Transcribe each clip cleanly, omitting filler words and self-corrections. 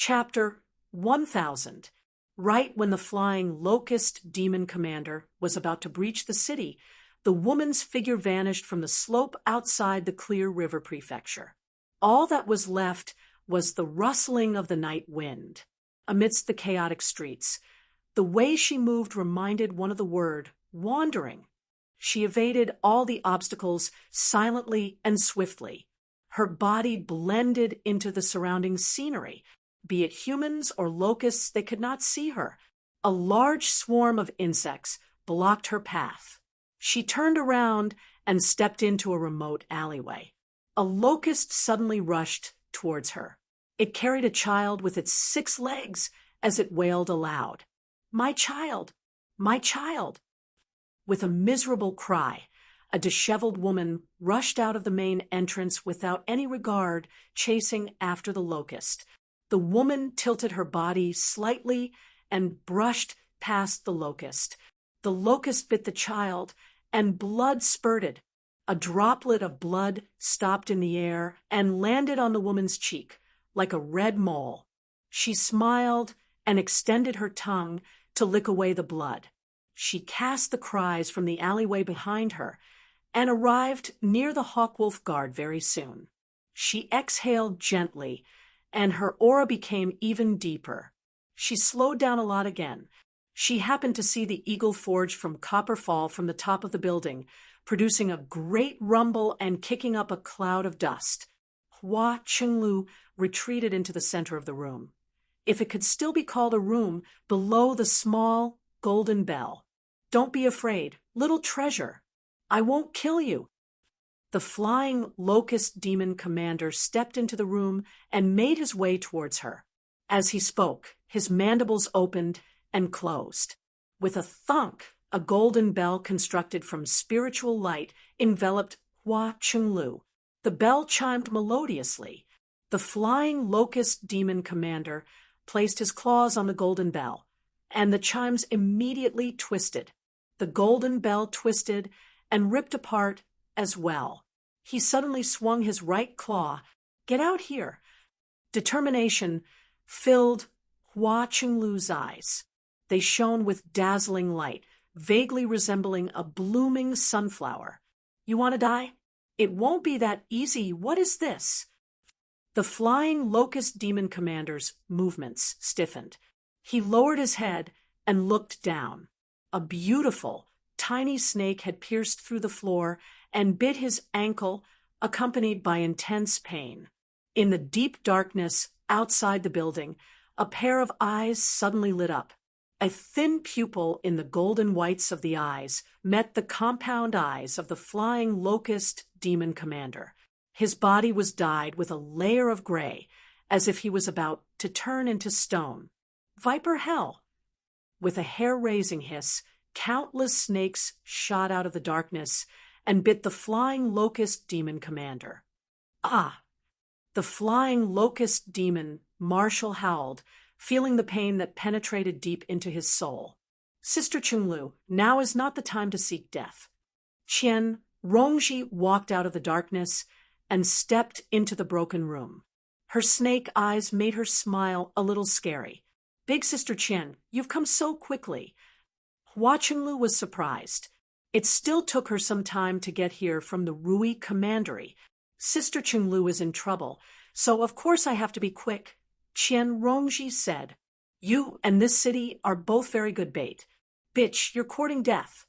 Chapter 1000. Right when the flying locust demon commander was about to breach the city, the woman's figure vanished from the slope outside the Clear River Prefecture. All that was left was the rustling of the night wind. Amidst the chaotic streets, the way she moved reminded one of the word, wandering. She evaded all the obstacles silently and swiftly. Her body blended into the surrounding scenery. Be it humans or locusts, they could not see her. A large swarm of insects blocked her path. She turned around and stepped into a remote alleyway. A locust suddenly rushed towards her. It carried a child with its 6 legs as it wailed aloud. "My child! My child!" With a miserable cry, a disheveled woman rushed out of the main entrance without any regard, chasing after the locust. The woman tilted her body slightly and brushed past the locust. The locust bit the child, and blood spurted. A droplet of blood stopped in the air and landed on the woman's cheek, like a red mole. She smiled and extended her tongue to lick away the blood. She cast the cries from the alleyway behind her and arrived near the Hawkwolf Guard very soon. She exhaled gently, and her aura became even deeper. She slowed down a lot again. She happened to see the eagle forge from Copper fall from the top of the building, producing a great rumble and kicking up a cloud of dust. Hua Qinglu retreated into the center of the room. If it could still be called a room, below the small golden bell. "Don't be afraid, little treasure. I won't kill you." The flying locust demon commander stepped into the room and made his way towards her. As he spoke, his mandibles opened and closed. With a thunk, a golden bell constructed from spiritual light enveloped Hua Qinglu. The bell chimed melodiously. The flying locust demon commander placed his claws on the golden bell, and the chimes immediately twisted. The golden bell twisted and ripped apart as well. He suddenly swung his right claw. "Get out here." Determination filled Hua Qinglu's eyes. They shone with dazzling light, vaguely resembling a blooming sunflower. "You want to die? It won't be that easy. What is this?" The flying locust demon commander's movements stiffened. He lowered his head and looked down. A beautiful, tiny snake had pierced through the floor and bit his ankle, accompanied by intense pain. In the deep darkness outside the building, a pair of eyes suddenly lit up. A thin pupil in the golden whites of the eyes met the compound eyes of the flying locust demon commander. His body was dyed with a layer of gray, as if he was about to turn into stone. Viper hell! With a hair-raising hiss, countless snakes shot out of the darkness and bit the flying locust demon commander. "Ah!" The flying locust demon Marshall howled, feeling the pain that penetrated deep into his soul. "Sister Qinglu, now is not the time to seek death." Qian Rongji walked out of the darkness and stepped into the broken room. Her snake eyes made her smile a little scary. "Big Sister Qian, you've come so quickly." Hua Qinglu was surprised. It still took her some time to get here from the Rui Commandery. "Sister Qinglu is in trouble, so of course I have to be quick," Qian Rongji said. "You and this city are both very good bait. Bitch, you're courting death."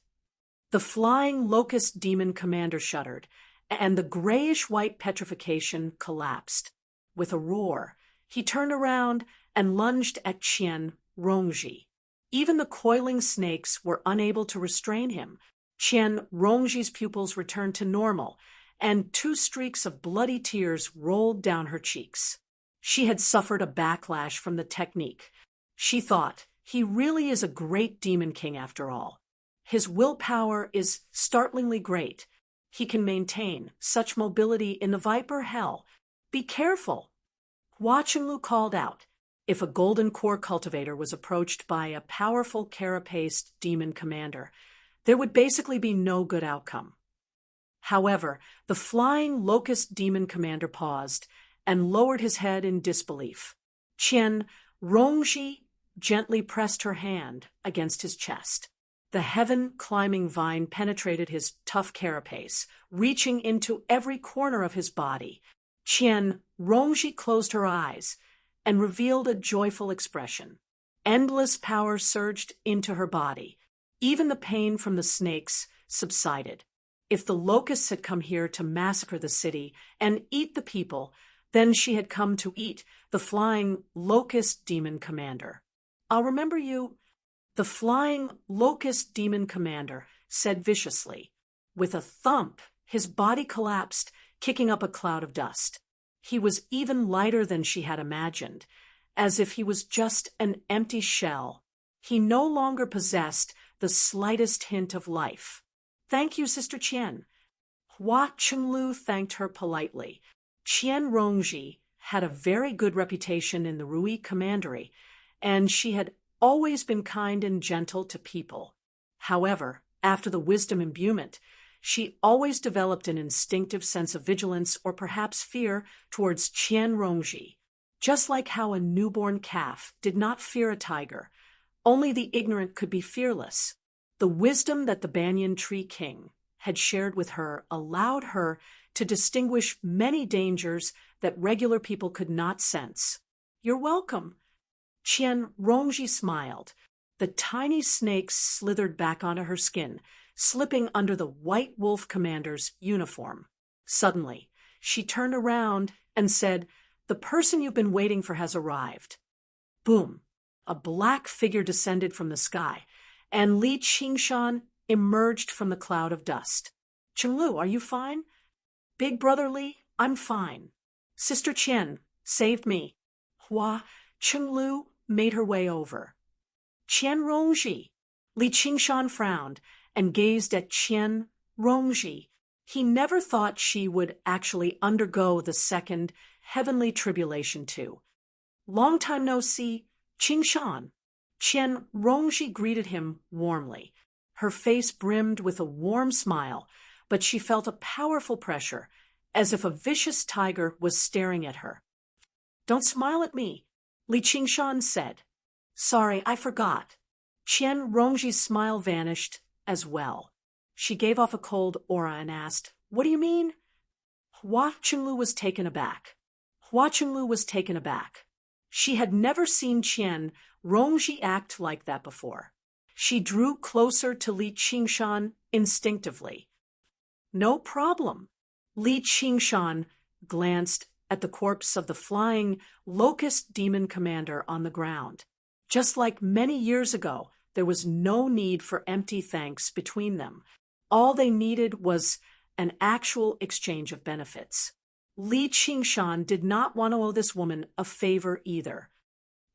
The flying locust demon commander shuddered, and the grayish-white petrification collapsed. With a roar, he turned around and lunged at Qian Rongji. Even the coiling snakes were unable to restrain him. Qian Rongji's pupils returned to normal, and 2 streaks of bloody tears rolled down her cheeks. She had suffered a backlash from the technique. She thought, he really is a great demon king after all. His willpower is startlingly great. He can maintain such mobility in the Viper hell. "Be careful!" Hua Qinglu called out. If a golden core cultivator was approached by a powerful carapaced demon commander, there would basically be no good outcome. However, the flying locust demon commander paused and lowered his head in disbelief. Qian Rongji gently pressed her hand against his chest. The heaven-climbing vine penetrated his tough carapace, reaching into every corner of his body. Qian Rongji closed her eyes and revealed a joyful expression. Endless power surged into her body. Even the pain from the snakes subsided. If the locusts had come here to massacre the city and eat the people, then she had come to eat the flying locust demon commander. "I'll remember you," the flying locust demon commander said viciously. With a thump, his body collapsed, kicking up a cloud of dust. He was even lighter than she had imagined, as if he was just an empty shell. He no longer possessed the slightest hint of life. "Thank you, Sister Qian." Hua Chenglu thanked her politely. Qian Rongji had a very good reputation in the Rui commandery, and she had always been kind and gentle to people. However, after the wisdom imbuement, she always developed an instinctive sense of vigilance or perhaps fear towards Qian Rongji. Just like how a newborn calf did not fear a tiger, only the ignorant could be fearless. The wisdom that the Banyan Tree King had shared with her allowed her to distinguish many dangers that regular people could not sense. "You're welcome." Qian Rongji smiled. The tiny snakes slithered back onto her skin, slipping under the White Wolf Commander's uniform. Suddenly, she turned around and said, "The person you've been waiting for has arrived." Boom! A black figure descended from the sky, and Li Qingshan emerged from the cloud of dust. "Chenglu, are you fine?" "Big Brother Li, I'm fine." "Sister Qian saved me." Hua Chenglu made her way over. "Qian Rongji." Li Qingshan frowned and gazed at Qian Rongji. He never thought she would actually undergo the second heavenly tribulation too. "Long time no see, Qingshan." Qian Rongji greeted him warmly. Her face brimmed with a warm smile, but she felt a powerful pressure, as if a vicious tiger was staring at her. "Don't smile at me," Li Qingshan said. "Sorry, I forgot." Qian Rongji's smile vanished as well. She gave off a cold aura and asked, "What do you mean?" Hua Chenglu was taken aback. She had never seen Qian Rongji act like that before. She drew closer to Li Qingshan instinctively. "No problem." Li Qingshan glanced at the corpse of the flying locust demon commander on the ground. Just like many years ago, there was no need for empty thanks between them. All they needed was an actual exchange of benefits. Li Qingshan did not want to owe this woman a favor either.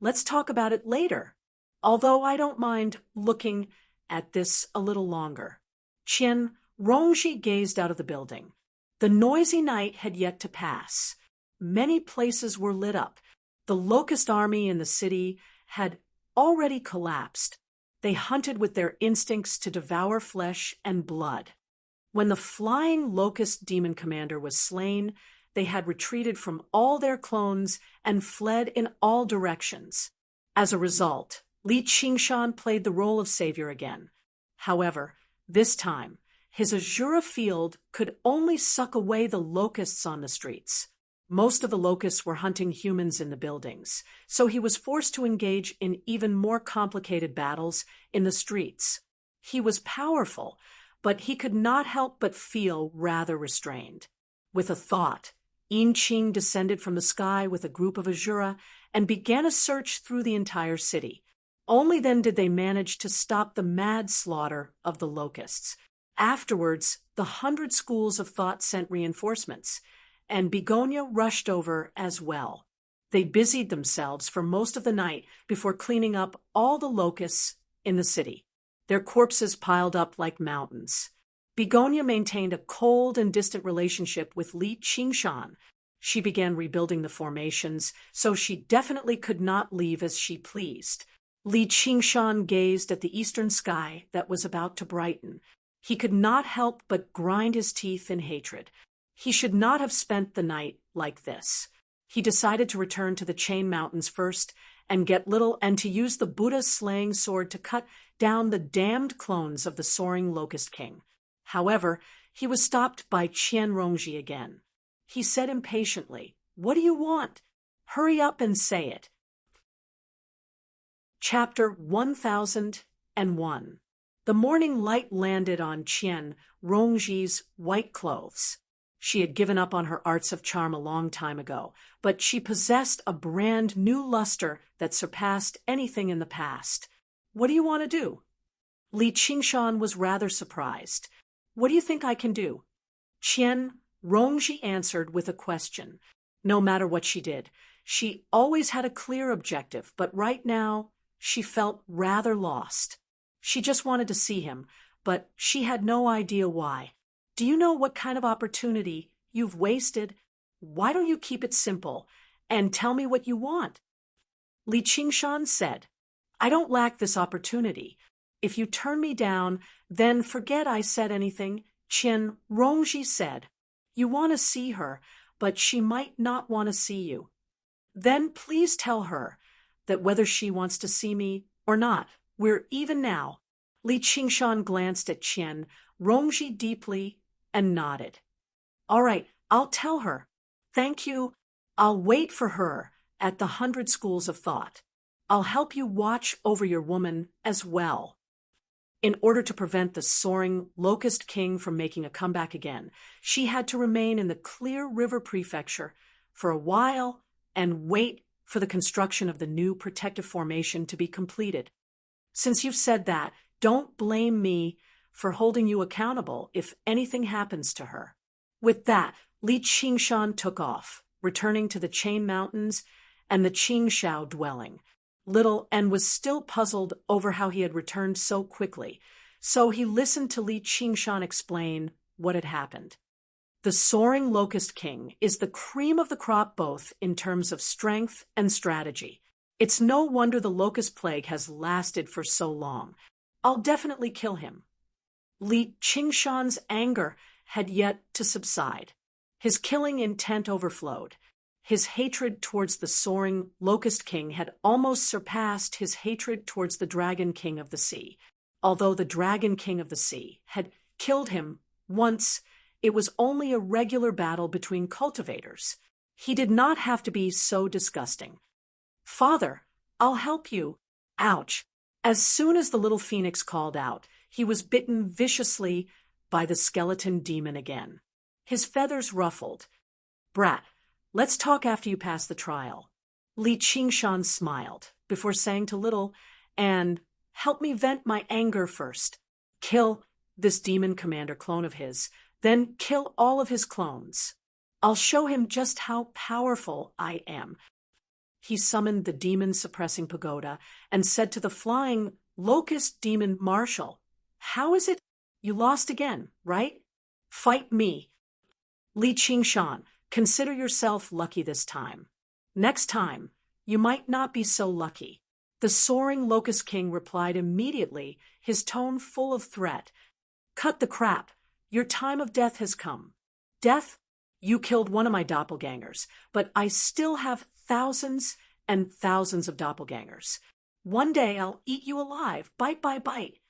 "Let's talk about it later, although I don't mind looking at this a little longer." Qian Rongji gazed out of the building. The noisy night had yet to pass. Many places were lit up. The locust army in the city had already collapsed. They hunted with their instincts to devour flesh and blood. When the flying locust demon commander was slain, they had retreated from all their clones and fled in all directions. As a result, Li Qingshan played the role of savior again. However, this time, his Azura field could only suck away the locusts on the streets. Most of the locusts were hunting humans in the buildings, so he was forced to engage in even more complicated battles in the streets. He was powerful, but he could not help but feel rather restrained. With a thought, Yin Qing descended from the sky with a group of Azura and began a search through the entire city. Only then did they manage to stop the mad slaughter of the locusts. Afterwards, the 100 schools of thought sent reinforcements, and Begonia rushed over as well. They busied themselves for most of the night before cleaning up all the locusts in the city. Their corpses piled up like mountains. Begonia maintained a cold and distant relationship with Li Qingshan. She began rebuilding the formations, so she definitely could not leave as she pleased. Li Qingshan gazed at the eastern sky that was about to brighten. He could not help but grind his teeth in hatred. He should not have spent the night like this. He decided to return to the Chain Mountains first and get little and to use the Buddha-slaying sword to cut down the damned clones of the soaring Locust King. However, he was stopped by Qian Rongji again. He said impatiently, "What do you want? Hurry up and say it." Chapter 1001. The morning light landed on Qian Rongji's white clothes. She had given up on her arts of charm a long time ago, but she possessed a brand new luster that surpassed anything in the past. "What do you want to do?" Li Qingshan was rather surprised. "What do you think I can do?" Qian Rongji answered with a question. No matter what she did, she always had a clear objective, but right now she felt rather lost. She just wanted to see him, but she had no idea why. "Do you know what kind of opportunity you've wasted? Why don't you keep it simple and tell me what you want?" Li Qingshan said, "I don't lack this opportunity. If you turn me down, then forget I said anything." Qian Rongji said, "You want to see her, but she might not want to see you. Then please tell her that whether she wants to see me or not, we're even now." Li Qingshan glanced at Qian Rongji deeply and nodded. "All right, I'll tell her. Thank you. I'll wait for her at the 100 schools of thought. I'll help you watch over your woman as well." In order to prevent the soaring Locust King from making a comeback again, she had to remain in the Clear River Prefecture for a while and wait for the construction of the new protective formation to be completed. "Since you've said that, don't blame me for holding you accountable if anything happens to her." With that, Li Qingshan took off, returning to the Chain Mountains and the Qingshao dwelling. Little and was still puzzled over how he had returned so quickly, so he listened to Li Qingshan explain what had happened. The soaring Locust King is the cream of the crop both in terms of strength and strategy. It's no wonder the locust plague has lasted for so long. I'll definitely kill him. Li Qingshan's anger had yet to subside. His killing intent overflowed. His hatred towards the soaring Locust King had almost surpassed his hatred towards the Dragon King of the Sea. Although the Dragon King of the Sea had killed him once, it was only a regular battle between cultivators. He did not have to be so disgusting. "Father, I'll help you." Ouch! As soon as the little phoenix called out, he was bitten viciously by the skeleton demon again. His feathers ruffled. "Brat, let's talk after you pass the trial." Li Qingshan smiled before saying to Little, "And help me vent my anger first. Kill this demon commander clone of his, then kill all of his clones. I'll show him just how powerful I am." He summoned the demon-suppressing pagoda and said to the flying locust demon marshal, "How is it? You lost again, right? Fight me." Li Qingshan, consider yourself lucky this time. Next time, you might not be so lucky. The soaring Locust King replied immediately, his tone full of threat. "Cut the crap. Your time of death has come." "Death? You killed one of my doppelgangers, but I still have thousands and thousands of doppelgangers. One day I'll eat you alive, bite by bite."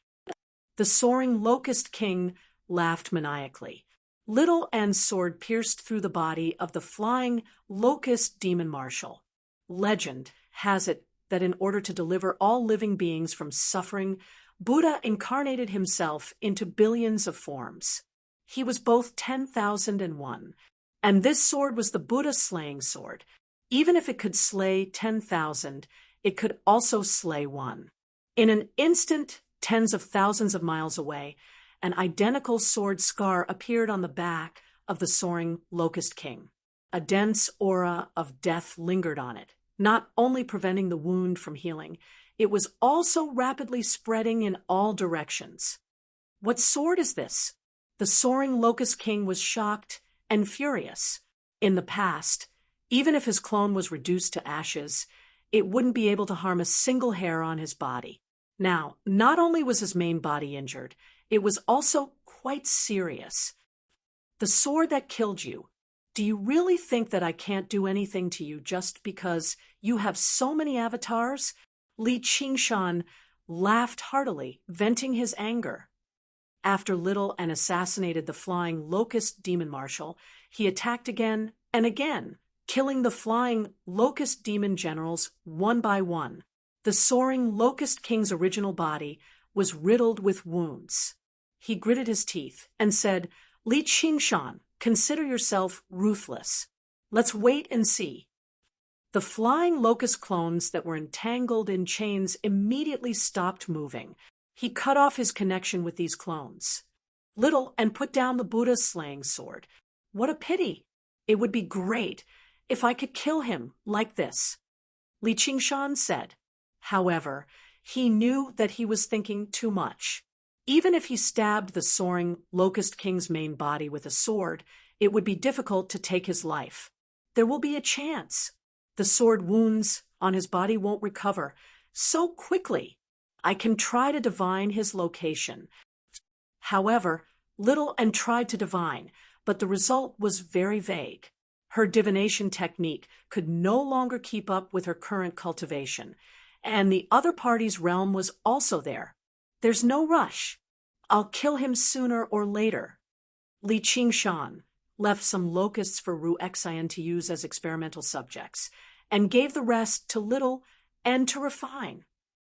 The soaring Locust King laughed maniacally. Little An's sword pierced through the body of the flying locust demon marshal. Legend has it that in order to deliver all living beings from suffering, Buddha incarnated himself into billions of forms. He was both 10,001, and this sword was the Buddha-slaying sword. Even if it could slay 10,000, it could also slay one. In an instant, tens of thousands of miles away, an identical sword scar appeared on the back of the soaring Locust King. A dense aura of death lingered on it, not only preventing the wound from healing, it was also rapidly spreading in all directions. "What sword is this?" The soaring Locust King was shocked and furious. In the past, even if his clone was reduced to ashes, it wouldn't be able to harm a single hair on his body. Now, not only was his main body injured, it was also quite serious. "The sword that killed you, Do you really think that I can't do anything to you just because you have so many avatars? Li Qingshan laughed heartily, venting his anger. After Little and assassinated the flying locust demon marshal, he attacked again and again, killing the flying locust demon generals one by one. The soaring locust king's original body was riddled with wounds. He gritted his teeth and said, "Li Qingshan, consider yourself ruthless. Let's wait and see." The flying locust clones that were entangled in chains immediately stopped moving. He cut off his connection with these clones. Little and put down the Buddha's slaying sword. What a pity! It would be great if I could kill him like this, Li Qingshan said. However, he knew that he was thinking too much. Even if he stabbed the soaring locust king's main body with a sword, it would be difficult to take his life. There will be a chance. The sword wounds on his body won't recover so quickly. I can try to divine his location. However, Little and tried to divine, but the result was very vague. Her divination technique could no longer keep up with her current cultivation, and the other party's realm was also there. There's no rush. I'll kill him sooner or later. Li Qingshan left some locusts for Ru Xian to use as experimental subjects, and gave the rest to Little and to refine.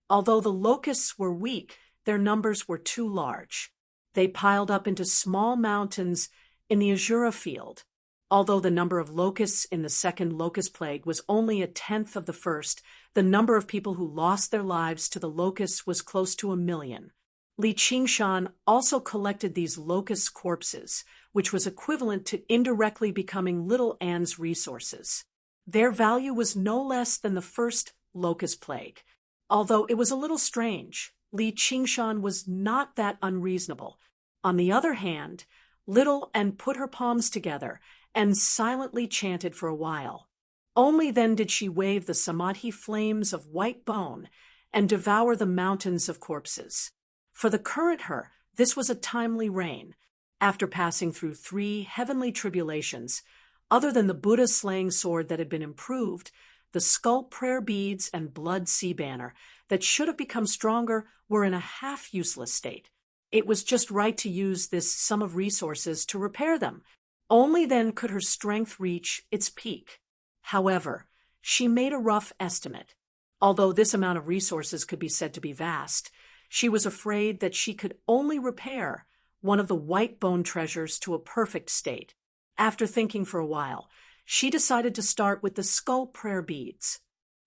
Although the locusts were weak, their numbers were too large. They piled up into small mountains in the Azura field. Although the number of locusts in the second locust plague was only 1/10 of the first, the number of people who lost their lives to the locusts was close to 1 million. Li Qingshan also collected these locust corpses, which was equivalent to indirectly becoming Little Anne's resources. Their value was no less than the first locust plague. Although it was a little strange, Li Qingshan was not that unreasonable. On the other hand, Little Anne put her palms together and silently chanted for a while. Only then did she wave the samadhi flames of white bone and devour the mountains of corpses. For the current her, this was a timely reign. After passing through 3 heavenly tribulations, other than the Buddha's slaying sword that had been improved, the skull prayer beads and blood sea banner that should have become stronger were in a half-useless state. It was just right to use this sum of resources to repair them. Only then could her strength reach its peak. However, she made a rough estimate. Although this amount of resources could be said to be vast, she was afraid that she could only repair one of the white bone treasures to a perfect state. After thinking for a while, she decided to start with the skull prayer beads.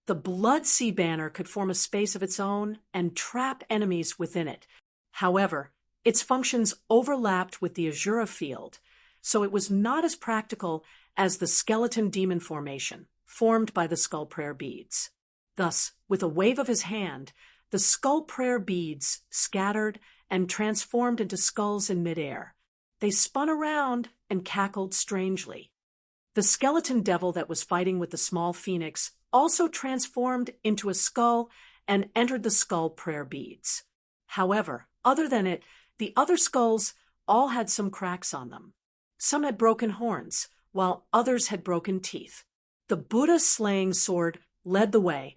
The blood sea banner could form a space of its own and trap enemies within it. However, its functions overlapped with the Azura field, so it was not as practical as the skeleton demon formation formed by the skull prayer beads. Thus, with a wave of his hand, the skull prayer beads scattered and transformed into skulls in midair. They spun around and cackled strangely. The skeleton devil that was fighting with the small phoenix also transformed into a skull and entered the skull prayer beads. However, other than it, the other skulls all had some cracks on them. Some had broken horns, while others had broken teeth. The Buddha's slaying sword led the way,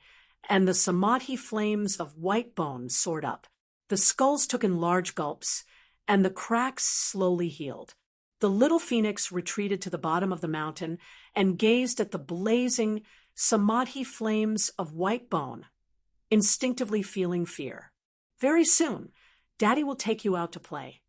and the samadhi flames of white bone soared up. The skulls took in large gulps, and the cracks slowly healed. The little phoenix retreated to the bottom of the mountain and gazed at the blazing samadhi flames of white bone, instinctively feeling fear. Very soon, Daddy will take you out to play.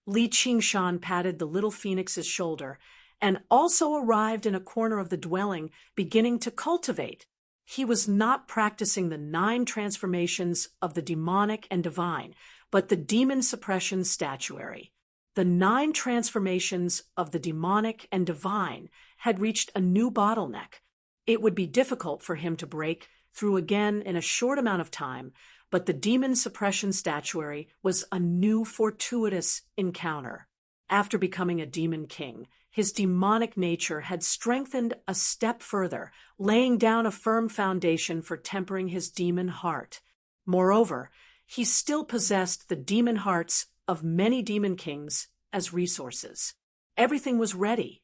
Li Qingshan patted the little phoenix's shoulder and also arrived in a corner of the dwelling, beginning to cultivate. He was not practicing the 9 transformations of the demonic and divine, but the demon suppression statuary. The 9 transformations of the demonic and divine had reached a new bottleneck. It would be difficult for him to break through again in a short amount of time, but the demon suppression statuary was a new fortuitous encounter. After becoming a demon king, his demonic nature had strengthened a step further, laying down a firm foundation for tempering his demon heart. Moreover, he still possessed the demon hearts of many demon kings as resources. Everything was ready.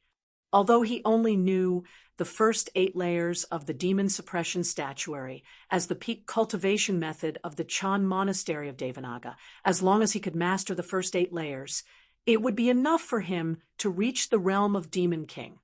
Although he only knew the first 8 layers of the demon suppression statuary as the peak cultivation method of the Chan monastery of Devanaga, as long as he could master the first 8 layers, it would be enough for him to reach the realm of Demon King.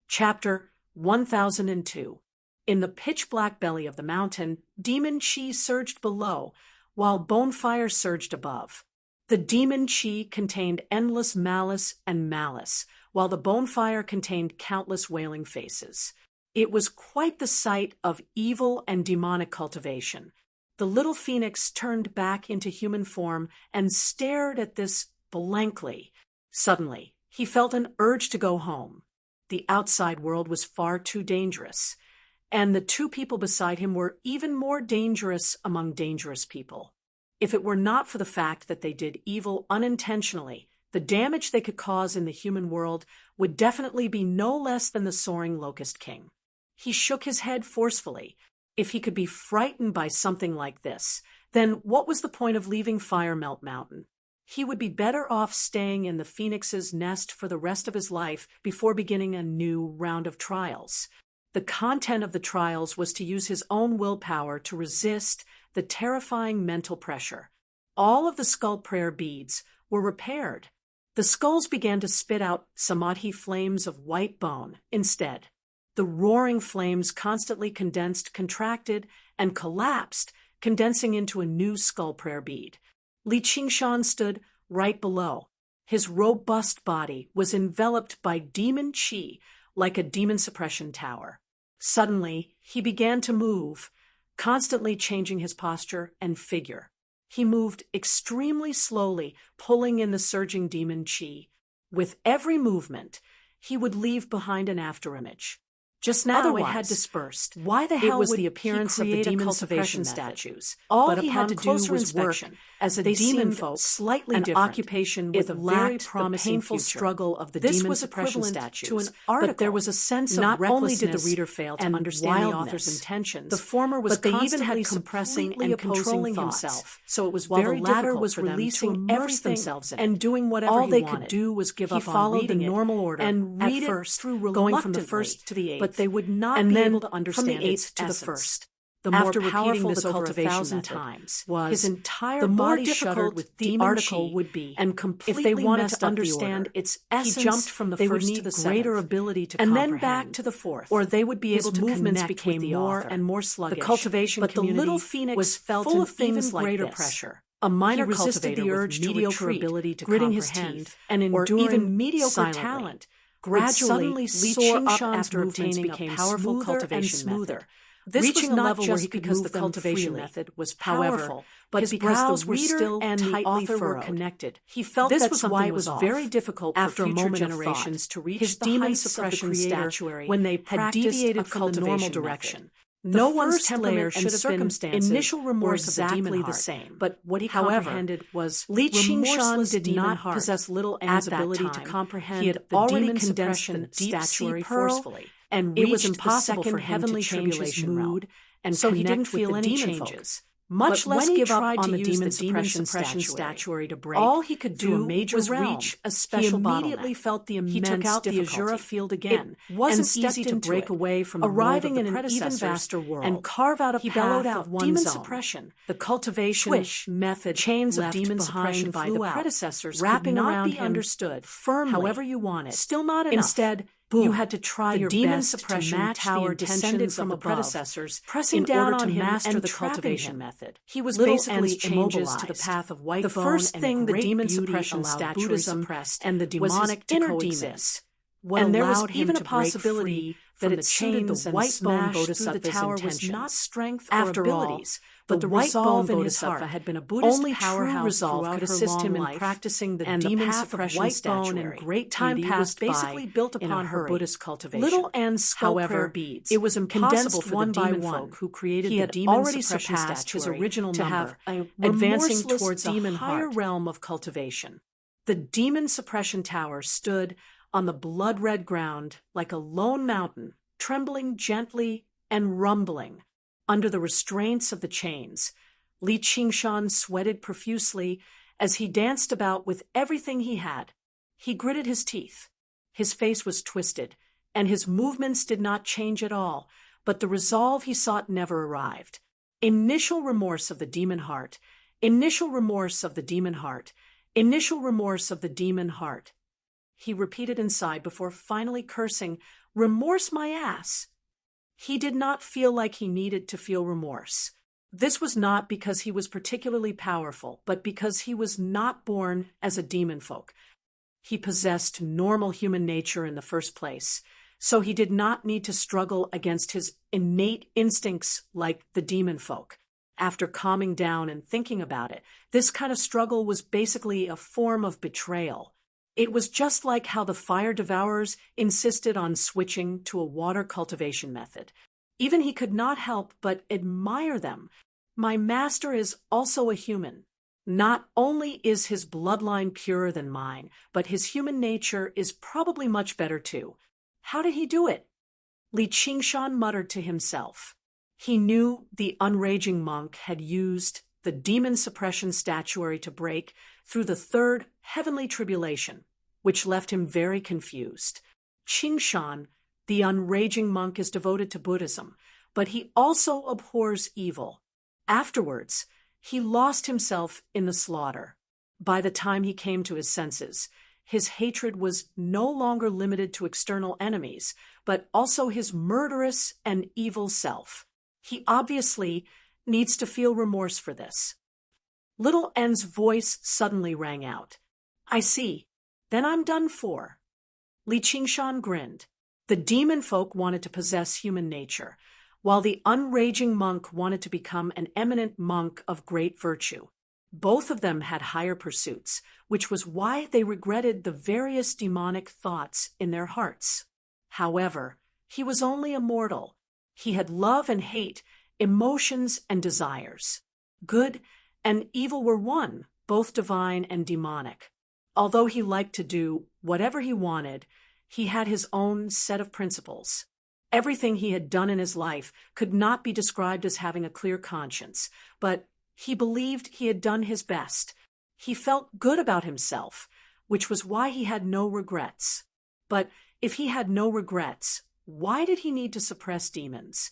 Chapter 1002. In the pitch-black belly of the mountain, demon chi surged below, while bonefire surged above. The demon chi contained endless malice and malice, while the bonefire contained countless wailing faces. It was quite the sight of evil and demonic cultivation. The little phoenix turned back into human form and stared at this blankly. Suddenly, he felt an urge to go home. The outside world was far too dangerous, and the 2 people beside him were even more dangerous among dangerous people. If it were not for the fact that they did evil unintentionally, the damage they could cause in the human world would definitely be no less than the soaring Locust King. He shook his head forcefully. If he could be frightened by something like this, then what was the point of leaving Firemelt Mountain? He would be better off staying in the Phoenix's nest for the rest of his life before beginning a new round of trials. The content of the trials was to use his own willpower to resist the terrifying mental pressure. All of the skull prayer beads were repaired. The skulls began to spit out samadhi flames of white bone instead. The roaring flames constantly condensed, contracted, and collapsed, condensing into a new skull prayer bead. Li Qingshan stood right below. His robust body was enveloped by demon chi like a demon suppression tower. Suddenly, he began to move, constantly changing his posture and figure. He moved extremely slowly, pulling in the surging demon chi. With every movement, he would leave behind an afterimage. Just now it had dispersed. Why the hell was would the appearance he of the create demon a cultivation suppression statues? All But he upon had to do closer was work inspection, as a they demon seemed folk, slightly an different. occupation It with a very lacked promising the painful future. struggle of the This demon was suppression equivalent statues, to an but there article. was a sense of Not only did the recklessness reader fail to and understand the wildness. author's intentions, The former was but they even constantly had suppressing completely and opposing controlling thoughts, himself, so it was while very the latter difficult was for them to releasing immerse everything themselves in and it. doing whatever All he they wanted. could do was give He up on followed the reading normal it order and at read it first, through going from the reluctantly, first to the eighth, but they would not and be then able to from understand the eighth its to the essence. first. The After more repeating powerful this the over cultivation 1,000 method times, was, his entire the more body shuddered difficult with the demon article chi, would be. and If completely they wanted messed to up the understand order. its He essence, jumped from the they would first need to the greater seventh, ability to and then comprehend, back to the fourth, or they would be his able to movements connect became with the more author. and more sluggish. The cultivation but the community little phoenix was felt full an of things even like greater this. pressure. A minor He resisted cultivator the urge with to mediocre retreat, ability to gritting his comprehend, teeth, and or enduring even mediocre silently. talent. Would Gradually, suddenly Li soar up Qingshan's after movements obtaining became a powerful smoother and cultivation smoother. method. This Reaching was a not level where just he could because move the them cultivation freely. method was However, powerful, but his his brows brows were still and the tightly author were furrowed. connected. He felt This that was something why it was off. very difficult After for a future moment of generations thought, to reach his the demon heights of the suppression creator statuary when they had practiced deviated a from the normal cultivation direction. method. No The one's first temperament layer and should have been circumstances initial were remorse of the demon exactly the heart, same. but what he However, comprehended was Li Qingshan remorseless did demon not heart. possess little At Anne's that ability time, to comprehend he had the already demon condensed the suppression deep sea statuary pearl, forcefully, and it was reached the impossible second for him to heavenly change his tribulation realm, mood and so he connect didn't with feel the any demon changes. much But less when he give up tried on to the use demon the demon suppression statuary statuary to break all he could through a do major was realm. reach a special He immediately bottleneck. felt the He immense took out the difficulty. Azura field again, It wasn't and stepped easy to into break it, away from the arriving mold in of the an even predecessors vaster world, and carve out a he path bellowed of out one's demon own. suppression. The cultivation Swish method chains of left demon behind suppression by flew the out, predecessors wrapping could not around be him understood firmly. however you wanted. Still not enough. Instead, Boom. you had to try The your demon best suppression to match tower the descended intentions from of the above, predecessors pressing in down order on to him master and the trapping cultivation him. method. He was Little basically as changes to the immobilized. path of white The bone first and thing the great demon beauty suppression allowed statuary Buddhism suppressed and the was his demonic to inner coexist. demons. What And there was allowed him even a to break possibility free that from it the suited chains the and white bone smash through the bodhisattva's tower intentions. was not strength or After abilities, but but the the white resolve bone in his bodhisattva heart. had been a Buddhist Only true powerhouse resolve throughout could her assist long him in life, practicing the and the demon path of suppression white bone and statuary. great Time beauty passed was by basically built in a upon her hurry. Buddhist cultivation. Little Anne's skull prayer However, beads. it was impossible Condensed for one the by demon one. folk who created He the had demon already suppression surpassed his statuary original to number, have advancing remorseless towards a demon higher heart. realm of cultivation. The demon suppression tower stood on the blood-red ground like a lone mountain, trembling gently and rumbling under the restraints of the chains. Li Qingshan sweated profusely as he danced about with everything he had. He gritted his teeth. His face was twisted, and his movements did not change at all, but the resolve he sought never arrived. Initial remorse of the demon heart, initial remorse of the demon heart, initial remorse of the demon heart. He repeated inside before finally cursing, "Remorse my ass." He did not feel like he needed to feel remorse. This was not because he was particularly powerful, but because he was not born as a demon folk. He possessed normal human nature in the first place, so he did not need to struggle against his innate instincts like the demon folk. After calming down and thinking about it, this kind of struggle was basically a form of betrayal. It was just like how the fire devourers insisted on switching to a water cultivation method. Even he could not help but admire them. My master is also a human. Not only is his bloodline purer than mine, but his human nature is probably much better too. How did he do it? Li Qingshan muttered to himself. He knew the unraging monk had used the demon suppression statuary to break through the third heavenly tribulation, which left him very confused. Qingshan, the unraging monk, is devoted to Buddhism, but he also abhors evil. Afterwards, he lost himself in the slaughter. By the time he came to his senses, his hatred was no longer limited to external enemies, but also his murderous and evil self. He obviously needs to feel remorse for this. Little N's voice suddenly rang out. "I see. Then I'm done for." Li Qingshan grinned. The demon folk wanted to possess human nature, while the unraging monk wanted to become an eminent monk of great virtue. Both of them had higher pursuits, which was why they regretted the various demonic thoughts in their hearts. However, he was only a mortal. He had love and hate, emotions and desires. Good and evil were one, both divine and demonic. Although he liked to do whatever he wanted, he had his own set of principles. Everything he had done in his life could not be described as having a clear conscience, but he believed he had done his best. He felt good about himself, which was why he had no regrets. But if he had no regrets, why did he need to suppress demons?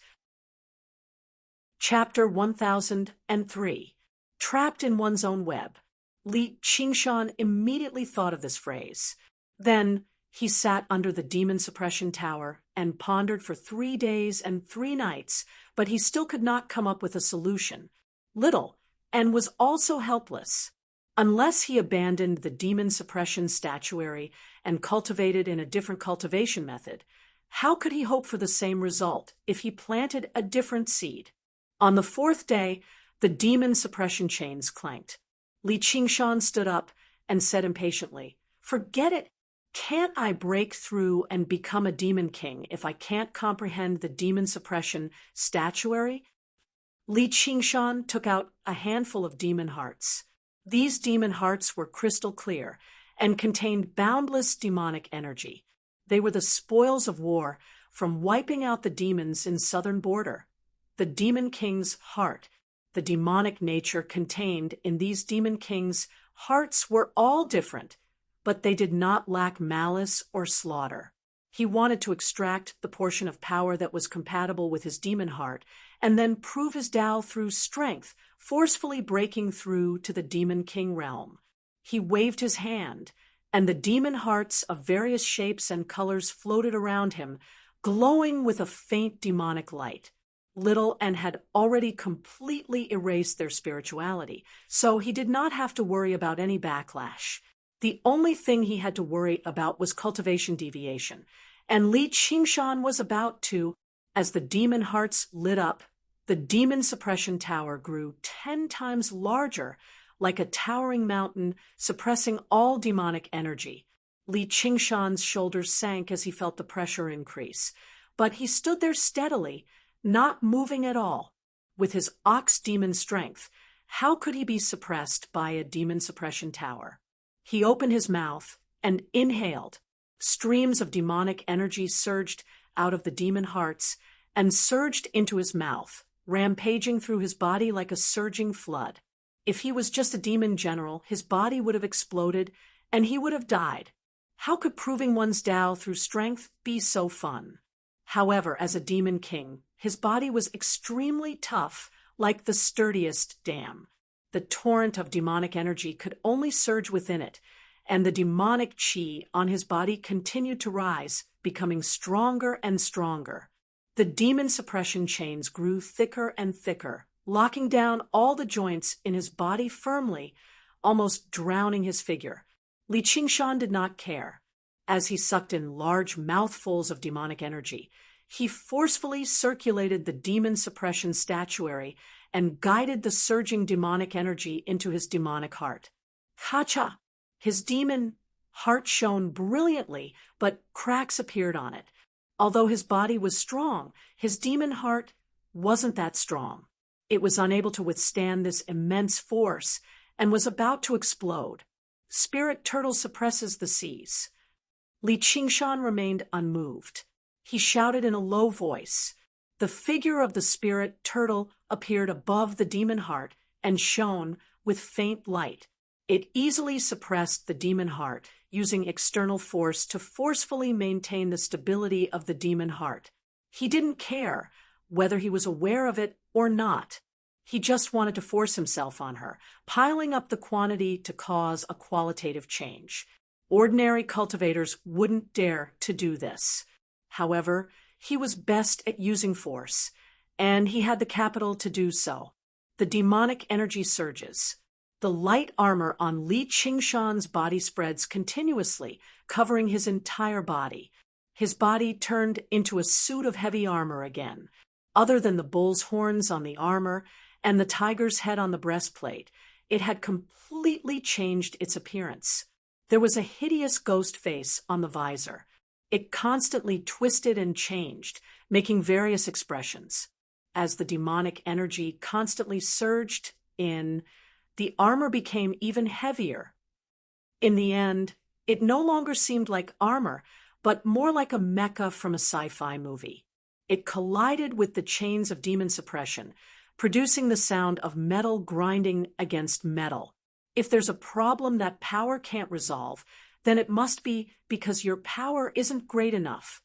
Chapter 1003. Trapped in One's Own Web. Li Qingshan immediately thought of this phrase. Then he sat under the demon suppression tower and pondered for 3 days and 3 nights, but he still could not come up with a solution. Little, and was also helpless. Unless he abandoned the demon suppression statuary and cultivated in a different cultivation method, how could he hope for the same result if he planted a different seed? On the 4th day, the demon suppression chains clanked. Li Qingshan stood up and said impatiently, "Forget it. Can't I break through and become a demon king if I can't comprehend the demon suppression statuary?" Li Qingshan took out a handful of demon hearts. These demon hearts were crystal clear and contained boundless demonic energy. They were the spoils of war from wiping out the demons in southern border. The demon king's heart, the demonic nature contained in these demon kings' hearts were all different, but they did not lack malice or slaughter. He wanted to extract the portion of power that was compatible with his demon heart and then prove his Tao through strength, forcefully breaking through to the demon king realm. He waved his hand, and the demon hearts of various shapes and colors floated around him, glowing with a faint demonic light. Little and had already completely erased their spirituality, so he did not have to worry about any backlash. The only thing he had to worry about was cultivation deviation, and Li Qingshan was about to. As the demon hearts lit up, the demon suppression tower grew 10 times larger, like a towering mountain, suppressing all demonic energy. Li Qingshan's shoulders sank as he felt the pressure increase, but he stood there steadily, not moving at all. With his ox demon strength, how could he be suppressed by a demon suppression tower? He opened his mouth and inhaled. Streams of demonic energy surged out of the demon hearts and surged into his mouth, rampaging through his body like a surging flood. If he was just a demon general, his body would have exploded and he would have died. How could proving one's Tao through strength be so fun? However, as a demon king, his body was extremely tough, like the sturdiest dam. The torrent of demonic energy could only surge within it, and the demonic chi on his body continued to rise, becoming stronger and stronger. The demon suppression chains grew thicker and thicker, locking down all the joints in his body firmly, almost drowning his figure. Li Qingshan did not care. As he sucked in large mouthfuls of demonic energy, he forcefully circulated the demon suppression statuary and guided the surging demonic energy into his demonic heart. Hacha! His demon heart shone brilliantly, but cracks appeared on it. Although his body was strong, his demon heart wasn't that strong. It was unable to withstand this immense force and was about to explode. Spirit turtle suppresses the seas. Li Qingshan remained unmoved. He shouted in a low voice. The figure of the spirit turtle appeared above the demon heart and shone with faint light. It easily suppressed the demon heart, using external force to forcefully maintain the stability of the demon heart. He didn't care whether he was aware of it or not. He just wanted to force himself on her, piling up the quantity to cause a qualitative change. Ordinary cultivators wouldn't dare to do this. However, he was best at using force, and he had the capital to do so. The demonic energy surges. The light armor on Li Qingshan's body spreads continuously, covering his entire body. His body turned into a suit of heavy armor again. Other than the bull's horns on the armor and the tiger's head on the breastplate, it had completely changed its appearance. There was a hideous ghost face on the visor. It constantly twisted and changed, making various expressions. As the demonic energy constantly surged in, the armor became even heavier. In the end, it no longer seemed like armor, but more like a mecha from a sci-fi movie. It collided with the chains of demon suppression, producing the sound of metal grinding against metal. If there's a problem that power can't resolve, then it must be because your power isn't great enough.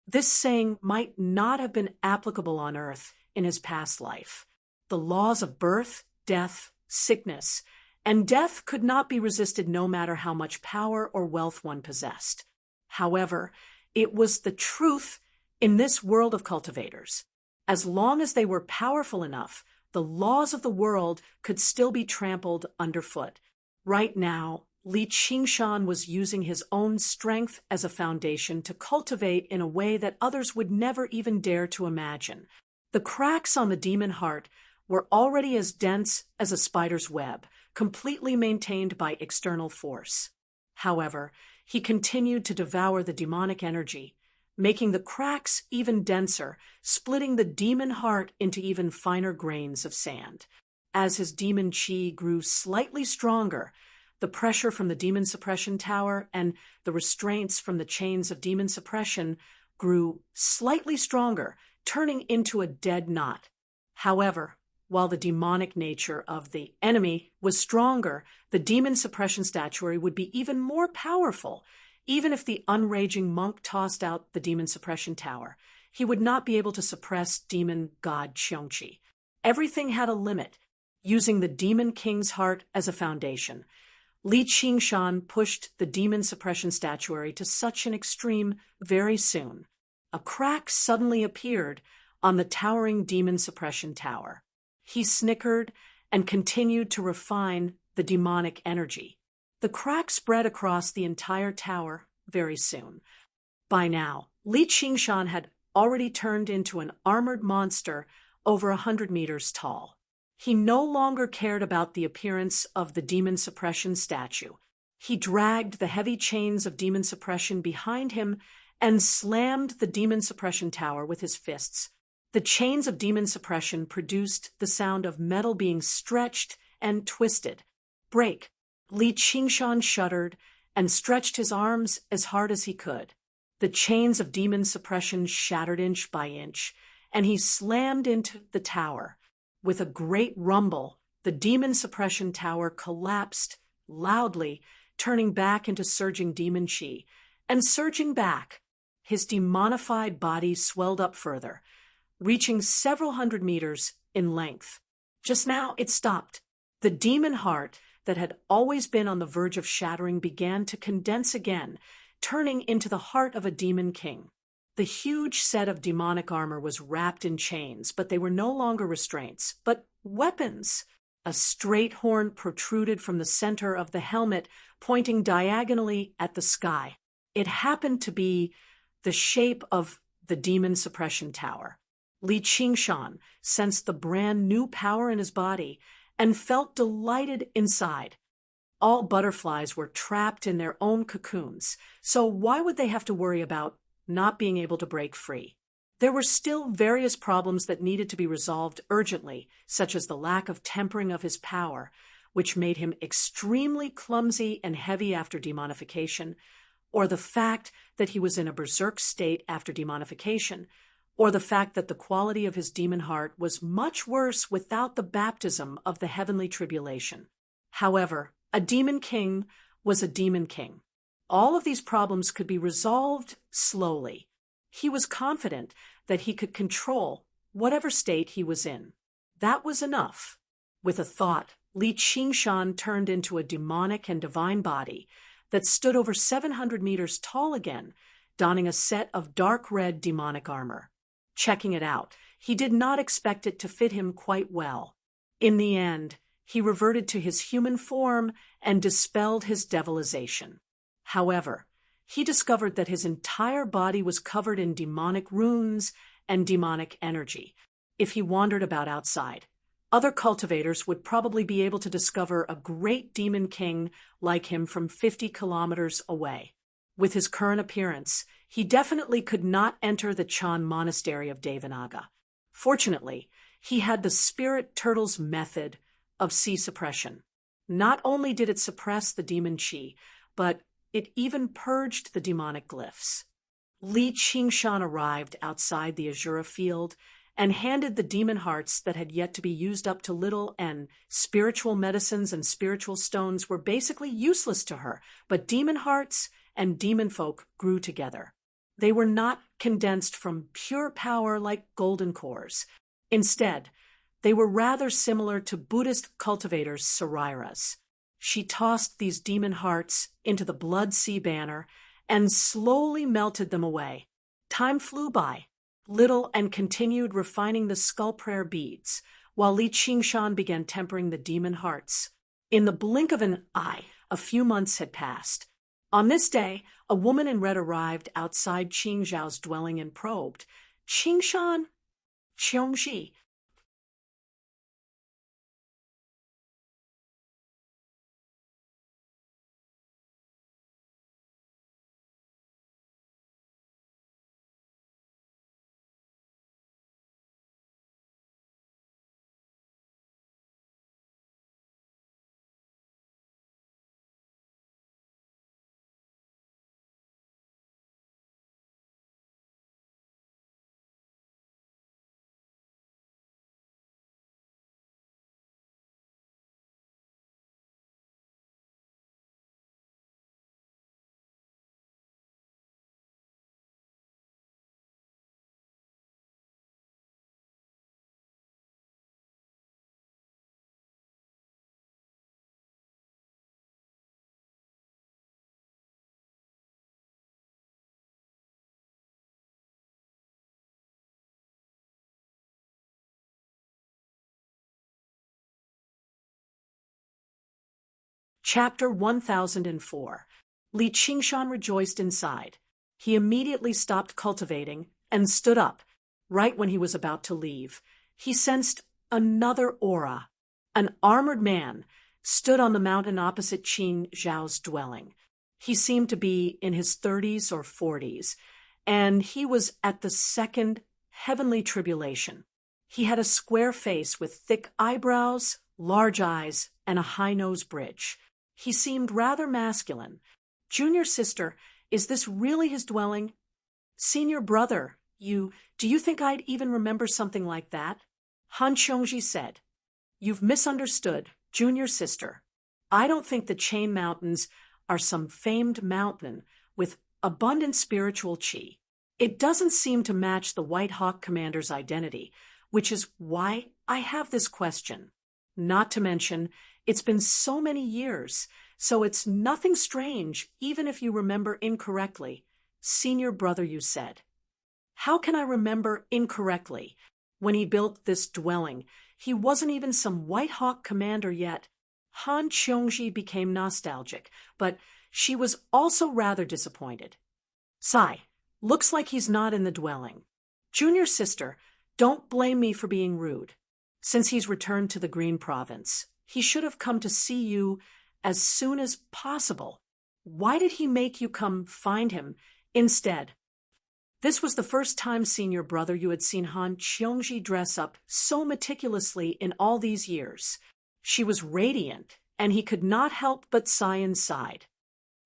This saying might not have been applicable on Earth in his past life. The laws of birth, death, sickness, and death could not be resisted no matter how much power or wealth one possessed. However, it was the truth in this world of cultivators. As long as they were powerful enough, the laws of the world could still be trampled underfoot. Right now, Li Qingshan was using his own strength as a foundation to cultivate in a way that others would never even dare to imagine. The cracks on the demon heart were already as dense as a spider's web, completely maintained by external force. However, he continued to devour the demonic energy, making the cracks even denser, splitting the demon heart into even finer grains of sand. As his demon chi grew slightly stronger, the pressure from the demon suppression tower and the restraints from the chains of demon suppression grew slightly stronger, turning into a dead knot. However, while the demonic nature of the enemy was stronger, the demon suppression statuary would be even more powerful. Even if the unraging monk tossed out the demon suppression tower, he would not be able to suppress demon god Qiongqi. Everything had a limit. Using the demon king's heart as a foundation, Li Qingshan pushed the demon suppression statuary to such an extreme very soon. A crack suddenly appeared on the towering demon suppression tower. He snickered and continued to refine the demonic energy. The crack spread across the entire tower very soon. By now, Li Qingshan had already turned into an armored monster over 100 meters tall. He no longer cared about the appearance of the demon suppression statue. He dragged the heavy chains of demon suppression behind him and slammed the demon suppression tower with his fists. The chains of demon suppression produced the sound of metal being stretched and twisted. Break! Li Qingshan shuddered and stretched his arms as hard as he could. The chains of demon suppression shattered inch by inch, and he slammed into the tower. With a great rumble, the demon suppression tower collapsed loudly, turning back into surging demon chi, and surging back, his demonified body swelled up further, reaching several hundred meters in length. Just now it stopped. The demon heart that had always been on the verge of shattering began to condense again, turning into the heart of a demon king. The huge set of demonic armor was wrapped in chains, but they were no longer restraints, but weapons. A straight horn protruded from the center of the helmet, pointing diagonally at the sky. It happened to be the shape of the demon suppression tower. Li Qingshan sensed the brand new power in his body and felt delighted inside. All butterflies were trapped in their own cocoons, so why would they have to worry about not being able to break free? There were still various problems that needed to be resolved urgently, such as the lack of tempering of his power, which made him extremely clumsy and heavy after demonification, or the fact that he was in a berserk state after demonification, or the fact that the quality of his demon heart was much worse without the baptism of the heavenly tribulation. However, a demon king was a demon king. All of these problems could be resolved slowly. He was confident that he could control whatever state he was in. That was enough. With a thought, Li Qingshan turned into a demonic and divine body that stood over 700 meters tall again, donning a set of dark red demonic armor. Checking it out, he did not expect it to fit him quite well. In the end, he reverted to his human form and dispelled his devilization. However, he discovered that his entire body was covered in demonic runes and demonic energy. If he wandered about outside, other cultivators would probably be able to discover a great demon king like him from 50 kilometers away. With his current appearance, he definitely could not enter the Chan monastery of Devanaga. Fortunately, he had the spirit turtle's method of sea suppression. Not only did it suppress the demon chi, but it even purged the demonic glyphs. Li Qingshan arrived outside the Azura field and handed the demon hearts that had yet to be used up to little, and spiritual medicines and spiritual stones were basically useless to her, but demon hearts and demon folk grew together. They were not condensed from pure power like golden cores. Instead, they were rather similar to Buddhist cultivators' sarairas. She tossed these demon hearts into the blood sea banner and slowly melted them away. Time flew by, little, and continued refining the skull prayer beads, while Li Qingshan began tempering the demon hearts. In the blink of an eye, a few months had passed. On this day, a woman in red arrived outside Qing Zhao's dwelling and probed. Qingshan? Qiongji. Chapter 1004. Li Qingshan rejoiced inside. He immediately stopped cultivating and stood up. Right when he was about to leave, he sensed another aura. An armored man stood on the mountain opposite Qing Zhao's dwelling. He seemed to be in his 30s or 40s, and he was at the second heavenly tribulation. He had a square face with thick eyebrows, large eyes, and a high nose bridge. He seemed rather masculine. Junior sister, is this really his dwelling? Senior brother, do you think I'd even remember something like that? Han Qiongji said. You've misunderstood, junior sister. I don't think the Chain Mountains are some famed mountain with abundant spiritual qi. It doesn't seem to match the White Hawk commander's identity, which is why I have this question. Not to mention, it's been so many years, so it's nothing strange even if you remember incorrectly. Senior brother, you said. How can I remember incorrectly? When he built this dwelling, he wasn't even some White Hawk commander yet. Han Qiongji became nostalgic, but she was also rather disappointed. Sigh, looks like he's not in the dwelling. Junior sister, don't blame me for being rude. Since he's returned to the Green Province, he should have come to see you as soon as possible. Why did he make you come find him instead? This was the first time, senior brother, you had seen Han Qiongji dress up so meticulously in all these years. She was radiant, and he could not help but sigh inside.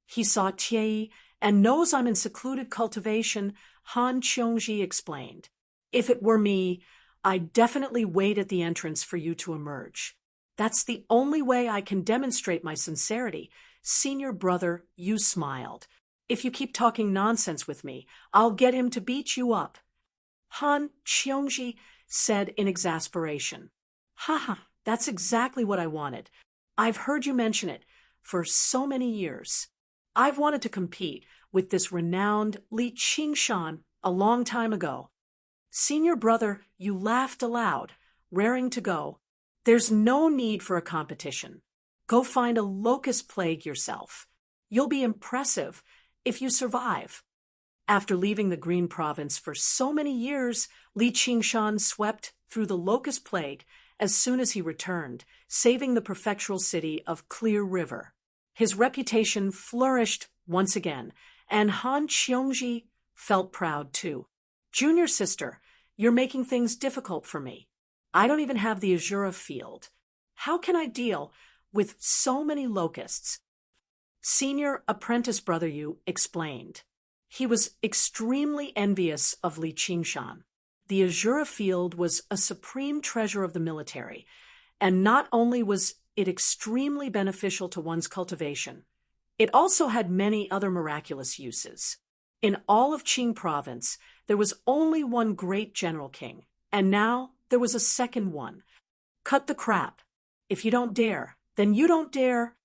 He saw Tiei and knows I'm in secluded cultivation, Han Qiongji explained. If it were me, I'd definitely wait at the entrance for you to emerge. That's the only way I can demonstrate my sincerity. Senior brother, you smiled. If you keep talking nonsense with me, I'll get him to beat you up. Han Qiongji said in exasperation. Haha, that's exactly what I wanted. I've heard you mention it for so many years. I've wanted to compete with this renowned Li Qingshan a long time ago. Senior brother, you laughed aloud, raring to go. There's no need for a competition. Go find a locust plague yourself. You'll be impressive if you survive. After leaving the Green Province for so many years, Li Qingshan swept through the locust plague as soon as he returned, saving the prefectural city of Clear River. His reputation flourished once again, and Han Qiongji felt proud too. Junior sister, you're making things difficult for me. I don't even have the Azura field. How can I deal with so many locusts? Senior apprentice brother Yu explained. He was extremely envious of Li Qingshan. The Azura field was a supreme treasure of the military, and not only was it extremely beneficial to one's cultivation, it also had many other miraculous uses. In all of Qing province, there was only one great general king, and now there was a second one. Cut the crap. If you don't dare, then you don't dare.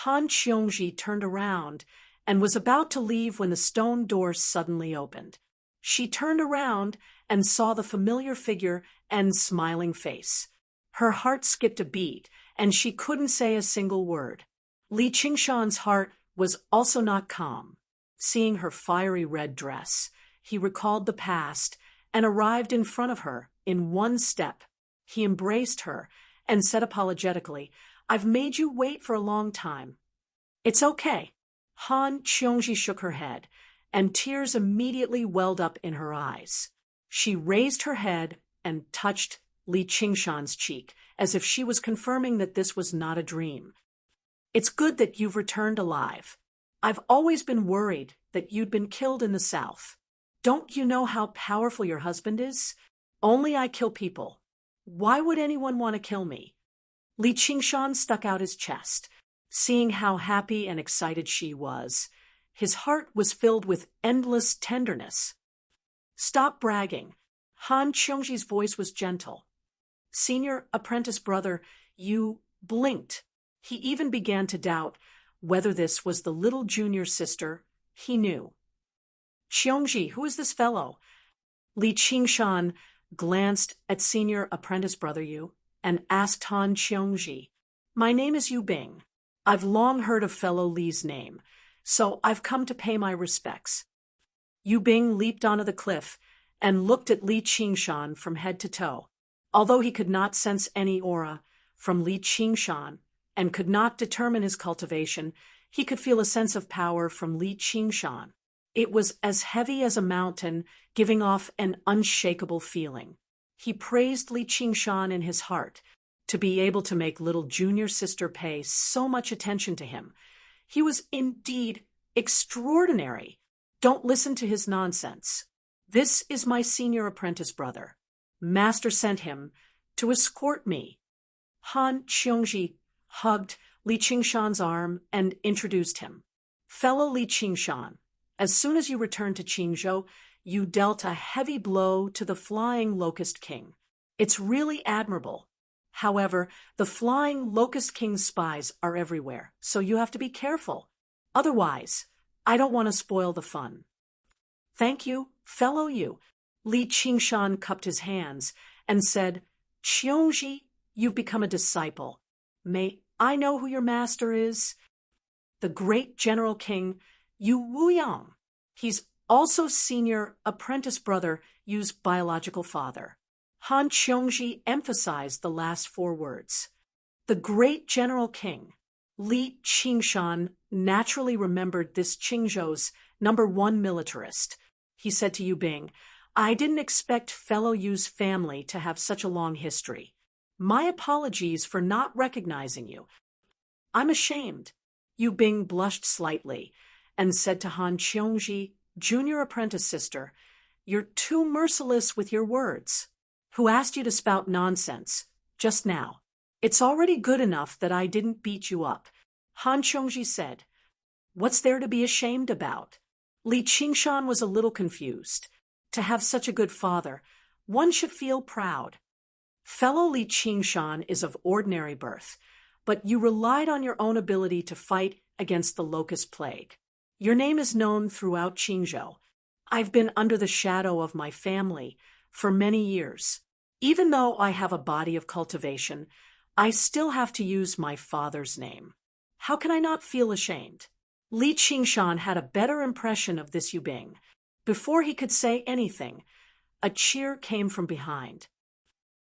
Han Qiongji turned around and was about to leave when the stone door suddenly opened. She turned around and saw the familiar figure and smiling face. Her heart skipped a beat, and she couldn't say a single word. Li Qingshan's heart was also not calm. Seeing her fiery red dress, he recalled the past and arrived in front of her in one step. He embraced her and said apologetically, I've made you wait for a long time. It's okay. Han Qiongji shook her head, and tears immediately welled up in her eyes. She raised her head and touched Li Qingshan's cheek, as if she was confirming that this was not a dream. It's good that you've returned alive. I've always been worried that you'd been killed in the south. Don't you know how powerful your husband is? Only I kill people. Why would anyone want to kill me? Li Qingshan stuck out his chest. Seeing how happy and excited she was, his heart was filled with endless tenderness. Stop bragging. Han Qiongji's voice was gentle. Senior apprentice brother, you blinked. He even began to doubt whether this was the little junior sister he knew. Qiongji, who is this fellow? Li Qingshan glanced at senior apprentice brother Yu and asked Han Qiongji, My name is Yu Bing. I've long heard of fellow Li's name, so I've come to pay my respects. Yu Bing leaped onto the cliff and looked at Li Qingshan from head to toe. Although he could not sense any aura from Li Qingshan and could not determine his cultivation, he could feel a sense of power from Li Qingshan. It was as heavy as a mountain, giving off an unshakable feeling. He praised Li Qingshan in his heart, to be able to make little junior sister pay so much attention to him. He was indeed extraordinary. Don't listen to his nonsense. This is my senior apprentice brother. Master sent him to escort me. Han Qiongji hugged Li Qingshan's arm and introduced him. Fellow Li Qingshan, As soon as you returned to Qingzhou, you dealt a heavy blow to the flying Locust King. It's really admirable. However, the flying Locust King's spies are everywhere, so you have to be careful. Otherwise, I don't want to spoil the fun. Thank you, fellow you. Li Qingshan cupped his hands and said, Qiongji, you've become a disciple. May I know who your master is? The great General King, Yu Wuyang. He's also senior apprentice brother Yu's biological father. Han Qiongji emphasized the last four words. The great General King, Li Qingshan, naturally remembered this Qingzhou's #1 militarist. He said to Yu Bing, I didn't expect fellow Yu's family to have such a long history. My apologies for not recognizing you. I'm ashamed. Yu Bing blushed slightly and said to Han Qiongji, junior apprentice sister, you're too merciless with your words. Who asked you to spout nonsense just now? It's already good enough that I didn't beat you up. Han Qiongji said. What's there to be ashamed about? Li Qingshan was a little confused. To have such a good father, one should feel proud. Fellow Li Qingshan is of ordinary birth, but you relied on your own ability to fight against the locust plague. Your name is known throughout Qingzhou. I've been under the shadow of my family for many years. Even though I have a body of cultivation, I still have to use my father's name. How can I not feel ashamed? Li Qingshan had a better impression of this Yu Bing. Before he could say anything, a cheer came from behind.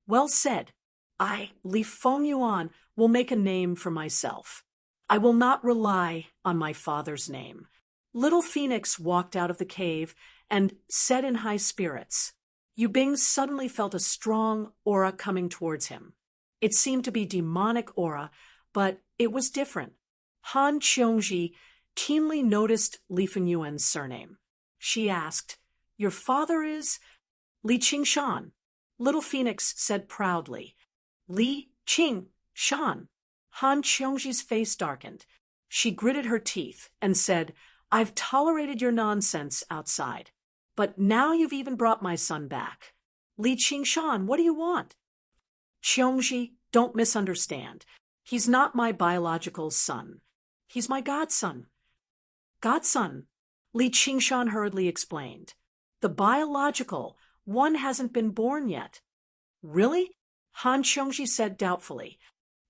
Well said. I, Li Fengyuan, will make a name for myself. I will not rely on my father's name. Little Phoenix walked out of the cave and said in high spirits. Yu Bing suddenly felt a strong aura coming towards him. It seemed to be demonic aura, but it was different. Han Qiongji keenly noticed Li Fengyuan's surname. She asked, Your father is? Li Qingshan. Little Phoenix said proudly, Li Qingshan. Han Qiongji's face darkened. She gritted her teeth and said, I've tolerated your nonsense outside, but now you've even brought my son back. Li Qingshan, what do you want? Qiongji, don't misunderstand. He's not my biological son. He's my godson. Godson, Li Qingshan hurriedly explained. The biological one hasn't been born yet. Really? Han Qiongji said doubtfully.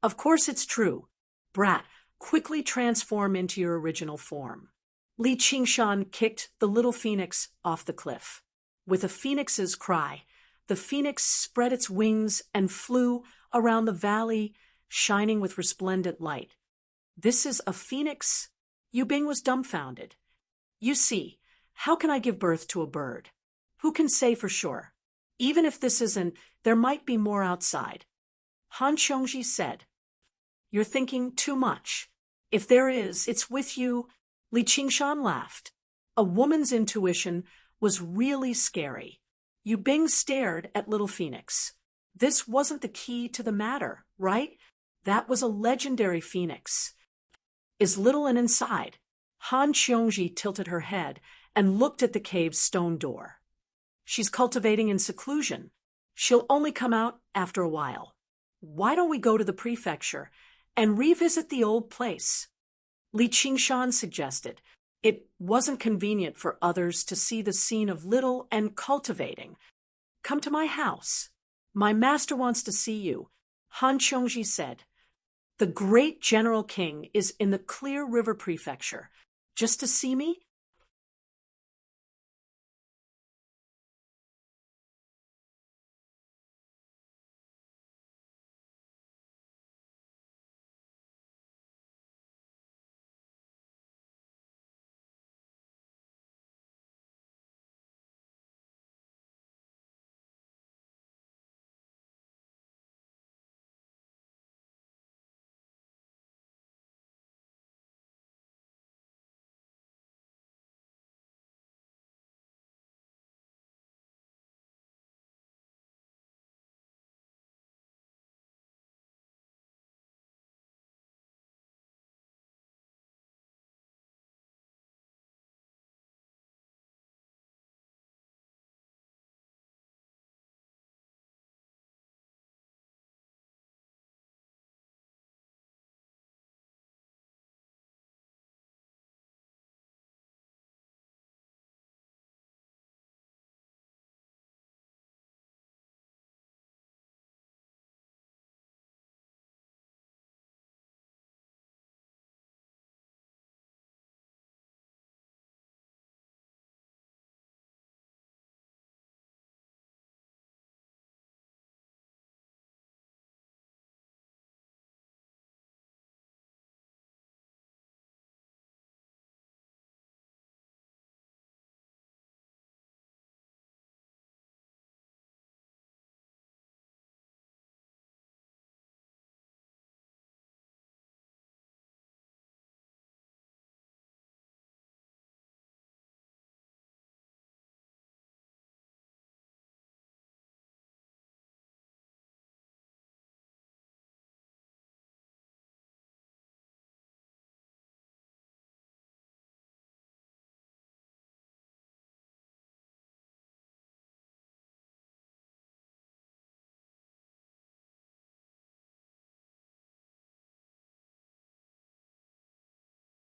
Of course it's true. Brat, quickly transform into your original form. Li Qingshan kicked the little phoenix off the cliff. With a phoenix's cry, the phoenix spread its wings and flew around the valley, shining with resplendent light. This is a phoenix? Yu Bing was dumbfounded. You see, how can I give birth to a bird? Who can say for sure? Even if this isn't, there might be more outside. Han Qiongji said, You're thinking too much. If there is, it's with you. Li Qingshan laughed. A woman's intuition was really scary. Yu Bing stared at little Phoenix. This wasn't the key to the matter, right? That was a legendary phoenix. Is little and inside. Han Qiongji tilted her head and looked at the cave's stone door. She's cultivating in seclusion. She'll only come out after a while. Why don't we go to the prefecture and revisit the old place? Li Qingshan suggested. It wasn't convenient for others to see the scene of little and cultivating. Come to my house. My master wants to see you, Han Qiongji said. The great General King is in the Clear River Prefecture. Just to see me?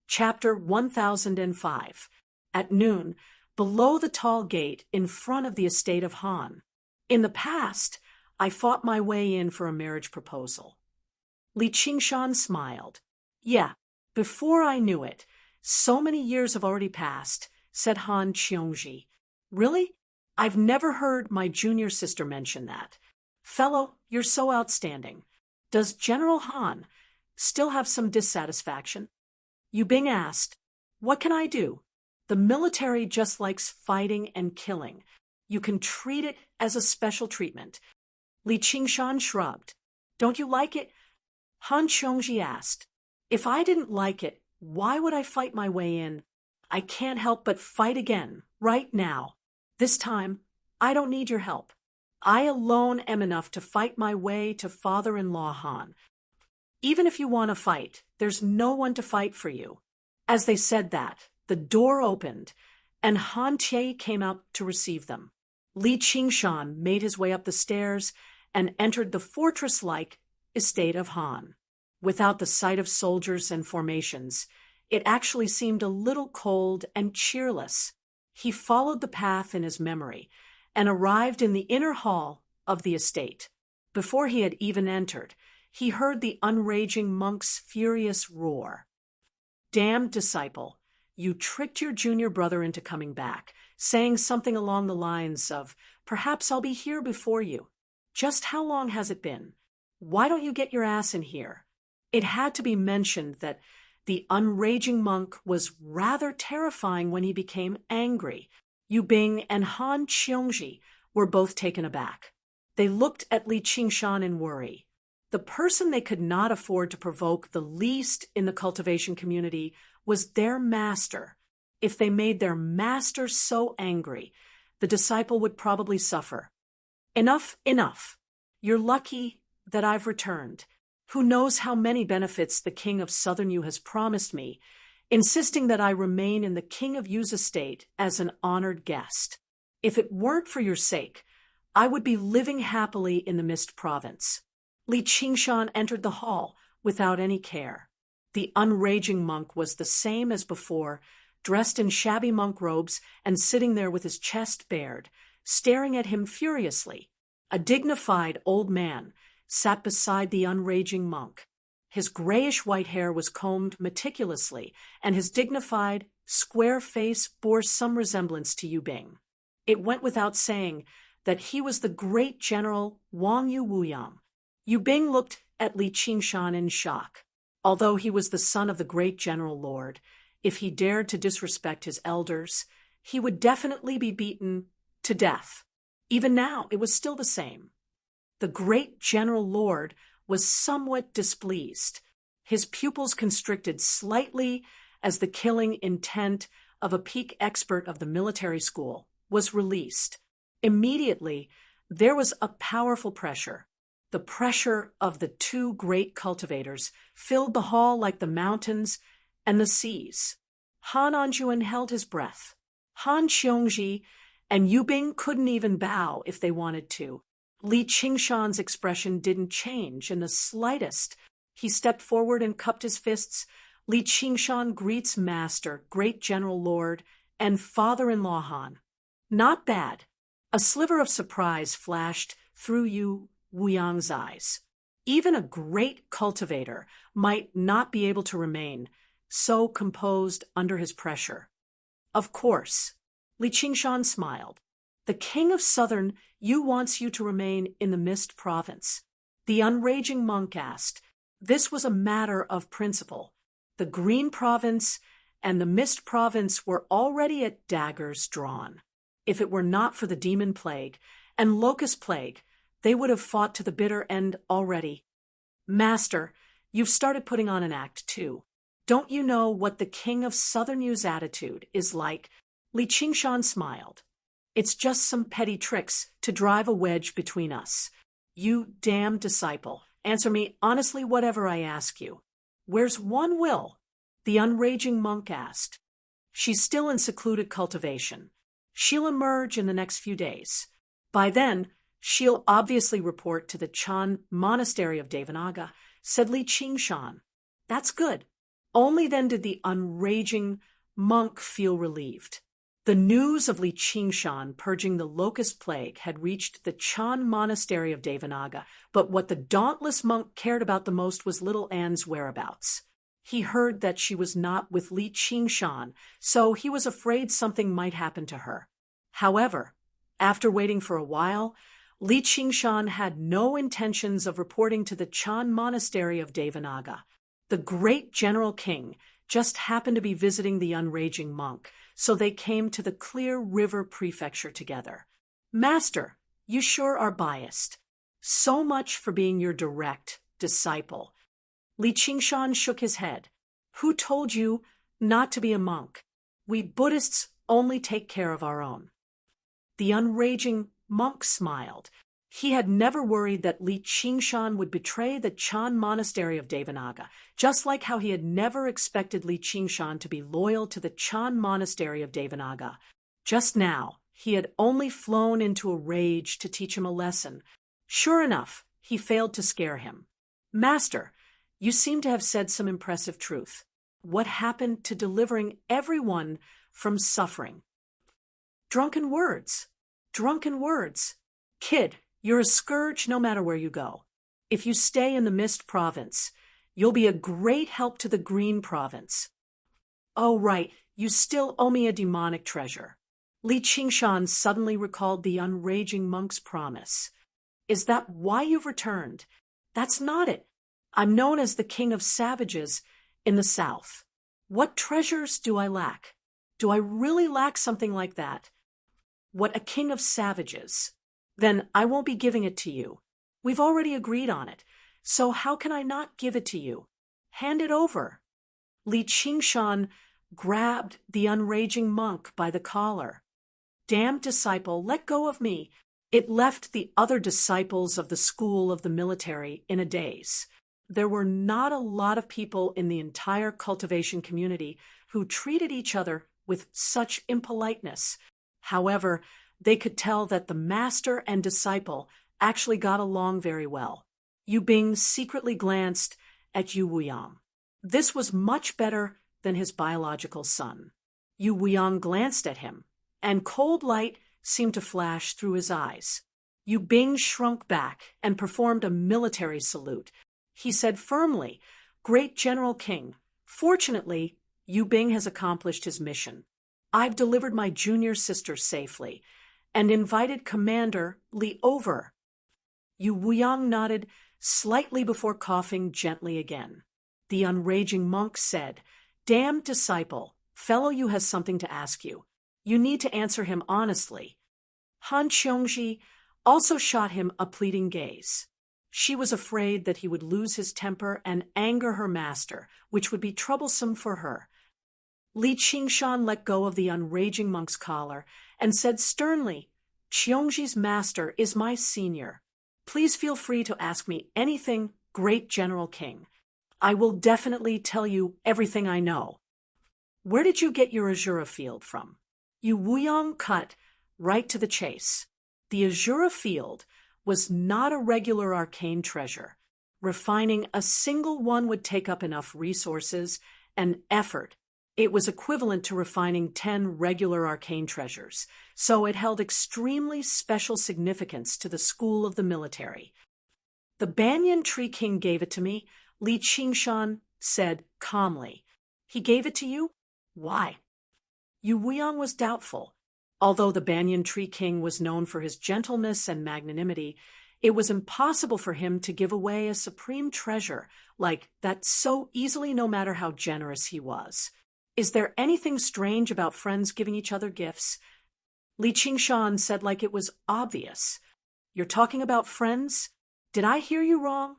Chapter 1005. At noon, below the tall gate in front of the estate of Han. In the past, I fought my way in for a marriage proposal. Li Qingshan smiled. Yeah, before I knew it, so many years have already passed, said Han Qiongji. Really? I've never heard my junior sister mention that. Fellow, you're so outstanding. Does General Han still have some dissatisfaction? Yu Bing asked, What can I do? The military just likes fighting and killing. You can treat it as a special treatment. Li Qingshan shrugged. Don't you like it? Han Qiongji asked. If I didn't like it, why would I fight my way in? I can't help but fight again, right now. This time, I don't need your help. I alone am enough to fight my way to father-in-law Han. Even if you want to fight, there's no one to fight for you. As they said that, the door opened, and Han Tie came out to receive them. Li Qingshan made his way up the stairs and entered the fortress-like estate of Han. Without the sight of soldiers and formations, it actually seemed a little cold and cheerless. He followed the path in his memory and arrived in the inner hall of the estate. Before he had even entered, he heard the unraging monk's furious roar. Damned disciple, you tricked your junior brother into coming back, saying something along the lines of, perhaps I'll be here before you. Just how long has it been? Why don't you get your ass in here? It had to be mentioned that the unraging monk was rather terrifying when he became angry. Yu Bing and Han Qiongji were both taken aback. They looked at Li Qingshan in worry. The person they could not afford to provoke the least in the cultivation community was their master. If they made their master so angry, the disciple would probably suffer. Enough, enough. You're lucky that I've returned. Who knows how many benefits the King of Southern Yu has promised me, insisting that I remain in the King of Yu's estate as an honored guest. If it weren't for your sake, I would be living happily in the Mist Province. Li Qingshan entered the hall without any care. The unraging monk was the same as before, dressed in shabby monk robes and sitting there with his chest bared, staring at him furiously. A dignified old man sat beside the unraging monk. His grayish-white hair was combed meticulously, and his dignified, square face bore some resemblance to Yu Bing. It went without saying that he was the great general Wang Yu Wuyang. Yu Bing looked at Li Qingshan in shock. Although he was the son of the great general lord, if he dared to disrespect his elders, he would definitely be beaten to death. Even now, it was still the same. The great general lord was somewhat displeased. His pupils constricted slightly as the killing intent of a peak expert of the military school was released. Immediately, there was a powerful pressure. The pressure of the two great cultivators filled the hall like the mountains and the seas. Han Anjuan held his breath. Han Qiongji and Yu Bing couldn't even bow if they wanted to. Li Qingshan's expression didn't change in the slightest. He stepped forward and cupped his fists. Li Qingshan greets Master, Great General Lord, and Father-in-law Han. Not bad. A sliver of surprise flashed through Yu Wuyang's eyes. Even a great cultivator might not be able to remain so composed under his pressure. Of course. Li Qingshan smiled. The King of Southern Yu wants you to remain in the Mist Province. The unraging monk asked. This was a matter of principle. The Green Province and the Mist Province were already at daggers drawn. If it were not for the demon plague and locust plague, they would have fought to the bitter end already. Master, you've started putting on an act too. Don't you know what the King of Southern Yu's attitude is like? Li Qingshan smiled. It's just some petty tricks to drive a wedge between us. You damned disciple, answer me honestly whatever I ask you. Where's one will? The unraging monk asked. She's still in secluded cultivation. She'll emerge in the next few days. By then, she'll obviously report to the Chan Monastery of Devanaga, said Li Qingshan. That's good. Only then did the unraging monk feel relieved. The news of Li Qingshan purging the locust plague had reached the Chan monastery of Devanaga, but what the dauntless monk cared about the most was little Anne's whereabouts. He heard that she was not with Li Qingshan, so he was afraid something might happen to her. However, after waiting for a while, Li Qingshan had no intentions of reporting to the Chan monastery of Devanaga. The great general king just happened to be visiting the unraging monk, so they came to the Clear River prefecture together. Master, you sure are biased. So much for being your direct disciple. Li Qingshan shook his head. Who told you not to be a monk? We Buddhists only take care of our own. The unraging monk smiled. He had never worried that Li Qingshan would betray the Chan monastery of Devanaga, just like how he had never expected Li Qingshan to be loyal to the Chan monastery of Devanaga. Just now, he had only flown into a rage to teach him a lesson. Sure enough, he failed to scare him. Master, you seem to have said some impressive truth. What happened to delivering everyone from suffering? Drunken words. Drunken words. Kid, you're a scourge no matter where you go. If you stay in the Mist Province, you'll be a great help to the Green Province. Oh, right, you still owe me a demonic treasure. Li Qingshan suddenly recalled the unraging monk's promise. Is that why you've returned? That's not it. I'm known as the King of Savages in the South. What treasures do I lack? Do I really lack something like that? What a king of savages. Then I won't be giving it to you. We've already agreed on it, so how can I not give it to you? Hand it over. Li Qingshan grabbed the unraging monk by the collar. Damned disciple, let go of me. It left the other disciples of the school of the military in a daze. There were not a lot of people in the entire cultivation community who treated each other with such impoliteness. However, they could tell that the master and disciple actually got along very well. Yu Bing secretly glanced at Yu Wuyang. This was much better than his biological son. Yu Wuyang glanced at him, and cold light seemed to flash through his eyes. Yu Bing shrunk back and performed a military salute. He said firmly, "Great General King, fortunately, Yu Bing has accomplished his mission. I've delivered my junior sister safely and invited Commander Li over." Yu Wuyang nodded slightly before coughing gently again. The unraging monk said, "Damned disciple, fellow Yu has something to ask you. You need to answer him honestly." Han Qiongji also shot him a pleading gaze. She was afraid that he would lose his temper and anger her master, which would be troublesome for her. Li Qingshan let go of the unraging monk's collar and said sternly, "Qiongji's master is my senior. Please feel free to ask me anything, Great General King. I will definitely tell you everything I know." "Where did you get your Azura field from?" Yu Wuyang cut right to the chase. The Azura field was not a regular arcane treasure. Refining a single one would take up enough resources and effort. It was equivalent to refining 10 regular arcane treasures, so it held extremely special significance to the school of the military. "The Banyan Tree King gave it to me," Li Qingshan said calmly. "He gave it to you? Why?" Yu Wuyang was doubtful. Although the Banyan Tree King was known for his gentleness and magnanimity, it was impossible for him to give away a supreme treasure like that so easily, no matter how generous he was. "Is there anything strange about friends giving each other gifts?" Li Qingshan said like it was obvious. "You're talking about friends? Did I hear you wrong?"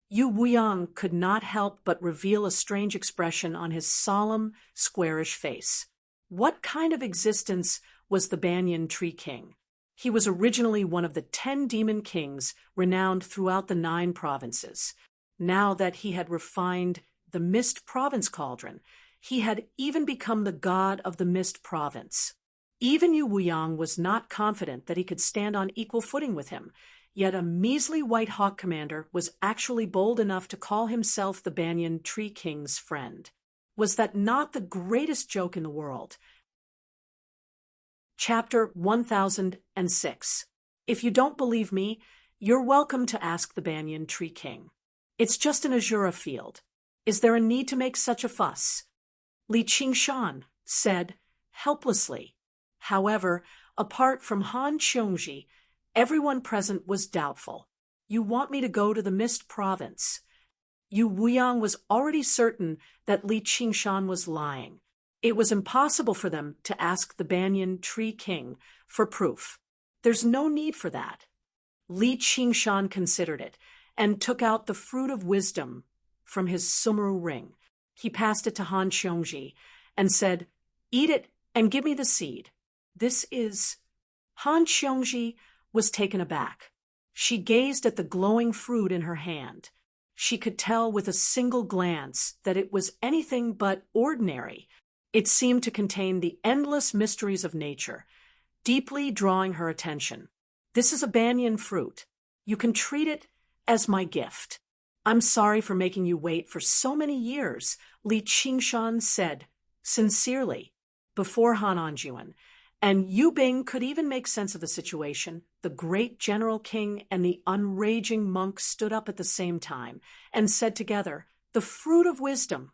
Yu Wuyang could not help but reveal a strange expression on his solemn, squarish face. What kind of existence was the Banyan Tree King? He was originally one of the 10 demon kings renowned throughout the 9 provinces. Now that he had refined the Mist Province cauldron, he had even become the god of the Mist Province. Even Yu Wuyang was not confident that he could stand on equal footing with him, yet a measly White Hawk commander was actually bold enough to call himself the Banyan Tree King's friend. Was that not the greatest joke in the world? Chapter 1006. If you don't believe me, you're welcome to ask the Banyan Tree King. It's just an azura field. Is there a need to make such a fuss? Li Qingshan said, helplessly. However, apart from Han Qiongji, everyone present was doubtful. You want me to go to the Mist Province? Yu Wuyang was already certain that Li Qingshan was lying. It was impossible for them to ask the Banyan Tree King for proof. There's no need for that. Li Qingshan considered it and took out the fruit of wisdom from his sumeru ring. He passed it to Han Qiongji and said, "Eat it and give me the seed." This is... Han Qiongji was taken aback. She gazed at the glowing fruit in her hand. She could tell with a single glance that it was anything but ordinary. It seemed to contain the endless mysteries of nature, deeply drawing her attention. This is a banyan fruit. You can treat it as my gift. I'm sorry for making you wait for so many years, Li Qingshan said, sincerely, before Han Anjuan. And Yu Bing could even make sense of the situation. The great general king and the unraging monk stood up at the same time and said together, "The fruit of wisdom."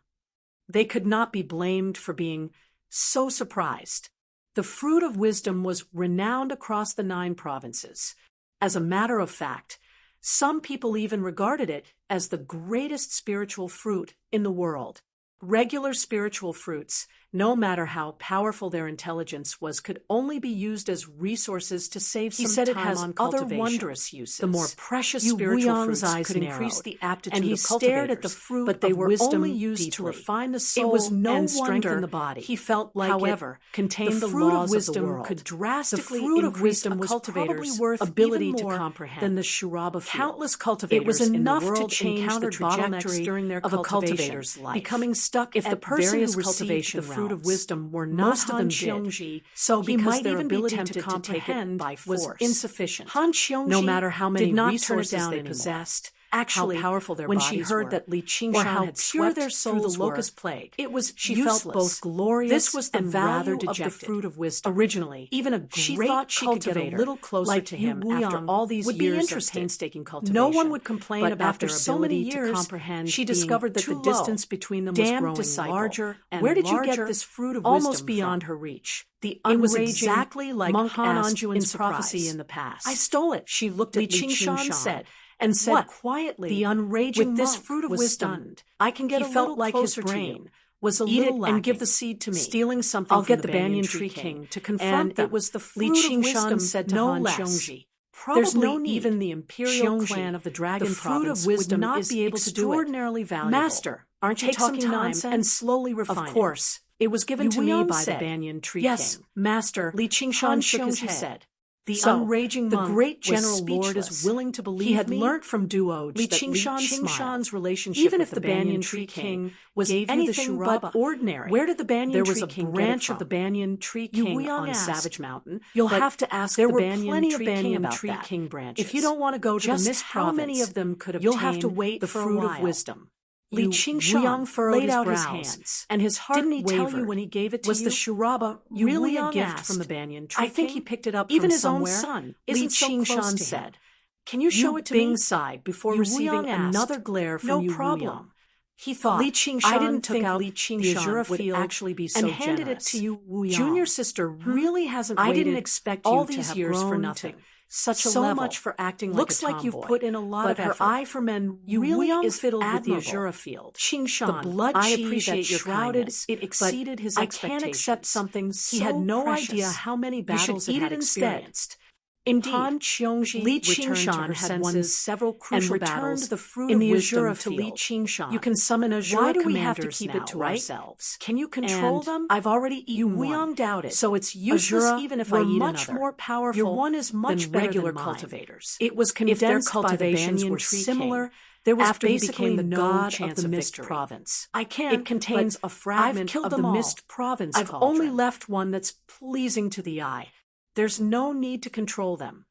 They could not be blamed for being so surprised. The fruit of wisdom was renowned across the 9 provinces. As a matter of fact, some people even regarded it as the greatest spiritual fruit in the world. Regular spiritual fruits, no matter how powerful their intelligence was, could only be used as resources to save some time on cultivation. He said it has other wondrous uses. The more precious spiritual fruits could increase the aptitude of cultivators, stared at the fruit, but they were only used to refine the soul. It was no and strengthen the body. He felt like, however, it contained the fruit of wisdom could drastically increase a cultivator's ability to comprehend than the Shuraba field. Countless cultivators it was enough in the world to change the trajectory during their of a cultivator's life, becoming stuck if the person who received the fruit of wisdom were not most of them did. So because their ability to comprehend by force was insufficient. Han Qiongji, no matter how many resources they possessed, actually how powerful their when she heard that Li Qingshan had swept their souls through the locust plague, it was she useless. Felt both glorious this was the and rather dejected. Of the fruit of wisdom. Originally, even a great she could get a little closer like to him after all these years of painstaking cultivation. No one would complain but about after so many years to comprehend. She discovered that the distance between them was growing larger and where did you get this fruit of wisdom almost beyond her reach? The it was exactly like monk Han Anjuan's prophecy in the past. I stole it. She looked at Li Qingshan said. And said what? Quietly, the unraging with this fruit of wisdom, stunned. I can get he a felt like his brain was a little lacking. And give the seed to me. Stealing something I'll get the Banyan Tree King to confront them. It was the fruit Li of wisdom said to no Han Qiongji. There's no need. Even the imperial clan of the Dragon the fruit Province of wisdom would not be able to do it. Extraordinarily valuable. Master, aren't you talking nonsense? And slowly refine Of course, it was given to me by the Banyan Tree King. Yes, Master, Li Qingshan shook his head. The unraging monk, the great general lord, is willing to believe he had learnt from Duoj Li Qingshan's relationship even if the Banyan Tree King was anything but ordinary. Where did the Banyan Tree King get it from? There was a branch of the Banyan Tree King on Savage Mountain. You'll have to ask the Banyan Tree King branches. If you don't want to go to the Mist Province, how many of them could obtain you'll have to wait the fruit of wisdom. Li Qingshan laid out his hands, and his heart Didn't he wavered. Tell you when he gave it to was you? Was the Shuraba really a gift from the Banyan Tree? I think he picked it up even from his somewhere. Own son. Li Qingshan said, "Can you show it to me?" Bing sighed before receiving another glare from Yu problem. He thought Li Qingshan I didn't think Li Qingshan would actually be so and handed generous. It to Yu Wuyang. Junior sister really hasn't. I didn't expect all these years for nothing. Such a so level. Much for acting looks like you've put in a lot but of effort. Her eye for men really is fiddled admirable. With the Azura field. Qingshan, the blood I appreciate your shrouded kindness, it exceeded his expectations. I can't accept something so he had no precious. Idea how many battles it had experienced. Indeed, Han Qiongji Li Qingshan had won several crucial battles the fruit in the Azura to Li Qingshan. You can summon Azura Why do we have to keep it to right? Ourselves? Can you control and them? I've already eaten one. Wuyang doubted. So it's useless Azura even if I eat much another. More powerful. Your one is much than regular than cultivators. It was condensed if their cultivations were similar. There was after basically the god of the Mist Province. I can't. It contains a fragment of the Mist Province. I've only left one that's pleasing to the eye. There's no need to control them.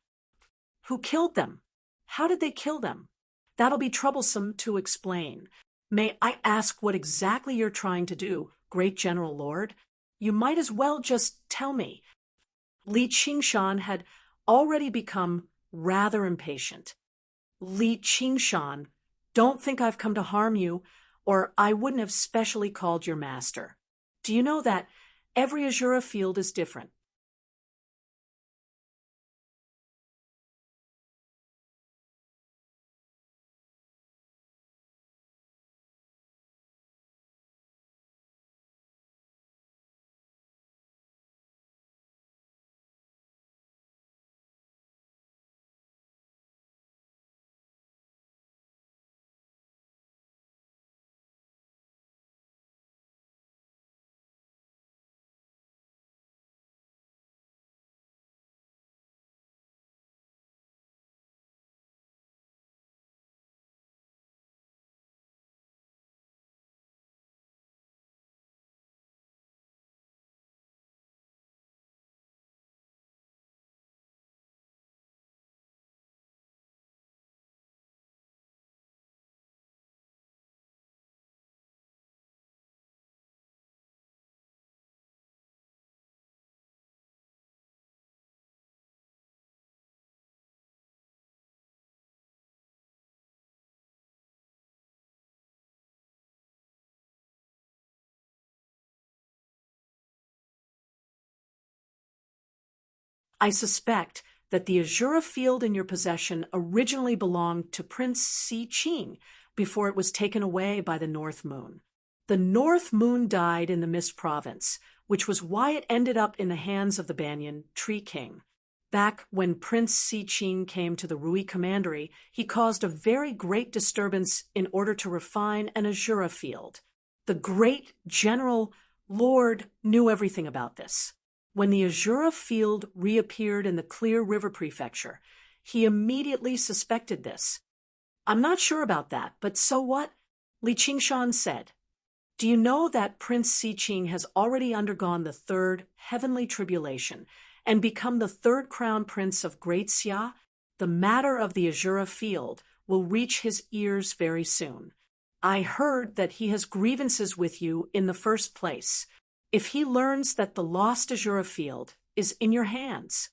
Who killed them? How did they kill them? That'll be troublesome to explain. May I ask what exactly you're trying to do, great General Lord? You might as well just tell me. Li Qingshan had already become rather impatient. Li Qingshan, don't think I've come to harm you, or I wouldn't have specially called your master. Do you know that every Azura field is different? I suspect that the Azura field in your possession originally belonged to Prince Si Qing before it was taken away by the North Moon. The North Moon died in the Mist Province, which was why it ended up in the hands of the Banyan Tree King. Back when Prince Si Qing came to the Rui Commandery, he caused a very great disturbance in order to refine an Azura field. The great General Lord knew everything about this. When the Azura field reappeared in the Clear River Prefecture, he immediately suspected this. I'm not sure about that, but so what? Li Qingshan said. Do you know that Prince Si Qing has already undergone the third heavenly tribulation and become the third crown prince of Great Xia? The matter of the Azura field will reach his ears very soon. I heard that he has grievances with you in the first place. If he learns that the lost Azura field is in your hands,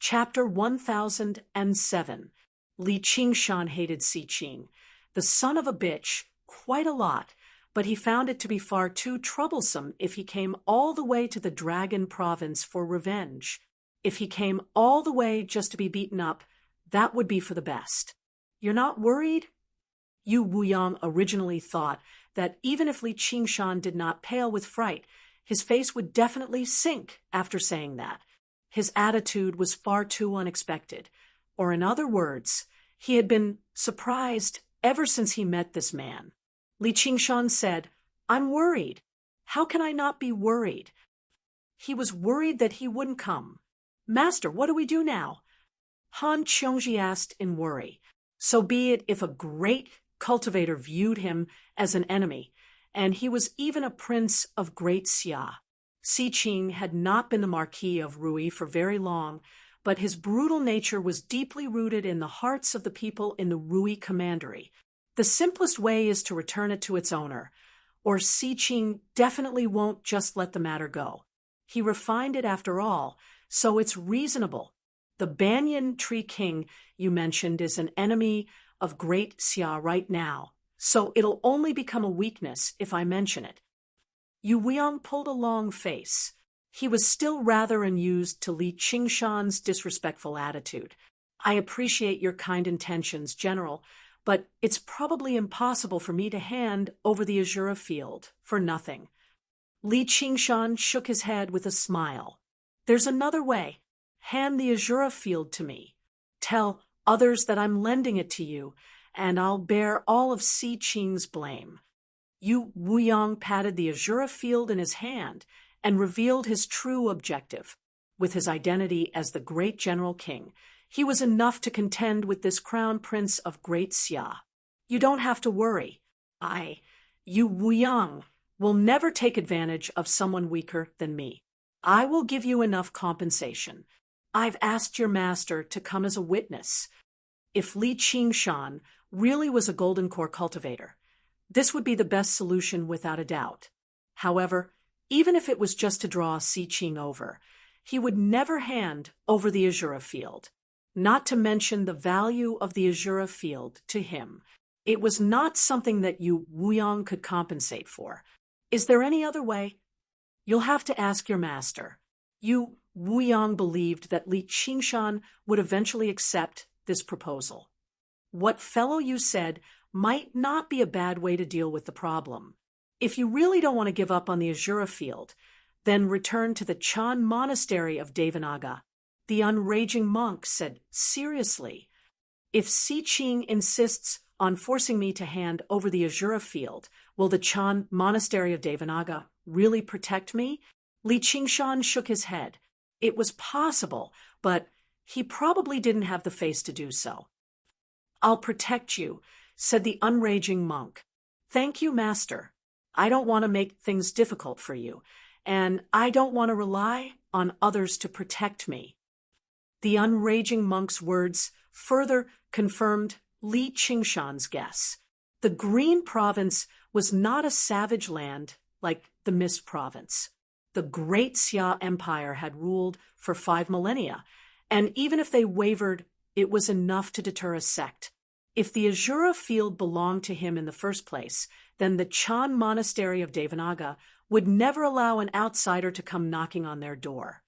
Chapter 1007. Li Qingshan hated Si Qing, the son of a bitch, quite a lot, but he found it to be far too troublesome if he came all the way to the Dragon Province for revenge. If he came all the way just to be beaten up, that would be for the best. You're not worried? Yu Wuyang originally thought that even if Li Qingshan did not pale with fright, his face would definitely sink after saying that. His attitude was far too unexpected. Or in other words, he had been surprised ever since he met this man. Li Qingshan said, "I'm worried. How can I not be worried?" He was worried that he wouldn't come. "Master, what do we do now?" Han Qiongji asked in worry. So be it if a great cultivator viewed him as an enemy, and he was even a prince of Great Xia. Si Qing had not been the Marquis of Rui for very long, but his brutal nature was deeply rooted in the hearts of the people in the Rui commandery. The simplest way is to return it to its owner, or Si Qing definitely won't just let the matter go. He refined it after all, so it's reasonable. The banyan tree king you mentioned is an enemy of Great Xia right now, so it'll only become a weakness if I mention it. Yu Wuyang pulled a long face. He was still rather unused to Li Qingshan's disrespectful attitude. "I appreciate your kind intentions, General, but it's probably impossible for me to hand over the Azura field for nothing." Li Qingshan shook his head with a smile. "There's another way. Hand the Azura field to me. Tell others that I'm lending it to you, and I'll bear all of Si Qing's blame." Yu Wuyang patted the Azura field in his hand and revealed his true objective. With his identity as the great General King, he was enough to contend with this crown prince of Great Xia. "You don't have to worry. Yu Wuyang, will never take advantage of someone weaker than me. I will give you enough compensation. I've asked your master to come as a witness. If Li Qingshan really was a golden core cultivator, this would be the best solution without a doubt. However, even if it was just to draw Si Qing over, he would never hand over the Azura field. Not to mention the value of the Azura field to him. It was not something that Yu Wuyang could compensate for. Is there any other way? You'll have to ask your master. Yu Wuyang believed that Li Qingshan would eventually accept this proposal. What fellow you said might not be a bad way to deal with the problem. If you really don't want to give up on the Azura field, then return to the Chan Monastery of Devanaga. The unraging monk said seriously, "If Si Qing insists on forcing me to hand over the Azura field, will the Chan Monastery of Devanaga really protect me?" Li Qingshan shook his head. It was possible, but he probably didn't have the face to do so. "I'll protect you," said the unraging monk. "Thank you, master. I don't want to make things difficult for you, and I don't want to rely on others to protect me." The unraging monk's words further confirmed Li Qingshan's guess. The Green Province was not a savage land like the Mist Province. The Great Xia Empire had ruled for 5 millennia, and even if they wavered, it was enough to deter a sect. If the Azura field belonged to him in the first place, then the Chan Monastery of Devanaga would never allow an outsider to come knocking on their door.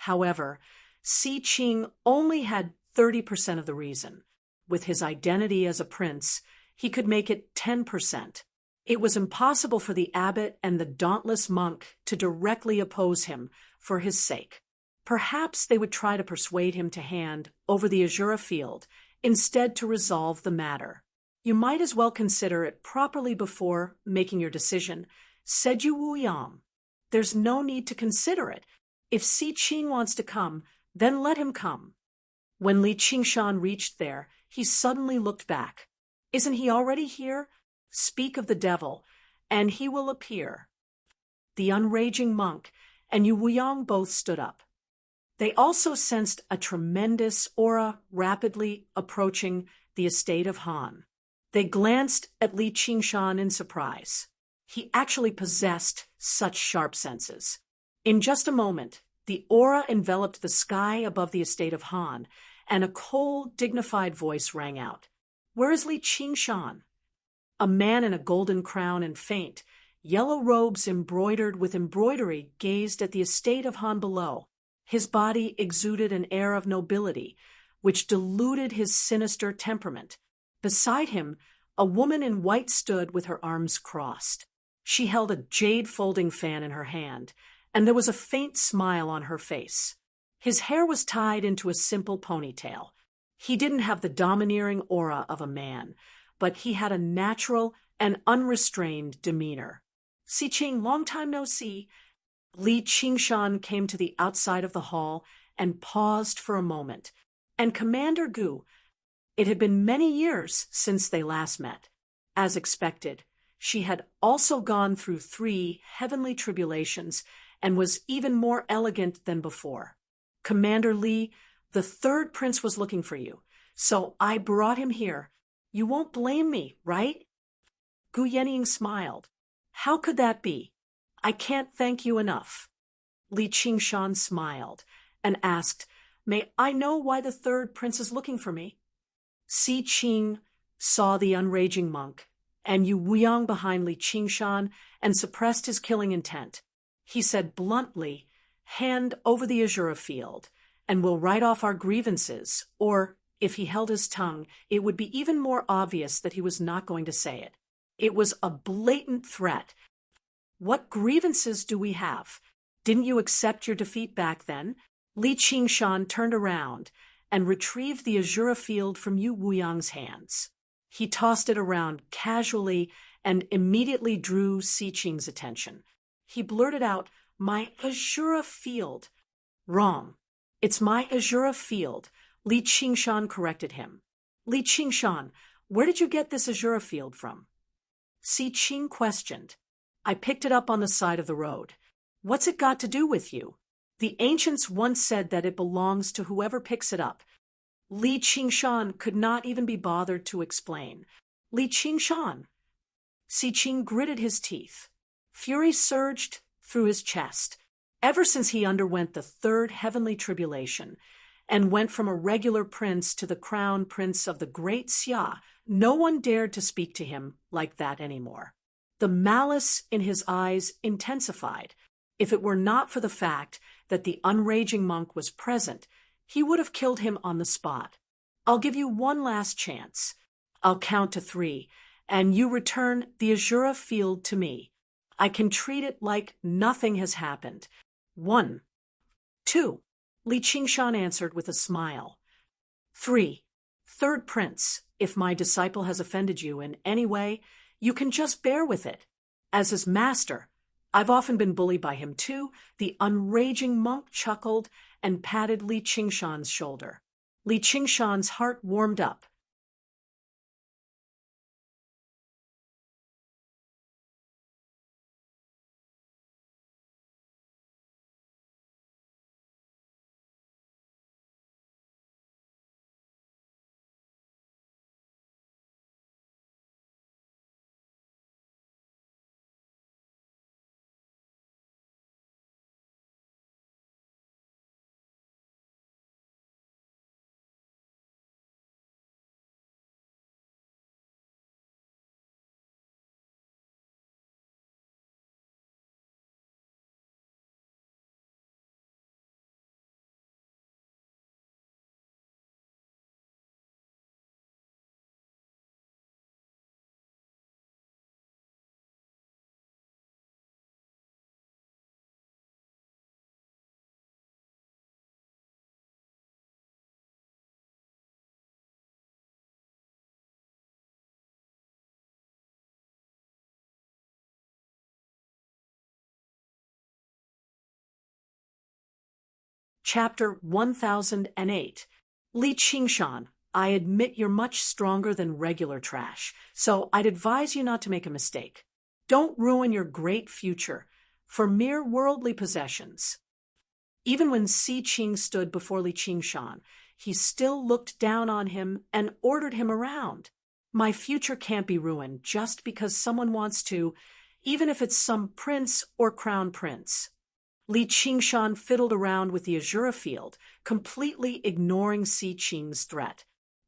However, Si Qing only had 30% of the reason. With his identity as a prince, he could make it 10%. It was impossible for the abbot and the dauntless monk to directly oppose him for his sake. Perhaps they would try to persuade him to hand over the Azura field instead to resolve the matter. "You might as well consider it properly before making your decision," said Yu Wuyang. "There's no need to consider it. If Si Qing wants to come, then let him come." When Li Qingshan reached there, he suddenly looked back. "Isn't he already here? Speak of the devil, and he will appear." The unraging monk and Yu Wuyang both stood up. They also sensed a tremendous aura rapidly approaching the estate of Han. They glanced at Li Qingshan in surprise. He actually possessed such sharp senses. In just a moment, The aura enveloped the sky above the estate of Han, and a cold, dignified voice rang out. "Where is Li Qingshan?" A man in a golden crown and faint, yellow robes embroidered with embroidery gazed at the estate of Han below. His body exuded an air of nobility, which diluted his sinister temperament. Beside him, a woman in white stood with her arms crossed. She held a jade folding fan in her hand, and there was a faint smile on her face. His hair was tied into a simple ponytail. He didn't have the domineering aura of a man, but he had a natural and unrestrained demeanor. "Si Qing, long time no see." Li Qingshan came to the outside of the hall and paused for a moment. "And Commander Gu." It had been many years since they last met. As expected, she had also gone through 3 heavenly tribulations and was even more elegant than before. "Commander Li, the 3rd prince was looking for you, so I brought him here. You won't blame me, right?" Gu Yenying smiled. "How could that be? I can't thank you enough." Li Qingshan smiled and asked, "May I know why the 3rd prince is looking for me?" Si Qing saw the unraging monk, and Yu Wuyang behind Li Qingshan, and suppressed his killing intent. He said bluntly, "Hand over the Azura field, and we'll write off our grievances," or, if he held his tongue, it would be even more obvious that he was not going to say it. It was a blatant threat. "What grievances do we have? Didn't you accept your defeat back then?" Li Qingshan turned around and retrieved the Azura field from Yu Wuyang's hands. He tossed it around casually and immediately drew Si Qing's attention. He blurted out, "My Azura field." "Wrong. It's my Azura field," Li Qingshan corrected him. "Li Qingshan, where did you get this Azura field from?" Si Qing questioned. "I picked it up on the side of the road." "What's it got to do with you?" "The ancients once said that it belongs to whoever picks it up." Li Qingshan could not even be bothered to explain. "Li Qingshan." Si Qing gritted his teeth. Fury surged through his chest. Ever since he underwent the 3rd heavenly tribulation and went from a regular prince to the crown prince of the great Xia, no one dared to speak to him like that anymore. The malice in his eyes intensified. If it were not for the fact that the unraging monk was present, he would have killed him on the spot. "I'll give you one last chance. I'll count to 3, and you return the Azura field to me. I can treat it like nothing has happened. 1, 2. Li Qingshan answered with a smile. 3. 3rd prince, if my disciple has offended you in any way, you can just bear with it. As his master, I've often been bullied by him too." The unraging monk chuckled and patted Li Qingshan's shoulder. Li Qingshan's heart warmed up. Chapter 1008. Li Qingshan, I admit you're much stronger than regular trash, so I'd advise you not to make a mistake. Don't ruin your great future for mere worldly possessions. Even when Si Qing stood before Li Qingshan, he still looked down on him and ordered him around. My future can't be ruined just because someone wants to, even if it's some prince or crown prince. Li Qingshan fiddled around with the Azura field, completely ignoring Si Qing's threat.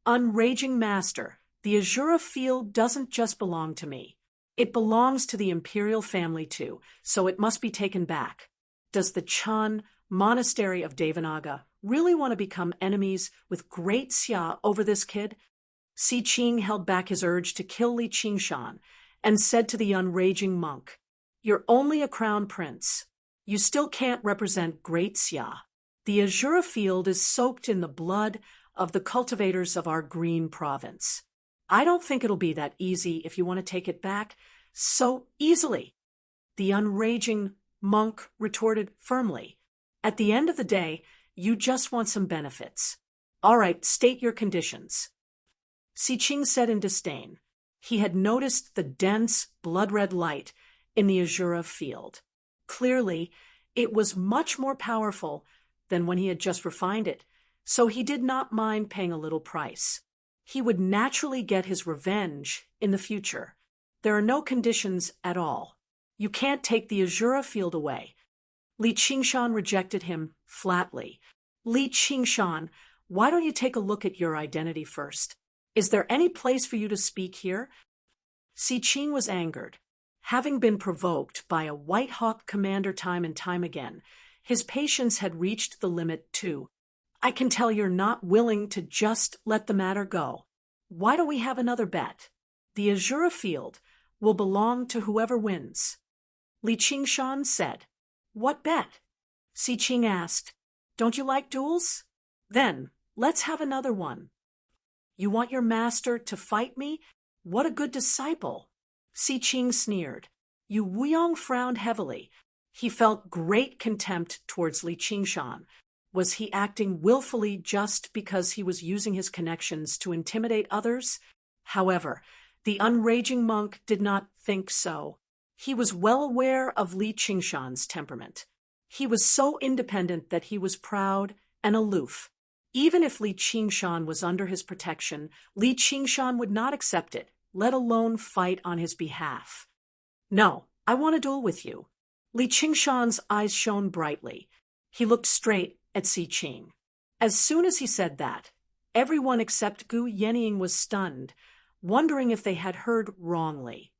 Unraging master, the Azura field doesn't just belong to me. It belongs to the imperial family too, so it must be taken back. Does the Chan monastery of Devanaga really want to become enemies with Great Xia over this kid? Si Qing held back his urge to kill Li Qingshan and said to the unraging monk, "You're only a crown prince. You still can't represent Great Xia. The Azura field is soaked in the blood of the cultivators of our green province. I don't think it'll be that easy if you want to take it back so easily." The unraging monk retorted firmly, "At the end of the day, you just want some benefits. All right, state your conditions." Si Qing said in disdain. He had noticed the dense, blood-red light in the Azura field. Clearly, it was much more powerful than when he had just refined it, so he did not mind paying a little price. He would naturally get his revenge in the future. There are no conditions at all. You can't take the Azura field away. Li Qingshan rejected him flatly. "Li Qingshan, why don't you take a look at your identity first? Is there any place for you to speak here?" Si Qing was angered. Having been provoked by a White Hawk commander time and time again, his patience had reached the limit too. "I can tell you're not willing to just let the matter go. Why don't we have another bet? The Azura field will belong to whoever wins." Li Qingshan said. "What bet?" Si Qing asked. "Don't you like duels? Then, let's have another one." "You want your master to fight me? What a good disciple." Si Qing sneered. Yu Wuyong frowned heavily. He felt great contempt towards Li Qingshan. Was he acting willfully just because he was using his connections to intimidate others? However, the unraging monk did not think so. He was well aware of Li Qingshan's temperament. He was so independent that he was proud and aloof. Even if Li Qingshan was under his protection, Li Qingshan would not accept it, let alone fight on his behalf. "No, I want to duel with you." Li Qingshan's eyes shone brightly. He looked straight at Si Qing. As soon as he said that, everyone except Gu Yenying was stunned, wondering if they had heard wrongly.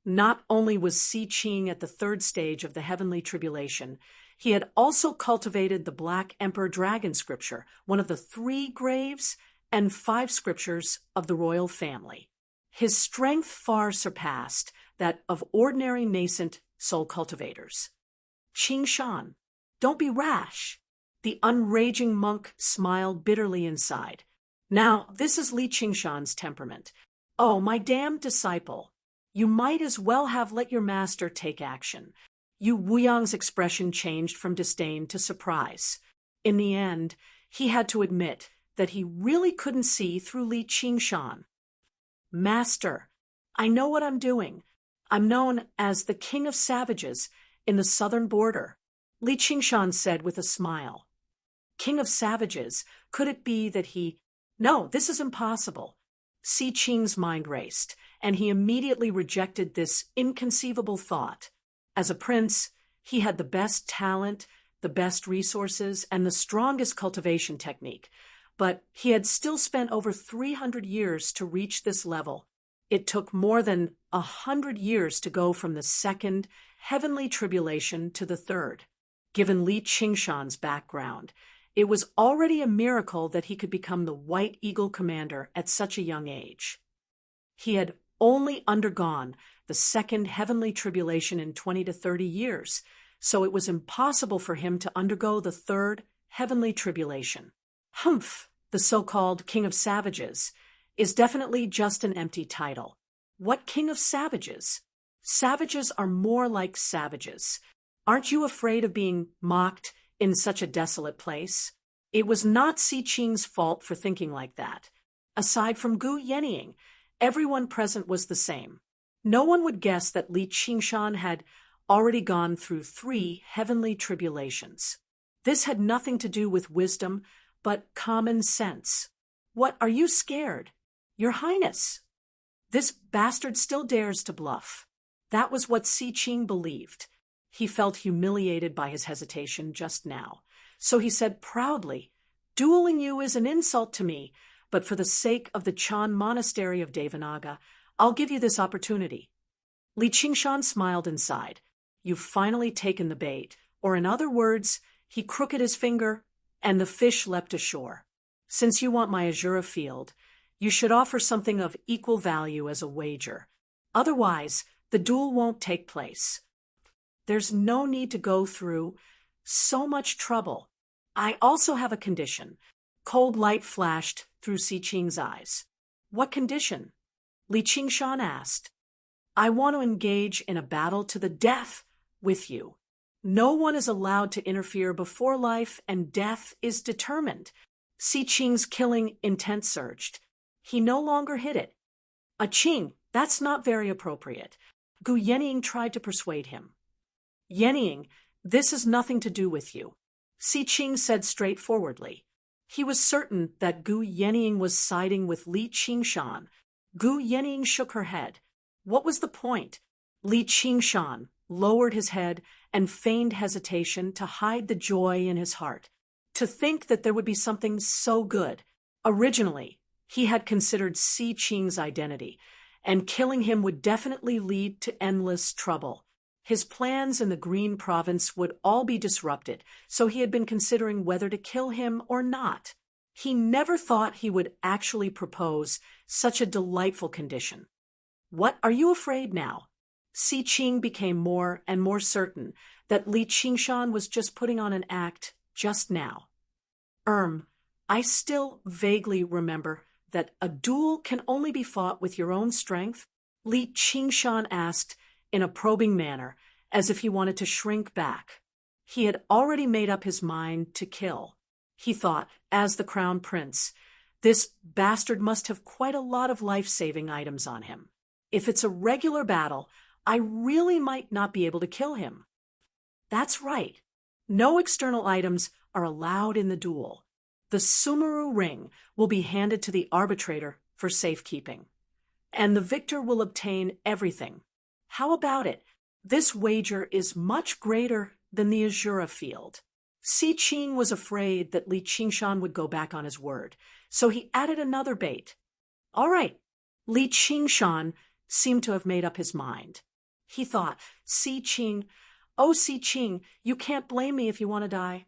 Not only was Si Qing at the third stage of the heavenly tribulation, he had also cultivated the Black Emperor Dragon scripture, one of the 3 graves and 5 scriptures of the royal family. His strength far surpassed that of ordinary nascent soul cultivators. "Qingshan, don't be rash." The unraging monk smiled bitterly inside. "Now, this is Li Qingshan's temperament. Oh, my damned disciple. You might as well have let your master take action." Yu Wuyang's expression changed from disdain to surprise. In the end, he had to admit that he really couldn't see through Li Qingshan. "Master, I know what I'm doing. I'm known as the King of Savages in the southern border," Li Qingshan said with a smile. "King of Savages? Could it be that he—" "No, this is impossible." Si Qing's mind raced, and he immediately rejected this inconceivable thought. As a prince, he had the best talent, the best resources, and the strongest cultivation technique, but he had still spent over 300 years to reach this level. It took more than 100 years to go from the second heavenly tribulation to the third. Given Li Qingshan's background, it was already a miracle that he could become the White Eagle commander at such a young age. He had only undergone the second heavenly tribulation in 20 to 30 years, so it was impossible for him to undergo the third heavenly tribulation. Humph, the so-called King of Savages, is definitely just an empty title. What King of Savages? Savages are more like savages. Aren't you afraid of being mocked in such a desolate place? It was not Si Qing's fault for thinking like that. Aside from Gu Yenying, everyone present was the same. No one would guess that Li Qingshan had already gone through 3 heavenly tribulations. This had nothing to do with wisdom, but common sense. "What, are you scared?" "Your Highness." This bastard still dares to bluff. That was what Si Qing believed. He felt humiliated by his hesitation just now. So he said proudly, "Dueling you is an insult to me, but for the sake of the Chan monastery of Devanaga, I'll give you this opportunity." Li Qingshan smiled and sighed. "You've finally taken the bait," or in other words, he crooked his finger, and the fish leapt ashore. "Since you want my Azura field, you should offer something of equal value as a wager. Otherwise, the duel won't take place." "There's no need to go through so much trouble. I also have a condition." Cold light flashed through Si Qing's eyes. "What condition?" Li Qingshan asked. "I want to engage in a battle to the death with you. No one is allowed to interfere before life, and death is determined." Si Qing's killing intent surged. He no longer hid it. "Qing, that's not very appropriate." Gu Yenying tried to persuade him. "Yenying, this has nothing to do with you," Si Qing said straightforwardly. He was certain that Gu Yenying was siding with Li Qingshan. Gu Yenying shook her head. What was the point? Li Qingshan lowered his head and feigned hesitation to hide the joy in his heart. To think that there would be something so good. Originally, he had considered Si Qing's identity, and killing him would definitely lead to endless trouble. His plans in the Green Province would all be disrupted, so he had been considering whether to kill him or not. He never thought he would actually propose such a delightful condition. "What, are you afraid now?" Si Qing became more and more certain that Li Qingshan was just putting on an act just now. I still vaguely remember that a duel can only be fought with your own strength," Li Qingshan asked in a probing manner, as if he wanted to shrink back. He had already made up his mind to kill. He thought, as the crown prince, this bastard must have quite a lot of life-saving items on him. If it's a regular battle, I really might not be able to kill him. That's right. No external items are allowed in the duel. The Sumeru ring will be handed to the arbitrator for safekeeping, and the victor will obtain everything. How about it? This wager is much greater than the Azura field. Si Qing was afraid that Li Qingshan would go back on his word, so he added another bait. All right. Li Qingshan seemed to have made up his mind. He thought, Si Qing, oh Si Qing, you can't blame me if you want to die.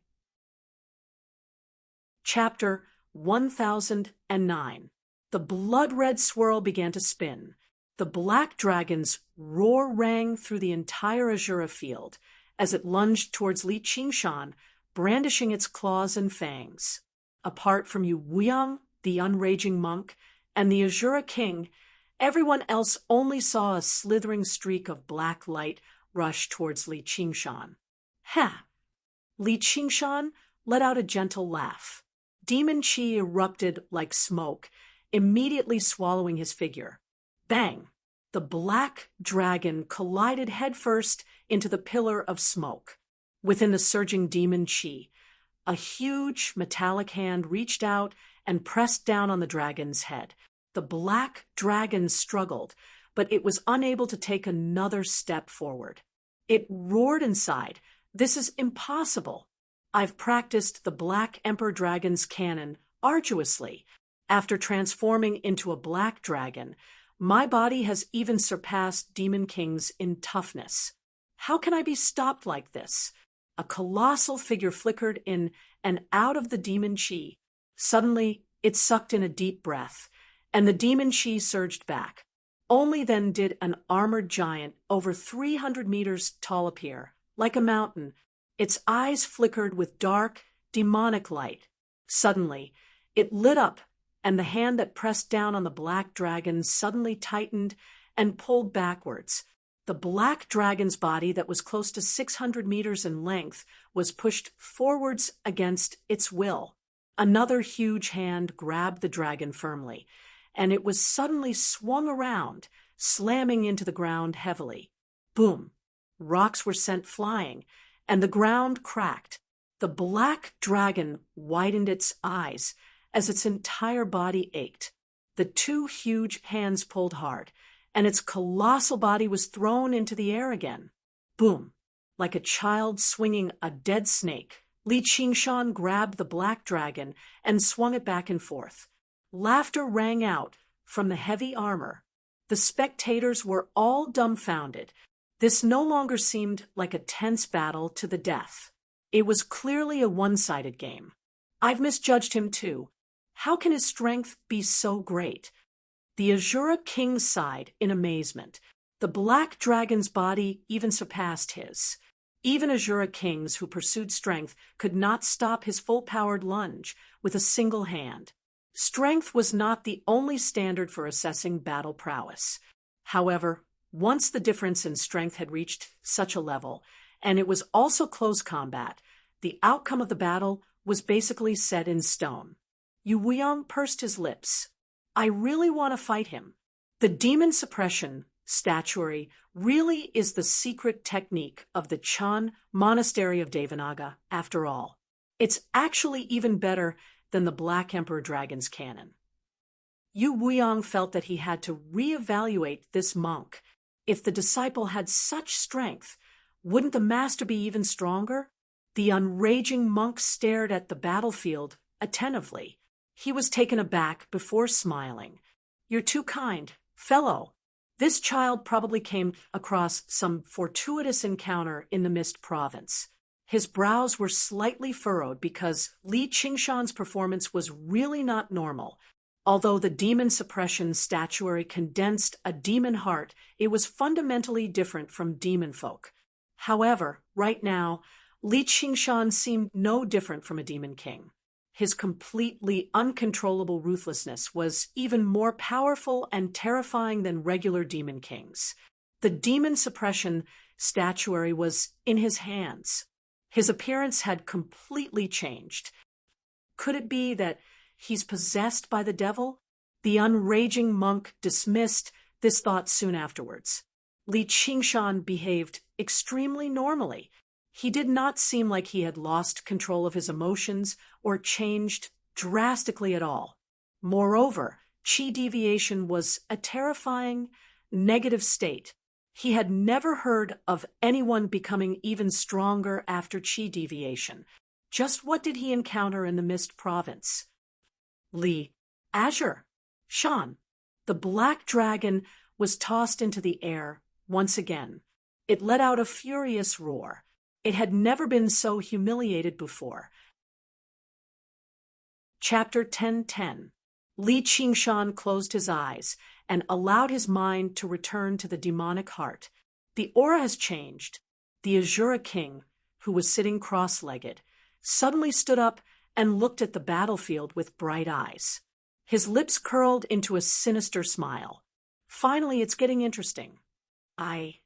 Chapter 1009. The blood-red swirl began to spin. The black dragon's roar rang through the entire Azura field as it lunged towards Li Qingshan, brandishing its claws and fangs. Apart from Yu Wuyang, the unraging monk, and the Azura king, everyone else only saw a slithering streak of black light rush towards Li Qingshan. Ha! Li Qingshan let out a gentle laugh. Demon chi erupted like smoke, immediately swallowing his figure. Bang! The black dragon collided headfirst into the pillar of smoke. Within the surging demon chi, a huge metallic hand reached out and pressed down on the dragon's head. The black dragon struggled, but it was unable to take another step forward. It roared inside. "This is impossible. I've practiced the Black Emperor Dragon's cannon arduously. After transforming into a black dragon, my body has even surpassed Demon King's in toughness. How can I be stopped like this?" A colossal figure flickered in and out of the demon chi. Suddenly, it sucked in a deep breath, and the demon chi surged back. Only then did an armored giant over 300 meters tall appear, like a mountain. Its eyes flickered with dark, demonic light. Suddenly, it lit up, and the hand that pressed down on the black dragon suddenly tightened and pulled backwards. The black dragon's body, that was close to 600 meters in length, was pushed forwards against its will. Another huge hand grabbed the dragon firmly, and it was suddenly swung around, slamming into the ground heavily. Boom! Rocks were sent flying, and the ground cracked. The black dragon widened its eyes as its entire body ached. The two huge hands pulled hard, and its colossal body was thrown into the air again. Boom! Like a child swinging a dead snake, Li Qingshan grabbed the black dragon and swung it back and forth. Laughter rang out from the heavy armor. The spectators were all dumbfounded. This no longer seemed like a tense battle to the death. It was clearly a one-sided game. I've misjudged him too. How can his strength be so great? The Azura King sighed in amazement. The black dragon's body even surpassed his. Even Azura Kings who pursued strength could not stop his full-powered lunge with a single hand. Strength was not the only standard for assessing battle prowess. However, once the difference in strength had reached such a level, and it was also close combat, the outcome of the battle was basically set in stone. Yu Wuyong pursed his lips. I really want to fight him. The demon suppression statuary really is the secret technique of the Chan Monastery of Devanaga, after all. It's actually even better than the Black Emperor Dragon's cannon. Yu Wuyong felt that he had to reevaluate this monk. If the disciple had such strength, wouldn't the master be even stronger? The unraging monk stared at the battlefield attentively. He was taken aback before smiling. You're too kind, fellow. This child probably came across some fortuitous encounter in the Mist Province. His brows were slightly furrowed because Li Qingshan's performance was really not normal. Although the demon suppression statuary condensed a demon heart, it was fundamentally different from demon folk. However, right now, Li Qingshan seemed no different from a demon king. His completely uncontrollable ruthlessness was even more powerful and terrifying than regular demon kings. The demon suppression statuary was in his hands. His appearance had completely changed. Could it be that he's possessed by the devil? The unraging monk dismissed this thought soon afterwards. Li Qingshan behaved extremely normally. He did not seem like he had lost control of his emotions or changed drastically at all. Moreover, chi deviation was a terrifying, negative state. He had never heard of anyone becoming even stronger after chi deviation. Just what did he encounter in the Mist Province? Li, Azure, Shan. The black dragon was tossed into the air once again. It let out a furious roar. It had never been so humiliated before. Chapter 10:10. Li Qingshan closed his eyes and allowed his mind to return to the demonic heart. The aura has changed. The Azura King, who was sitting cross-legged, suddenly stood up and looked at the battlefield with bright eyes. His lips curled into a sinister smile. Finally, it's getting interesting. I,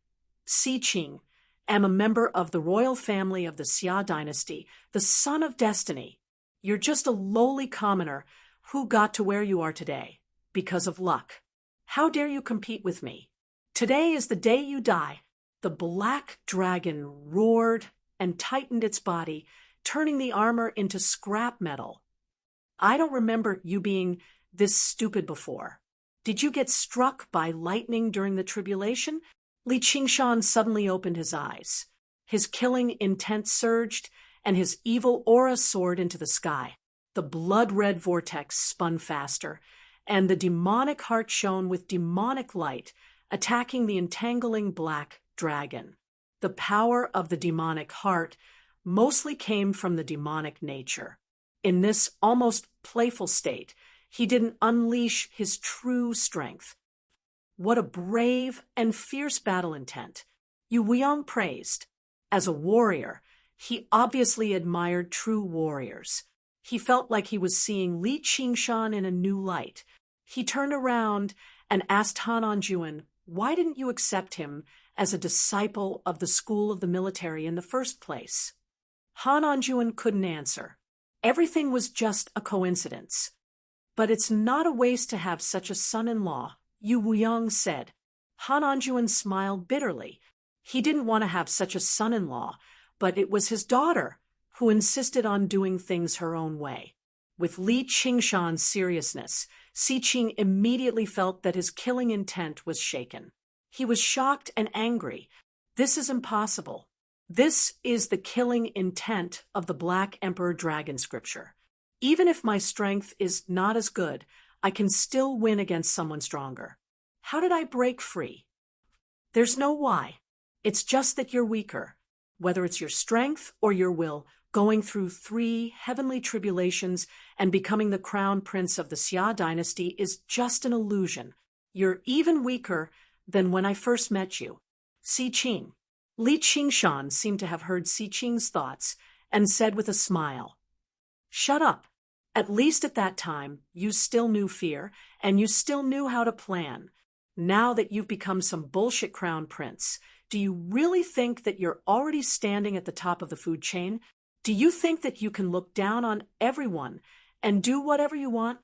Si Qing, am a member of the royal family of the Xia dynasty, the son of destiny. You're just a lowly commoner who got to where you are today, because of luck. How dare you compete with me? Today is the day you die. The black dragon roared and tightened its body, turning the armor into scrap metal. I don't remember you being this stupid before. Did you get struck by lightning during the tribulation? Li Qingshan suddenly opened his eyes. His killing intent surged, and his evil aura soared into the sky. The blood-red vortex spun faster, and the demonic heart shone with demonic light, attacking the entangling black dragon. The power of the demonic heart mostly came from the demonic nature. In this almost playful state, he didn't unleash his true strength. What a brave and fierce battle intent. Yu Wuyong praised. As a warrior, he obviously admired true warriors. He felt like he was seeing Li Qingshan in a new light. He turned around and asked Han Anjuan, why didn't you accept him as a disciple of the school of the military in the first place? Han Anjuan couldn't answer. Everything was just a coincidence. But it's not a waste to have such a son-in-law, Yu Wuyong said. Han Anjuan smiled bitterly. He didn't want to have such a son-in-law, but it was his daughter who insisted on doing things her own way. With Li Qingshan's seriousness, Si Qing immediately felt that his killing intent was shaken. He was shocked and angry. This is impossible. This is the killing intent of the Black Emperor Dragon scripture. Even if my strength is not as good, I can still win against someone stronger. How did I break free? There's no why. It's just that you're weaker. Whether it's your strength or your will, going through 3 heavenly tribulations and becoming the crown prince of the Xia dynasty is just an illusion. You're even weaker than when I first met you. Si Qing. Li Qingshan seemed to have heard Si Qing's thoughts and said with a smile, "Shut up. At least at that time, you still knew fear, and you still knew how to plan. Now that you've become some bullshit crown prince, do you really think that you're already standing at the top of the food chain? Do you think that you can look down on everyone and do whatever you want?"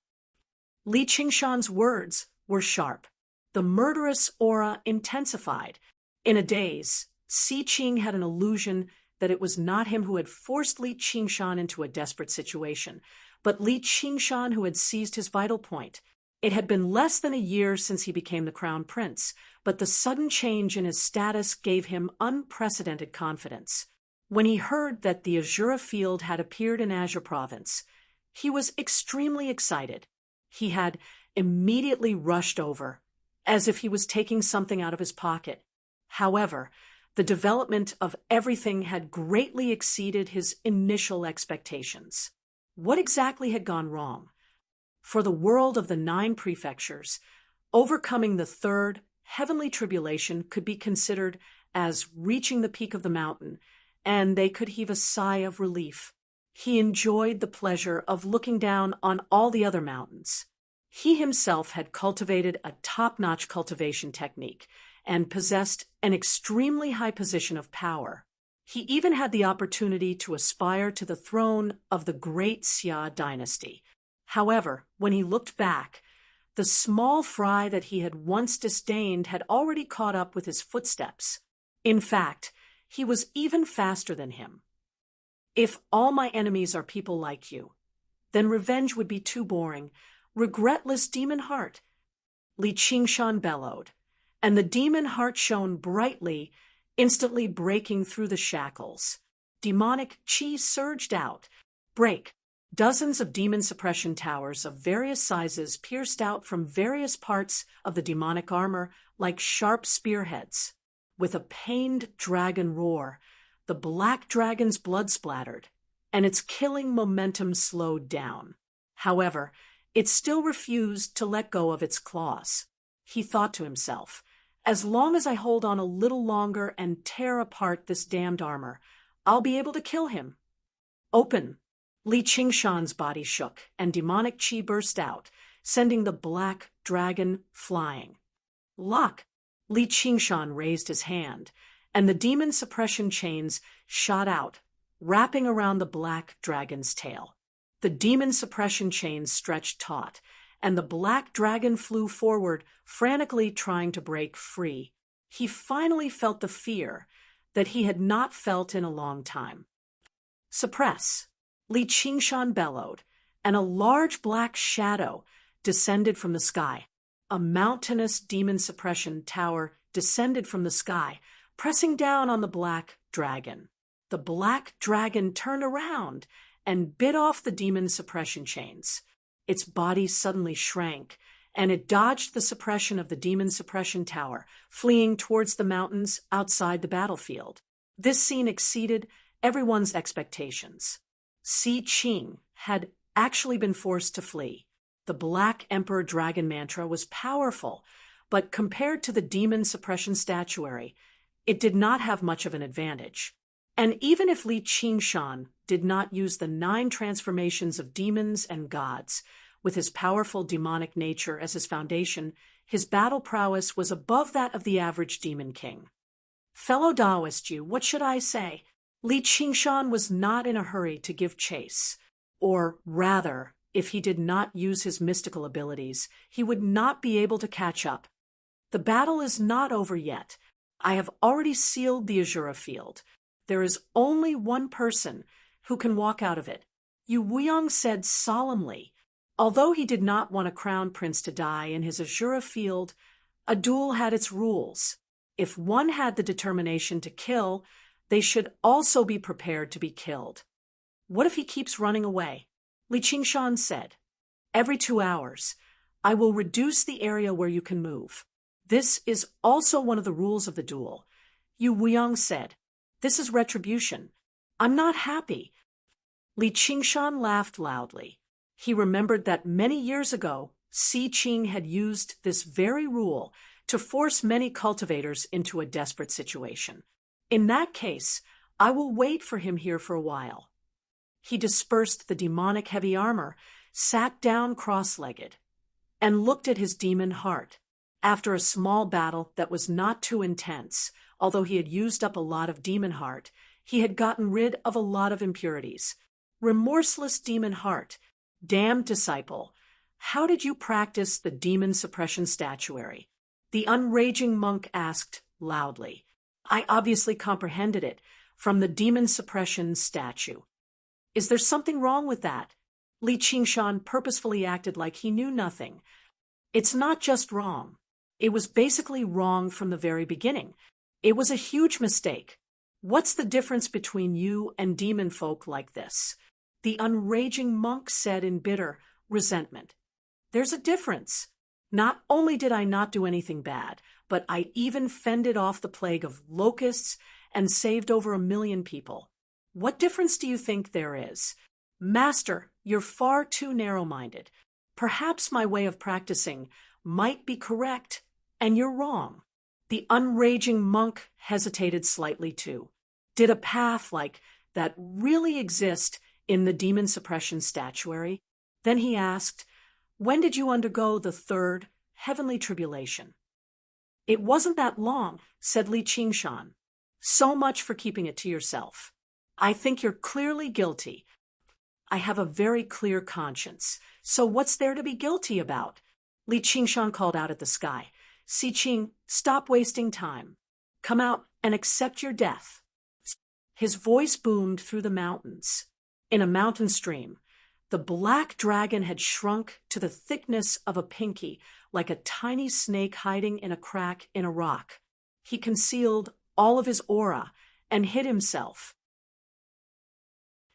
Li Qingshan's words were sharp. The murderous aura intensified. In a daze, Si Qing had an illusion that it was not him who had forced Li Qingshan into a desperate situation, but Li Qingshan who had seized his vital point. It had been less than a year since he became the crown prince, but the sudden change in his status gave him unprecedented confidence. When he heard that the Azura field had appeared in Azure province, he was extremely excited. He had immediately rushed over, as if he was taking something out of his pocket. However, the development of everything had greatly exceeded his initial expectations. What exactly had gone wrong? For the world of the 9 prefectures, overcoming the 3rd heavenly tribulation could be considered as reaching the peak of the mountain, and they could heave a sigh of relief. He enjoyed the pleasure of looking down on all the other mountains. He himself had cultivated a top-notch cultivation technique and possessed an extremely high position of power. He even had the opportunity to aspire to the throne of the great Xia dynasty. However, when he looked back, the small fry that he had once disdained had already caught up with his footsteps. In fact, he was even faster than him. If all my enemies are people like you, then revenge would be too boring. Regretless demon heart, Li Qingshan bellowed, and the demon heart shone brightly, instantly breaking through the shackles. Demonic chi surged out. Break. Dozens of demon suppression towers of various sizes pierced out from various parts of the demonic armor like sharp spearheads. With a pained dragon roar, the black dragon's blood splattered, and its killing momentum slowed down. However, it still refused to let go of its claws. He thought to himself, as long as I hold on a little longer and tear apart this damned armor, I'll be able to kill him. Open. Li Qingshan's body shook, and demonic chi burst out, sending the black dragon flying. Lock. Li Qingshan raised his hand, and the demon suppression chains shot out, wrapping around the black dragon's tail. The demon suppression chains stretched taut, and the black dragon flew forward, frantically trying to break free. He finally felt the fear that he had not felt in a long time. Suppress. Li Qingshan bellowed, and a large black shadow descended from the sky. A mountainous demon suppression tower descended from the sky, pressing down on the black dragon. The black dragon turned around and bit off the demon suppression chains. Its body suddenly shrank, and it dodged the suppression of the demon suppression tower, fleeing towards the mountains outside the battlefield. This scene exceeded everyone's expectations. Si Qing had actually been forced to flee. The Black Emperor Dragon Mantra was powerful, but compared to the demon suppression statuary, it did not have much of an advantage. And even if Li Qingshan did not use the 9 transformations of demons and gods, with his powerful demonic nature as his foundation, his battle prowess was above that of the average demon king. Fellow Taoist you, what should I say? Li Qingshan was not in a hurry to give chase, or rather, if he did not use his mystical abilities, he would not be able to catch up. The battle is not over yet. I have already sealed the Azura field. There is only one person who can walk out of it. Yu Wuyong said solemnly. Although he did not want a crown prince to die in his Azura field, a duel had its rules. If one had the determination to kill, They should also be prepared to be killed. What if he keeps running away? Li Qingshan said. Every 2 hours, I will reduce the area where you can move. This is also one of the rules of the duel. Yu Wuyang said. This is retribution. I'm not happy. Li Qingshan laughed loudly. He remembered that many years ago, Si Qing had used this very rule to force many cultivators into a desperate situation. In that case, I will wait for him here for a while. He dispersed the demonic heavy armor, sat down cross-legged, and looked at his demon heart. After a small battle that was not too intense, although he had used up a lot of demon heart, he had gotten rid of a lot of impurities. Remorseless demon heart, damned disciple, how did you practice the demon suppression statuary? The unraging monk asked loudly. I obviously comprehended it from the demon suppression statue. Is there something wrong with that? Li Qingshan purposefully acted like he knew nothing. It's not just wrong. It was basically wrong from the very beginning. It was a huge mistake. What's the difference between you and demon folk like this? The unraging monk said in bitter resentment. There's a difference. Not only did I not do anything bad, but I even fended off the plague of locusts and saved over 1 million people. What difference do you think there is? Master, you're far too narrow-minded. Perhaps my way of practicing might be correct, and you're wrong. The unraging monk hesitated slightly too. Did a path like that really exist in the demon suppression statuary? Then he asked, when did you undergo the 3rd heavenly tribulation? It wasn't that long, said Li Qingshan. So much for keeping it to yourself. I think you're clearly guilty. I have a very clear conscience, so what's there to be guilty about? Li Qingshan called out at the sky. Si Qing, stop wasting time. Come out and accept your death. His voice boomed through the mountains. In a mountain stream, the black dragon had shrunk to the thickness of a pinky, like a tiny snake hiding in a crack in a rock. He concealed all of his aura and hid himself.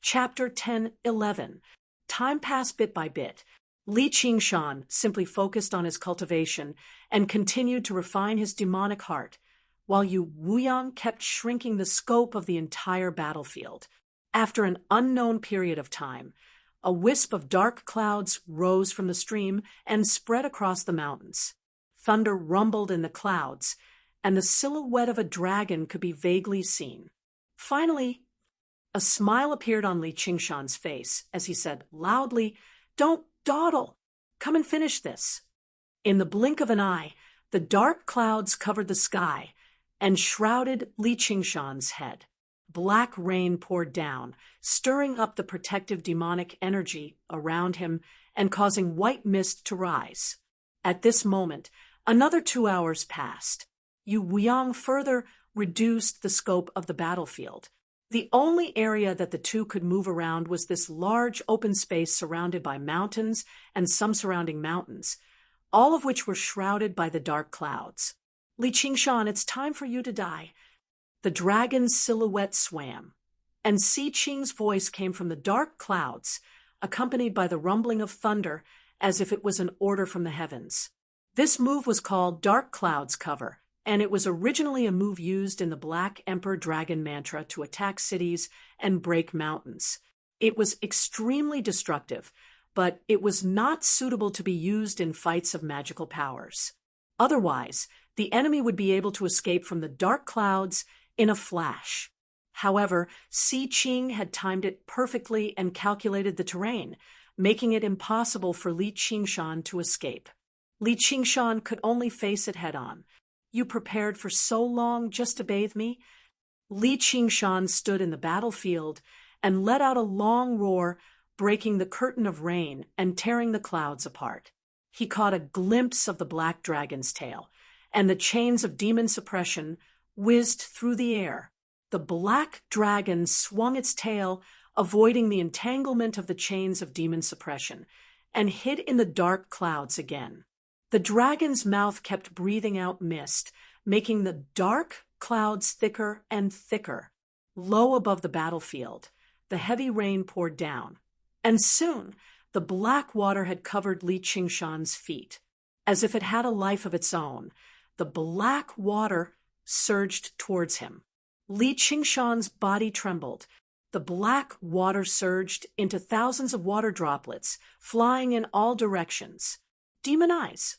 Chapter 10:11. Time passed bit by bit. Li Qingshan simply focused on his cultivation and continued to refine his demonic heart, while Yu Wuyang kept shrinking the scope of the entire battlefield. After an unknown period of time, a wisp of dark clouds rose from the stream and spread across the mountains. Thunder rumbled in the clouds, and the silhouette of a dragon could be vaguely seen. Finally, a smile appeared on Li Qingshan's face as he said loudly, "Don't dawdle! Come and finish this." In the blink of an eye, the dark clouds covered the sky and shrouded Li Qingshan's head. Black rain poured down, stirring up the protective demonic energy around him and causing white mist to rise. At this moment, another 2 hours passed. Yu Wuyang further reduced the scope of the battlefield. The only area that the two could move around was this large open space surrounded by mountains and some surrounding mountains, all of which were shrouded by the dark clouds. Li Qingshan, it's time for you to die. The dragon's silhouette swam, and Si Qing's voice came from the dark clouds, accompanied by the rumbling of thunder as if it was an order from the heavens. This move was called Dark Clouds Cover, and it was originally a move used in the Black Emperor Dragon mantra to attack cities and break mountains. It was extremely destructive, but it was not suitable to be used in fights of magical powers. Otherwise, the enemy would be able to escape from the dark clouds in a flash. However, Si Qing had timed it perfectly and calculated the terrain, making it impossible for Li Qingshan to escape. Li Qingshan could only face it head-on. You prepared for so long just to bathe me? Li Qingshan stood in the battlefield and let out a long roar, breaking the curtain of rain and tearing the clouds apart. He caught a glimpse of the black dragon's tail, and the chains of demon suppression whizzed through the air. The black dragon swung its tail, avoiding the entanglement of the chains of demon suppression, and hid in the dark clouds again. The dragon's mouth kept breathing out mist, making the dark clouds thicker and thicker. Low above the battlefield, the heavy rain poured down, and soon the black water had covered Li Qingshan's feet. As if it had a life of its own, the black water surged towards him. Li Qingshan's body trembled. The black water surged into thousands of water droplets, flying in all directions. Demon eyes.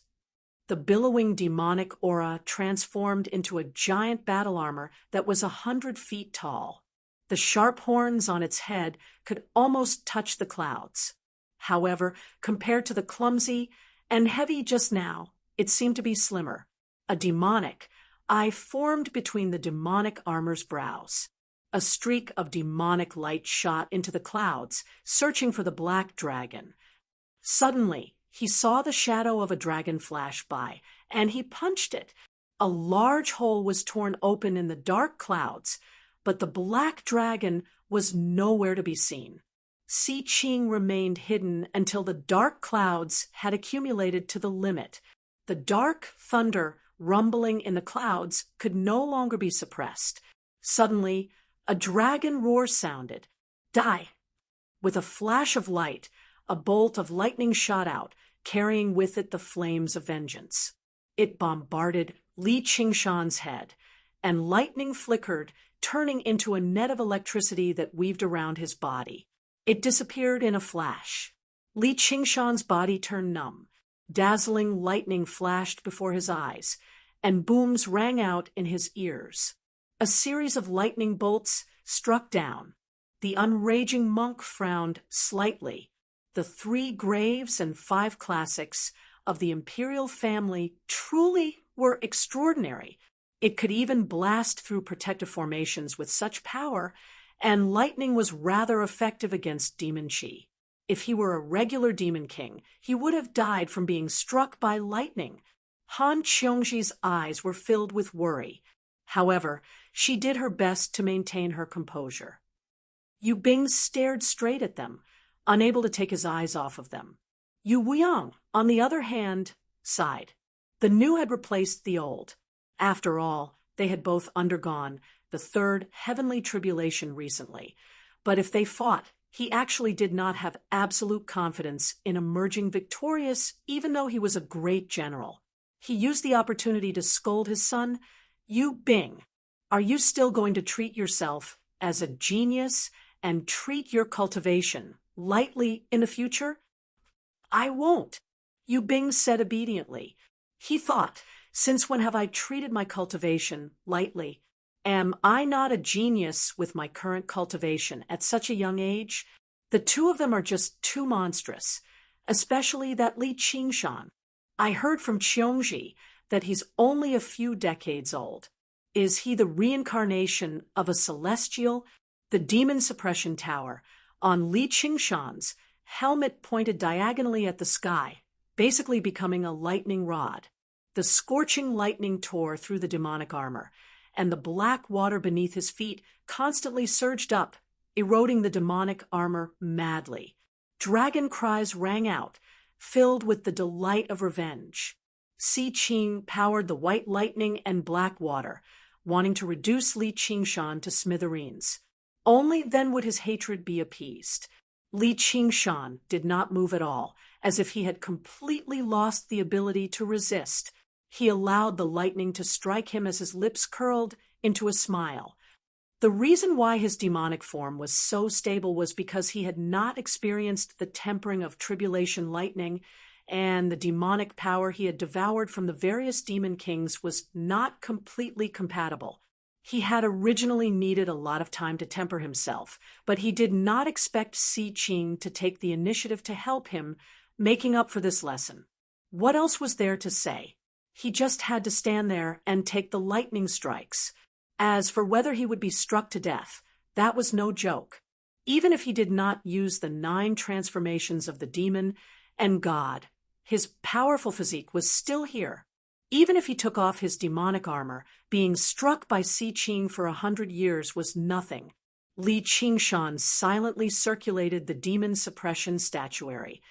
The billowing demonic aura transformed into a giant battle armor that was 100 feet tall. The sharp horns on its head could almost touch the clouds. However, compared to the clumsy and heavy just now, it seemed to be slimmer. A demonic eye formed between the demonic armor's brows. A streak of demonic light shot into the clouds, searching for the black dragon. Suddenly, he saw the shadow of a dragon flash by, and he punched it. A large hole was torn open in the dark clouds, but the black dragon was nowhere to be seen. Si Qing remained hidden until the dark clouds had accumulated to the limit. The dark thunder rumbling in the clouds could no longer be suppressed. Suddenly, a dragon roar sounded. Die! With a flash of light, a bolt of lightning shot out, carrying with it the flames of vengeance. It bombarded Li Qingshan's head, and lightning flickered, turning into a net of electricity that weaved around his body. It disappeared in a flash. Li Qingshan's body turned numb. Dazzling lightning flashed before his eyes, and booms rang out in his ears. A series of lightning bolts struck down. The unraging monk frowned slightly. The 3 graves and 5 classics of the imperial family truly were extraordinary. It could even blast through protective formations with such power, and lightning was rather effective against demon chi. If he were a regular demon king, he would have died from being struck by lightning. Han Qiongji's eyes were filled with worry. However, she did her best to maintain her composure. Yu Bing stared straight at them, unable to take his eyes off of them. Yu Weiyang, on the other hand, sighed. The new had replaced the old. After all, they had both undergone the 3rd heavenly tribulation recently. But if they fought, he actually did not have absolute confidence in emerging victorious, even though he was a great general. He used the opportunity to scold his son. Yu Bing, are you still going to treat yourself as a genius and treat your cultivation lightly in the future? I won't, Yu Bing said obediently. He thought, since when have I treated my cultivation lightly? Am I not a genius with my current cultivation at such a young age? The two of them are just too monstrous, especially that Li Qingshan. I heard from Qiongji that he's only a few decades old. Is he the reincarnation of a celestial? The demon suppression tower on Li Qingshan's helmet pointed diagonally at the sky, basically becoming a lightning rod. The scorching lightning tore through the demonic armor, and the black water beneath his feet constantly surged up, eroding the demonic armor madly. Dragon cries rang out, filled with the delight of revenge. Si Qing powered the white lightning and black water, wanting to reduce Li Qingshan to smithereens. Only then would his hatred be appeased. Li Qingshan did not move at all, as if he had completely lost the ability to resist. He allowed the lightning to strike him as his lips curled into a smile. The reason why his demonic form was so stable was because he had not experienced the tempering of tribulation lightning, and the demonic power he had devoured from the various demon kings was not completely compatible. He had originally needed a lot of time to temper himself, but he did not expect Si Qing to take the initiative to help him, making up for this lesson. What else was there to say? He just had to stand there and take the lightning strikes. As for whether he would be struck to death, that was no joke. Even if he did not use the 9 transformations of the demon and God, his powerful physique was still here. Even if he took off his demonic armor, being struck by Si Qing for 100 years was nothing. Li Qingshan silently circulated the demon suppression statuary,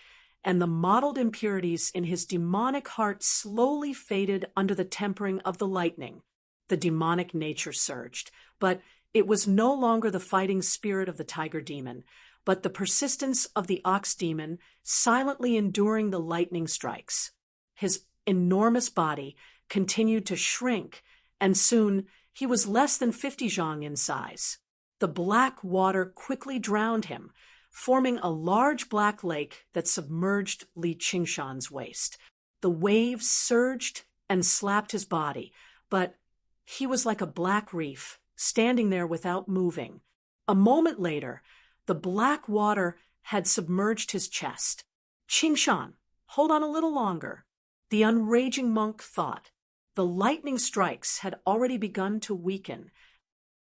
and the mottled impurities in his demonic heart slowly faded under the tempering of the lightning. The demonic nature surged, but It was no longer the fighting spirit of the tiger demon, but the persistence of the ox demon silently enduring the lightning strikes. His enormous body continued to shrink, and soon he was less than 50 zhang in size. The black water quickly drowned him, forming a large black lake that submerged Li Qingshan's waist. The waves surged and slapped his body, but he was like a black reef, standing there without moving. A moment later, the black water had submerged his chest. Qingshan, hold on a little longer. The unraging monk thought. The lightning strikes had already begun to weaken.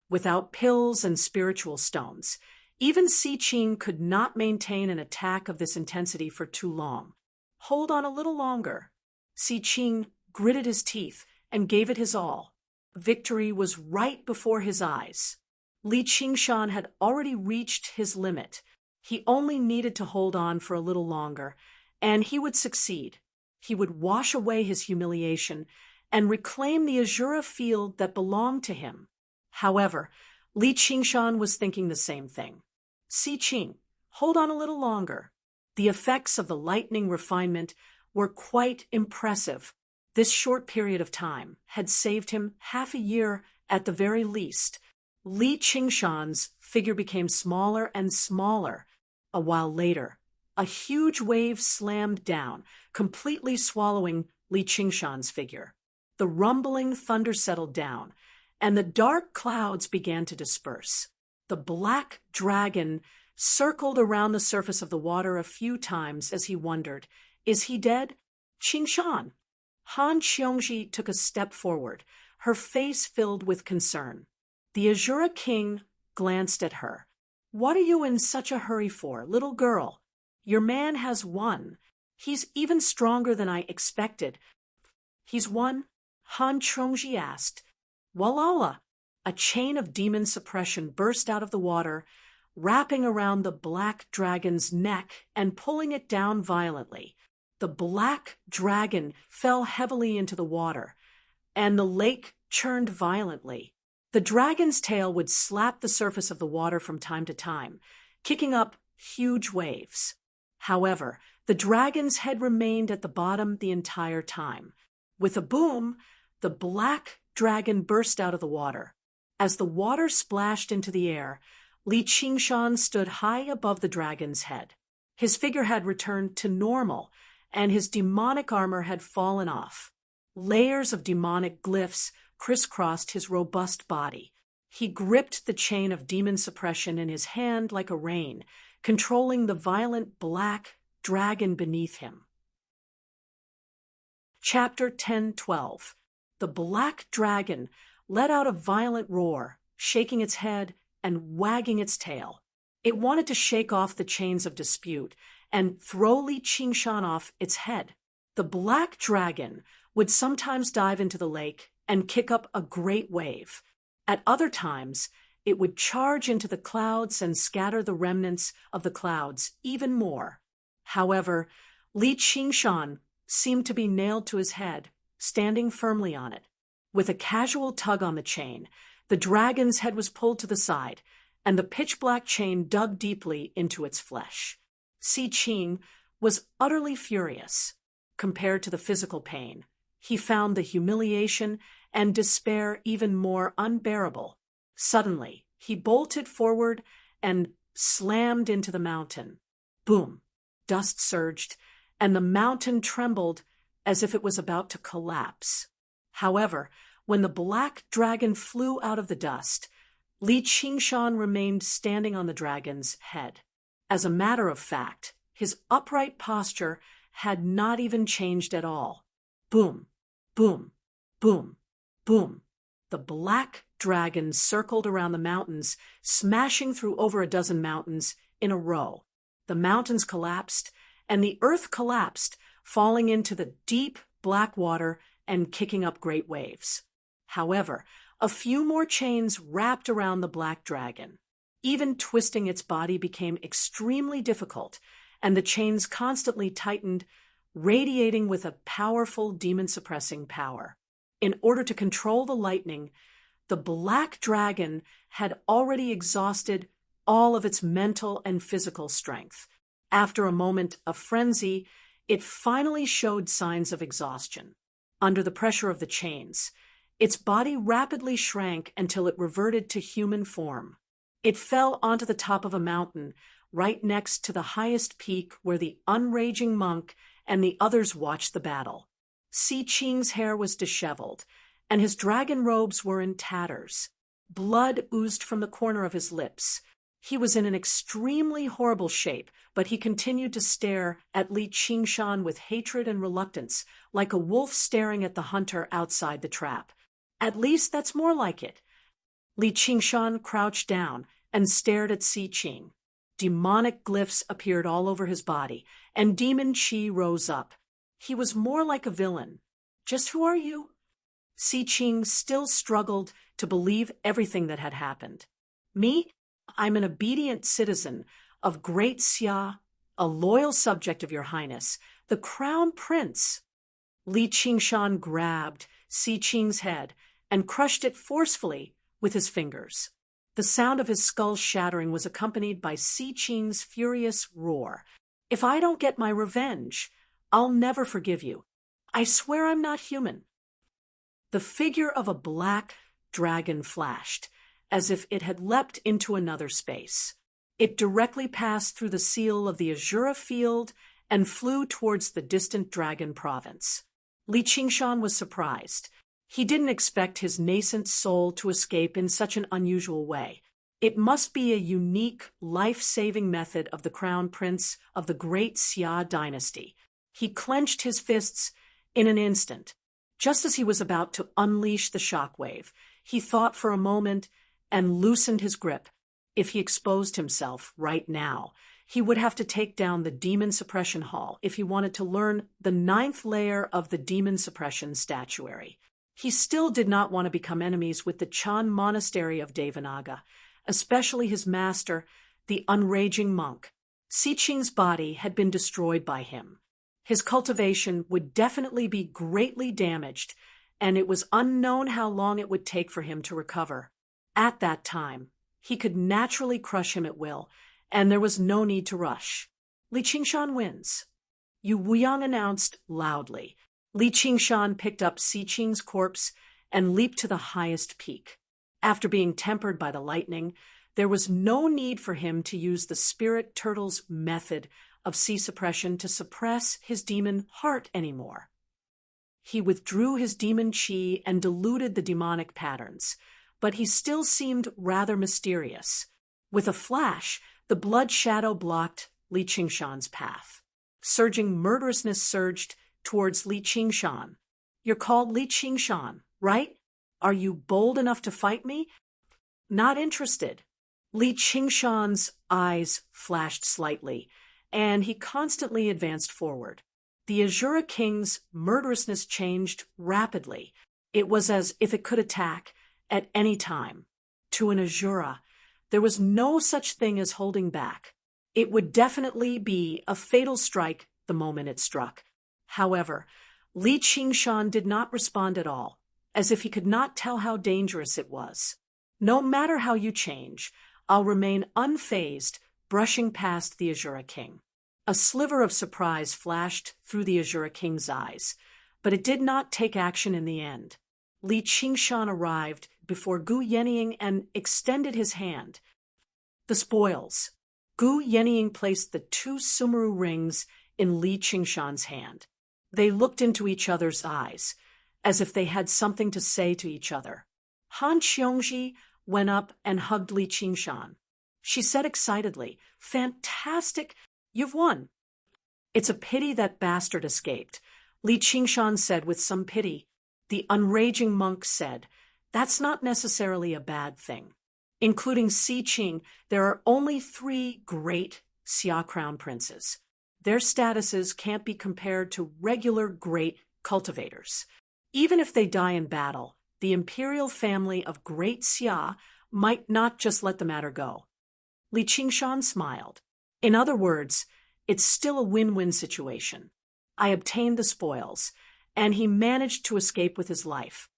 Without pills and spiritual stones, even Si Qing could not maintain an attack of this intensity for too long. Hold on a little longer. Si Qing gritted his teeth and gave it his all. Victory was right before his eyes. Li Qingshan had already reached his limit. He only needed to hold on for a little longer, and he would succeed. He would wash away his humiliation and reclaim the azure field that belonged to him. However, Li Qingshan was thinking the same thing. Si Qing, hold on a little longer. The effects of the lightning refinement were quite impressive. This short period of time had saved him half a year at the very least. Li Qingshan's figure became smaller and smaller. A while later, a huge wave slammed down, completely swallowing Li Qingshan's figure. The rumbling thunder settled down, and the dark clouds began to disperse. The black dragon circled around the surface of the water a few times as he wondered, is he dead? Qingshan! Han Qiongji took a step forward, her face filled with concern. The Azura King glanced at her. What are you in such a hurry for, little girl? Your man has won. He's even stronger than I expected. He's won? Han Qiongji asked. Walala! A chain of demon suppression burst out of the water, wrapping around the black dragon's neck and pulling it down violently. The black dragon fell heavily into the water, and the lake churned violently. The dragon's tail would slap the surface of the water from time to time, kicking up huge waves. However, the dragon's head remained at the bottom the entire time. With a boom, the black dragon burst out of the water. As the water splashed into the air, Li Qingshan stood high above the dragon's head. His figure had returned to normal, and his demonic armor had fallen off. Layers of demonic glyphs crisscrossed his robust body. He gripped the chain of demon suppression in his hand like a rein, controlling the violent black dragon beneath him. Chapter 10:12. The black dragon let out a violent roar, shaking its head and wagging its tail. It wanted to shake off the chains of dispute and throw Li Qingshan off its head. The black dragon would sometimes dive into the lake and kick up a great wave. At other times, it would charge into the clouds and scatter the remnants of the clouds even more. However, Li Qingshan seemed to be nailed to his head, standing firmly on it. With a casual tug on the chain, the dragon's head was pulled to the side, and the pitch-black chain dug deeply into its flesh. Si Qing was utterly furious. Compared to the physical pain, he found the humiliation and despair even more unbearable. Suddenly, he bolted forward and slammed into the mountain. Boom! Dust surged, and the mountain trembled as if it was about to collapse. However, when the black dragon flew out of the dust, Li Qingshan remained standing on the dragon's head. As a matter of fact, his upright posture had not even changed at all. Boom, boom, boom, boom. The black dragon circled around the mountains, smashing through over a dozen mountains in a row. The mountains collapsed, and the earth collapsed, falling into the deep black water and kicking up great waves. However, a few more chains wrapped around the black dragon. Even twisting its body became extremely difficult, and the chains constantly tightened, radiating with a powerful demon-suppressing power. In order to control the lightning, The black dragon had already exhausted all of its mental and physical strength. After a moment of frenzy, it finally showed signs of exhaustion. Under the pressure of the chains, its body rapidly shrank until it reverted to human form. It fell onto the top of a mountain, right next to the highest peak where the unraging monk and the others watched the battle. Si Qing's hair was disheveled, and his dragon robes were in tatters. Blood oozed from the corner of his lips. He was in an extremely horrible shape, but he continued to stare at Li Qingshan with hatred and reluctance, like a wolf staring at the hunter outside the trap. At least that's more like it. Li Qingshan crouched down and stared at Si Qing. Demonic glyphs appeared all over his body, and demon chi rose up. He was more like a villain. Just who are you? Si Qing still struggled to believe everything that had happened. Me? I'm an obedient citizen of Great Xia, a loyal subject of your highness, the crown prince. Li Qingshan grabbed Si Qing's head and crushed it forcefully with his fingers. The sound of his skull shattering was accompanied by Si Qing's furious roar. If I don't get my revenge, I'll never forgive you. I swear I'm not human. The figure of a black dragon flashed, as if it had leapt into another space. It directly passed through the seal of the Azura field and flew towards the distant dragon province. Li Qingshan was surprised. He didn't expect his nascent soul to escape in such an unusual way. It must be a unique, life-saving method of the crown prince of the Great Xia dynasty. He clenched his fists in an instant. Just as he was about to unleash the shockwave, he thought for a moment and loosened his grip. If he exposed himself right now, he would have to take down the Demon Suppression Hall if he wanted to learn the 9th layer of the Demon Suppression Statuary. He still did not want to become enemies with the Chan Monastery of Devanaga, especially his master, the Unraging Monk. Si Qing's body had been destroyed by him. His cultivation would definitely be greatly damaged, and it was unknown how long it would take for him to recover. At that time, he could naturally crush him at will, and there was no need to rush. Li Qingshan wins. Yu Wuyang announced loudly. Li Qingshan picked up Si Qing's corpse and leaped to the highest peak. After being tempered by the lightning, there was no need for him to use the spirit turtle's method of Si suppression to suppress his demon heart anymore. He withdrew his demon chi and diluted the demonic patterns, but he still seemed rather mysterious. With a flash, the blood shadow blocked Li Qingshan's path. Surging murderousness surged towards Li Qingshan. You're called Li Qingshan, right? Are you bold enough to fight me? Not interested. Li Qingshan's eyes flashed slightly, and he constantly advanced forward. The Azura King's murderousness changed rapidly. It was as if it could attack at any time. To an Azura, there was no such thing as holding back. It would definitely be a fatal strike the moment it struck. However, Li Qingshan did not respond at all, as if he could not tell how dangerous it was. No matter how you change, I'll remain unfazed, brushing past the Azura King. A sliver of surprise flashed through the Azura King's eyes, but it did not take action in the end. Li Qingshan arrived before Gu Yenying and extended his hand. The spoils. Gu Yenying placed the 2 Sumeru rings in Li Qingshan's hand. They looked into each other's eyes, as if they had something to say to each other. Han Xiongji went up and hugged Li Qingshan. She said excitedly, "Fantastic! You've won." "It's a pity that bastard escaped," Li Qingshan said with some pity. The Unraging Monk said, "That's not necessarily a bad thing." Including Si Qing, there are only 3 great Xia crown princes. Their statuses can't be compared to regular great cultivators. Even if they die in battle, the imperial family of Great Xia might not just let the matter go. Li Qingshan smiled. In other words, it's still a win-win situation. I obtained the spoils, and he managed to escape with his life.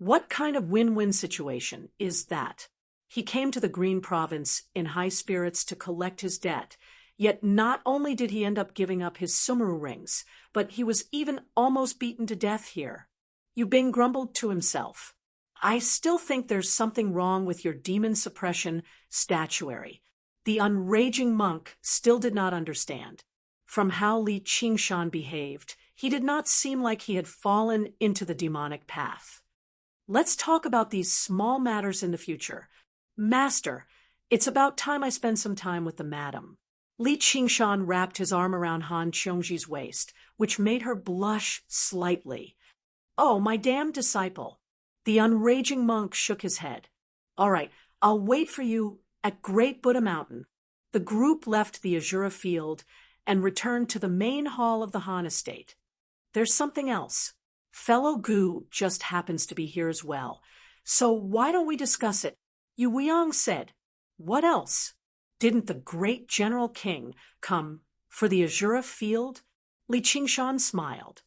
What kind of win-win situation is that? He came to the Green Province in high spirits to collect his debt, yet not only did he end up giving up his Sumeru rings, but he was even almost beaten to death here. Yu Bing grumbled to himself. I still think there's something wrong with your demon suppression statuary. The unraging monk still did not understand. From how Li Qingshan behaved, he did not seem like he had fallen into the demonic path. Let's talk about these small matters in the future. Master, it's about time I spend some time with the madam. Li Qingshan wrapped his arm around Han Qiongji's waist, which made her blush slightly. Oh, my damned disciple. The unraging monk shook his head. All right, I'll wait for you at Great Buddha Mountain. The group left the Azura field and returned to the main hall of the Han estate. There's something else. Fellow Gu just happens to be here as well. So why don't we discuss it? Yu Weiyang said. What else? Didn't the great General King come for the Azura field? Li Qingshan smiled.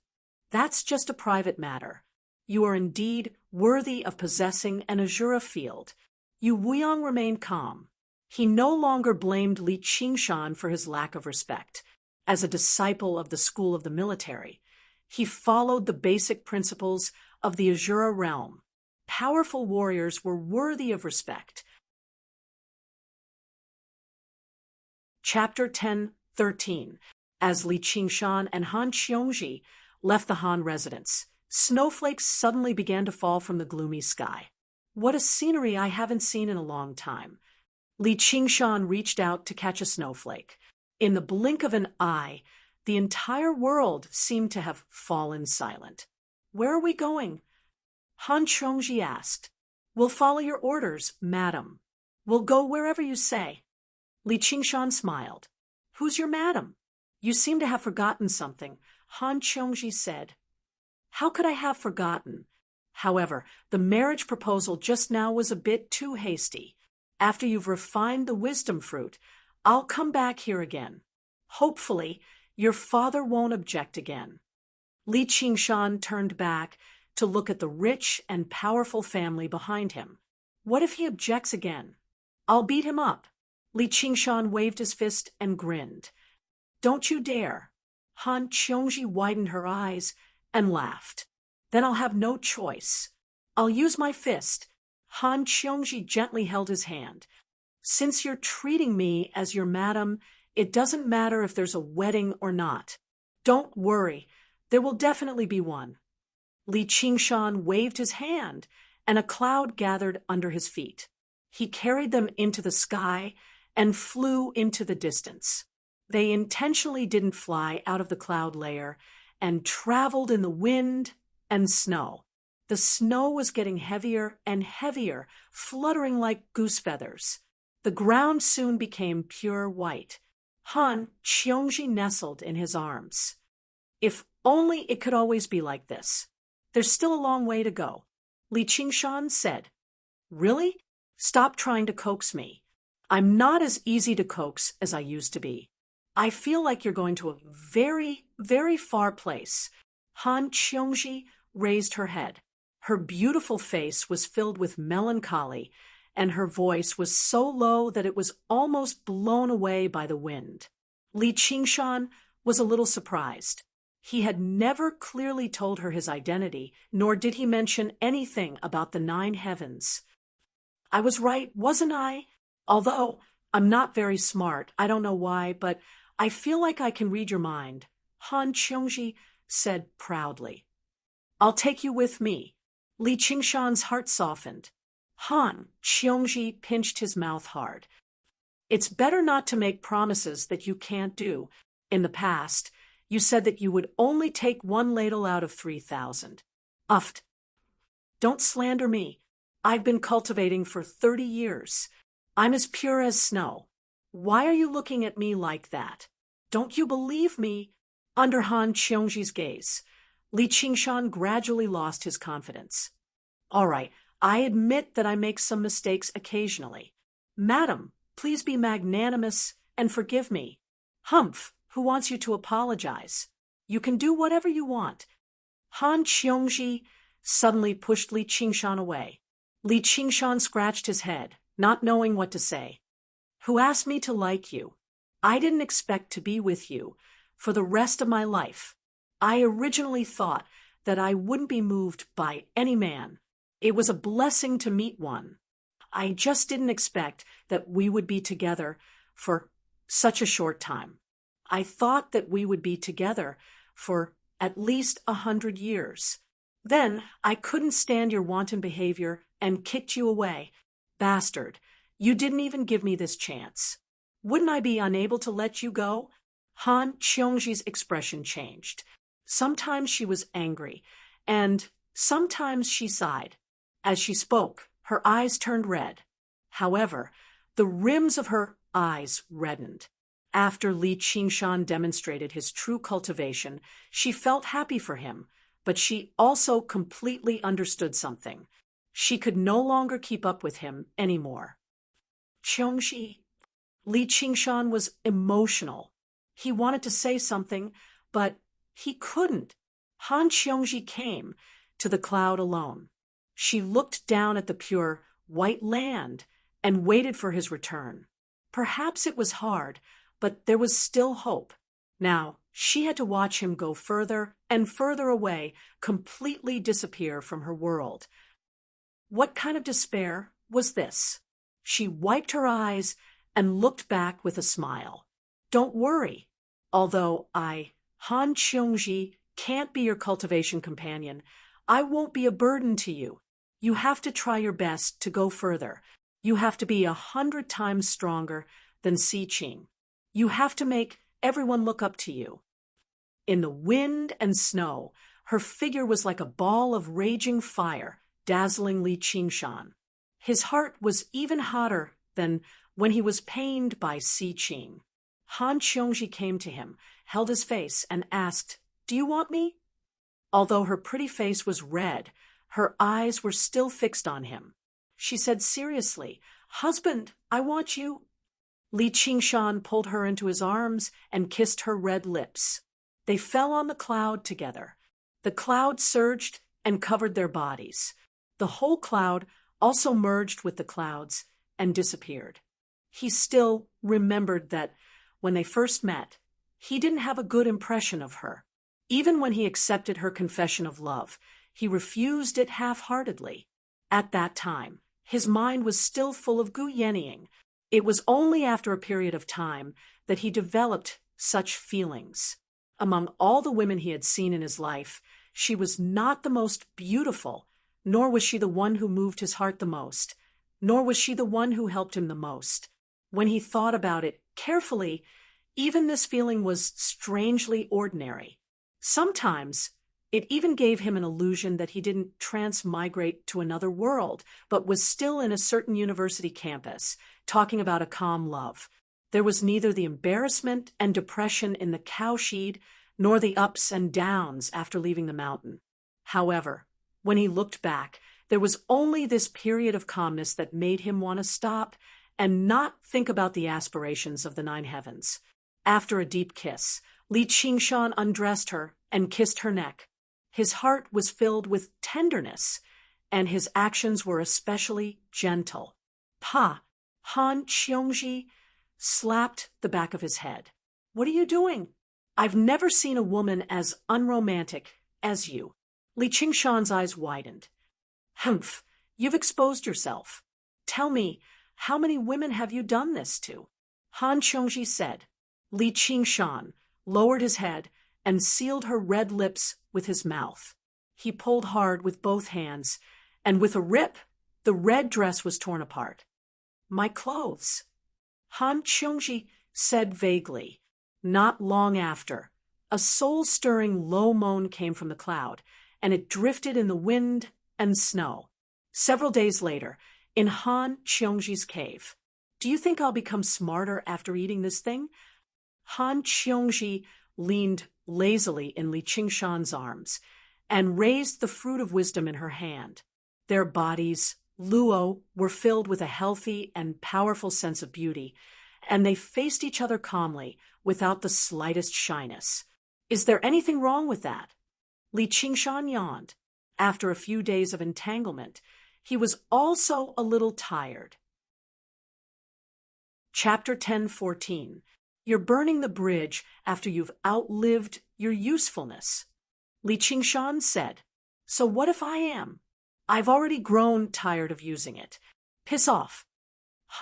That's just a private matter. You are indeed worthy of possessing an Azura field. Yu Weiyang remained calm. He no longer blamed Li Qingshan for his lack of respect. As a disciple of the school of the military, he followed the basic principles of the Azura realm. Powerful warriors were worthy of respect. Chapter 10:13. As Li Qingshan and Han Qiongji left the Han residence, snowflakes suddenly began to fall from the gloomy sky. What a scenery I haven't seen in a long time. Li Qingshan reached out to catch a snowflake. In the blink of an eye, the entire world seemed to have fallen silent. Where are we going? Han Qiongji asked. We'll follow your orders, madam. We'll go wherever you say. Li Qingshan smiled. Who's your madam? You seem to have forgotten something, Han Qiongji said. How could I have forgotten? However, the marriage proposal just now was a bit too hasty. After you've refined the wisdom fruit, I'll come back here again. Hopefully, your father won't object again. Li Qingshan turned back to look at the rich and powerful family behind him. What if he objects again? I'll beat him up. Li Qingshan waved his fist and grinned. Don't you dare. Han Qiongji widened her eyes and laughed. Then I'll have no choice. I'll use my fist. Han Qiongji gently held his hand. Since you're treating me as your madam, it doesn't matter if there's a wedding or not. Don't worry, there will definitely be one. Li Qingshan waved his hand, and a cloud gathered under his feet. He carried them into the sky and flew into the distance. They intentionally didn't fly out of the cloud layer and traveled in the wind and snow. The snow was getting heavier and heavier, fluttering like goose feathers. The ground soon became pure white. Han Qiongji nestled in his arms. If only it could always be like this. There's still a long way to go. Li Qingshan said. Really? Stop trying to coax me. I'm not as easy to coax as I used to be. I feel like you're going to a very, very far place. Han Qiongji raised her head. Her beautiful face was filled with melancholy, and her voice was so low that it was almost blown away by the wind. Li Qingshan was a little surprised. He had never clearly told her his identity, nor did he mention anything about the 9 heavens. I was right, wasn't I? Although I'm not very smart, I don't know why, but I feel like I can read your mind, Han Qiongji said proudly. I'll take you with me. Li Qingshan's heart softened. Han Qiongji pinched his mouth hard. It's better not to make promises that you can't do. In the past, you said that you would only take 1 ladle out of 3,000. Uft. Don't slander me. I've been cultivating for 30 years. I'm as pure as snow. Why are you looking at me like that? Don't you believe me? Under Han Qiongji's gaze, Li Qingshan gradually lost his confidence. All right, I admit that I make some mistakes occasionally. Madam, please be magnanimous and forgive me. Humph, who wants you to apologize? You can do whatever you want. Han Qiongji suddenly pushed Li Qingshan away. Li Qingshan scratched his head, not knowing what to say. Who asked me to like you? I didn't expect to be with you for the rest of my life. I originally thought that I wouldn't be moved by any man. It was a blessing to meet one. I just didn't expect that we would be together for such a short time. I thought that we would be together for at least 100 years. Then I couldn't stand your wanton behavior and kicked you away. Bastard, you didn't even give me this chance. Wouldn't I be unable to let you go? Han Qiongji's expression changed. Sometimes she was angry, and sometimes she sighed. As she spoke, her eyes turned red. However, the rims of her eyes reddened. After Li Qingshan demonstrated his true cultivation, she felt happy for him, but she also completely understood something. She could no longer keep up with him anymore. Qiongji. Li Qingshan was emotional. He wanted to say something, but he couldn't. Han Qiongji came to the cloud alone. She looked down at the pure, white land and waited for his return. Perhaps it was hard, but there was still hope. Now, she had to watch him go further and further away, completely disappear from her world. What kind of despair was this? She wiped her eyes and looked back with a smile. Don't worry. Although I, Han Qiongji, can't be your cultivation companion, I won't be a burden to you. You have to try your best to go further. You have to be 100 times stronger than Siqing. You have to make everyone look up to you. In the wind and snow, her figure was like a ball of raging fire, dazzling Li Qingshan. His heart was even hotter than when he was pained by Siqing. Han Qiongji came to him, held his face, and asked, "Do you want me?" Although her pretty face was red, her eyes were still fixed on him. She said seriously, "Husband, I want you." Li Qingshan pulled her into his arms and kissed her red lips. They fell on the cloud together. The cloud surged and covered their bodies. The whole cloud also merged with the clouds and disappeared. He still remembered that when they first met, he didn't have a good impression of her. Even when he accepted her confession of love, he refused it half-heartedly. At that time, his mind was still full of Gu Yenying. It was only after a period of time that he developed such feelings. Among all the women he had seen in his life, she was not the most beautiful, nor was she the one who moved his heart the most, nor was she the one who helped him the most. When he thought about it carefully, even this feeling was strangely ordinary. Sometimes it even gave him an illusion that he didn't transmigrate to another world, but was still in a certain university campus, talking about a calm love. There was neither the embarrassment and depression in the cowshed, nor the ups and downs after leaving the mountain. However, when he looked back, there was only this period of calmness that made him want to stop and not think about the aspirations of the 9 heavens. After a deep kiss, Li Qingshan undressed her and kissed her neck. His heart was filled with tenderness, and his actions were especially gentle. Pa, Han Qiongji slapped the back of his head. "What are you doing? I've never seen a woman as unromantic as you." Li Qingshan's eyes widened. "Humph, you've exposed yourself. Tell me, how many women have you done this to?" Han Qiongji said. Li Qingshan lowered his head and sealed her red lips with his mouth. He pulled hard with both hands, and with a rip, the red dress was torn apart. "My clothes," Han Qiongji said vaguely. Not long after, a soul-stirring low moan came from the cloud, and it drifted in the wind and snow. Several days later, in Han Qiongji's cave. "Do you think I'll become smarter after eating this thing?" Han Qiongji leaned lazily in Li Qingshan's arms and raised the fruit of wisdom in her hand. Their bodies, Luo, were filled with a healthy and powerful sense of beauty, and they faced each other calmly without the slightest shyness. "Is there anything wrong with that?" Li Qingshan yawned. After a few days of entanglement, he was also a little tired. Chapter 10:14. You're burning the bridge after you've outlived your usefulness. Li Qingshan said, "So what if I am? I've already grown tired of using it. Piss off."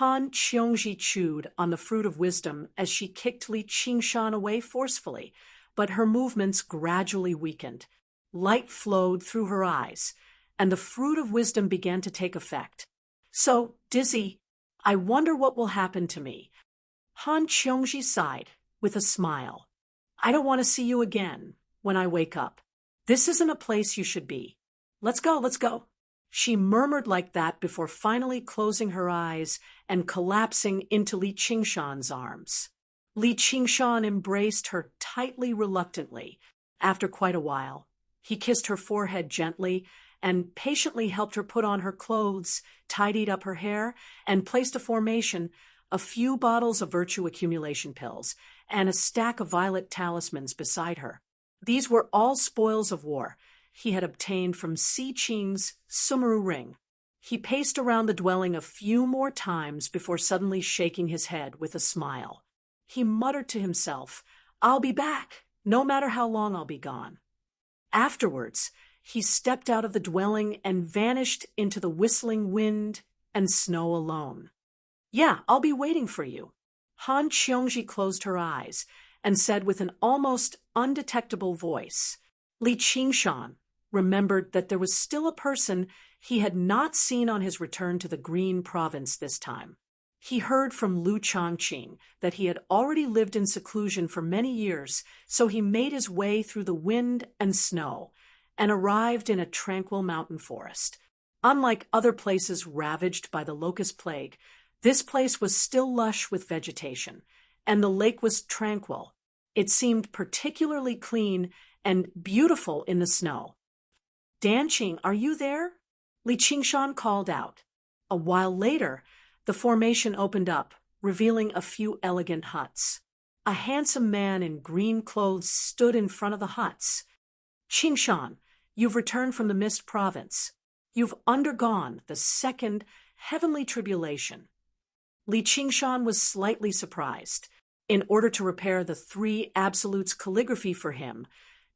Han Qiongji chewed on the fruit of wisdom as she kicked Li Qingshan away forcefully, but her movements gradually weakened. Light flowed through her eyes, and the fruit of wisdom began to take effect. "So, dizzy, I wonder what will happen to me." Han Qiongji sighed, with a smile. "I don't want to see you again when I wake up. This isn't a place you should be. Let's go, let's go." She murmured like that before finally closing her eyes and collapsing into Li Qingshan's arms. Li Qingshan embraced her tightly, reluctantly. After quite a while, he kissed her forehead gently and patiently helped her put on her clothes, tidied up her hair, and placed a few bottles of virtue accumulation pills, and a stack of violet talismans beside her. These were all spoils of war he had obtained from Si Qing's Sumeru ring. He paced around the dwelling a few more times before suddenly shaking his head with a smile. He muttered to himself, "I'll be back, no matter how long I'll be gone." Afterwards, he stepped out of the dwelling and vanished into the whistling wind and snow alone. "Yeah, I'll be waiting for you." Han Qiongji closed her eyes and said with an almost undetectable voice. Li Qingshan remembered that there was still a person he had not seen on his return to the Green Province this time. He heard from Lu Changqing that he had already lived in seclusion for many years, so he made his way through the wind and snow and arrived in a tranquil mountain forest. Unlike other places ravaged by the locust plague, this place was still lush with vegetation, and the lake was tranquil. It seemed particularly clean and beautiful in the snow. "Danqing, are you there?" Li Qingshan called out. A while later, the formation opened up, revealing a few elegant huts. A handsome man in green clothes stood in front of the huts. "Qingshan, you've returned from the Mist Province. You've undergone the second heavenly tribulation." Li Qingshan was slightly surprised. In order to repair the three absolutes calligraphy for him,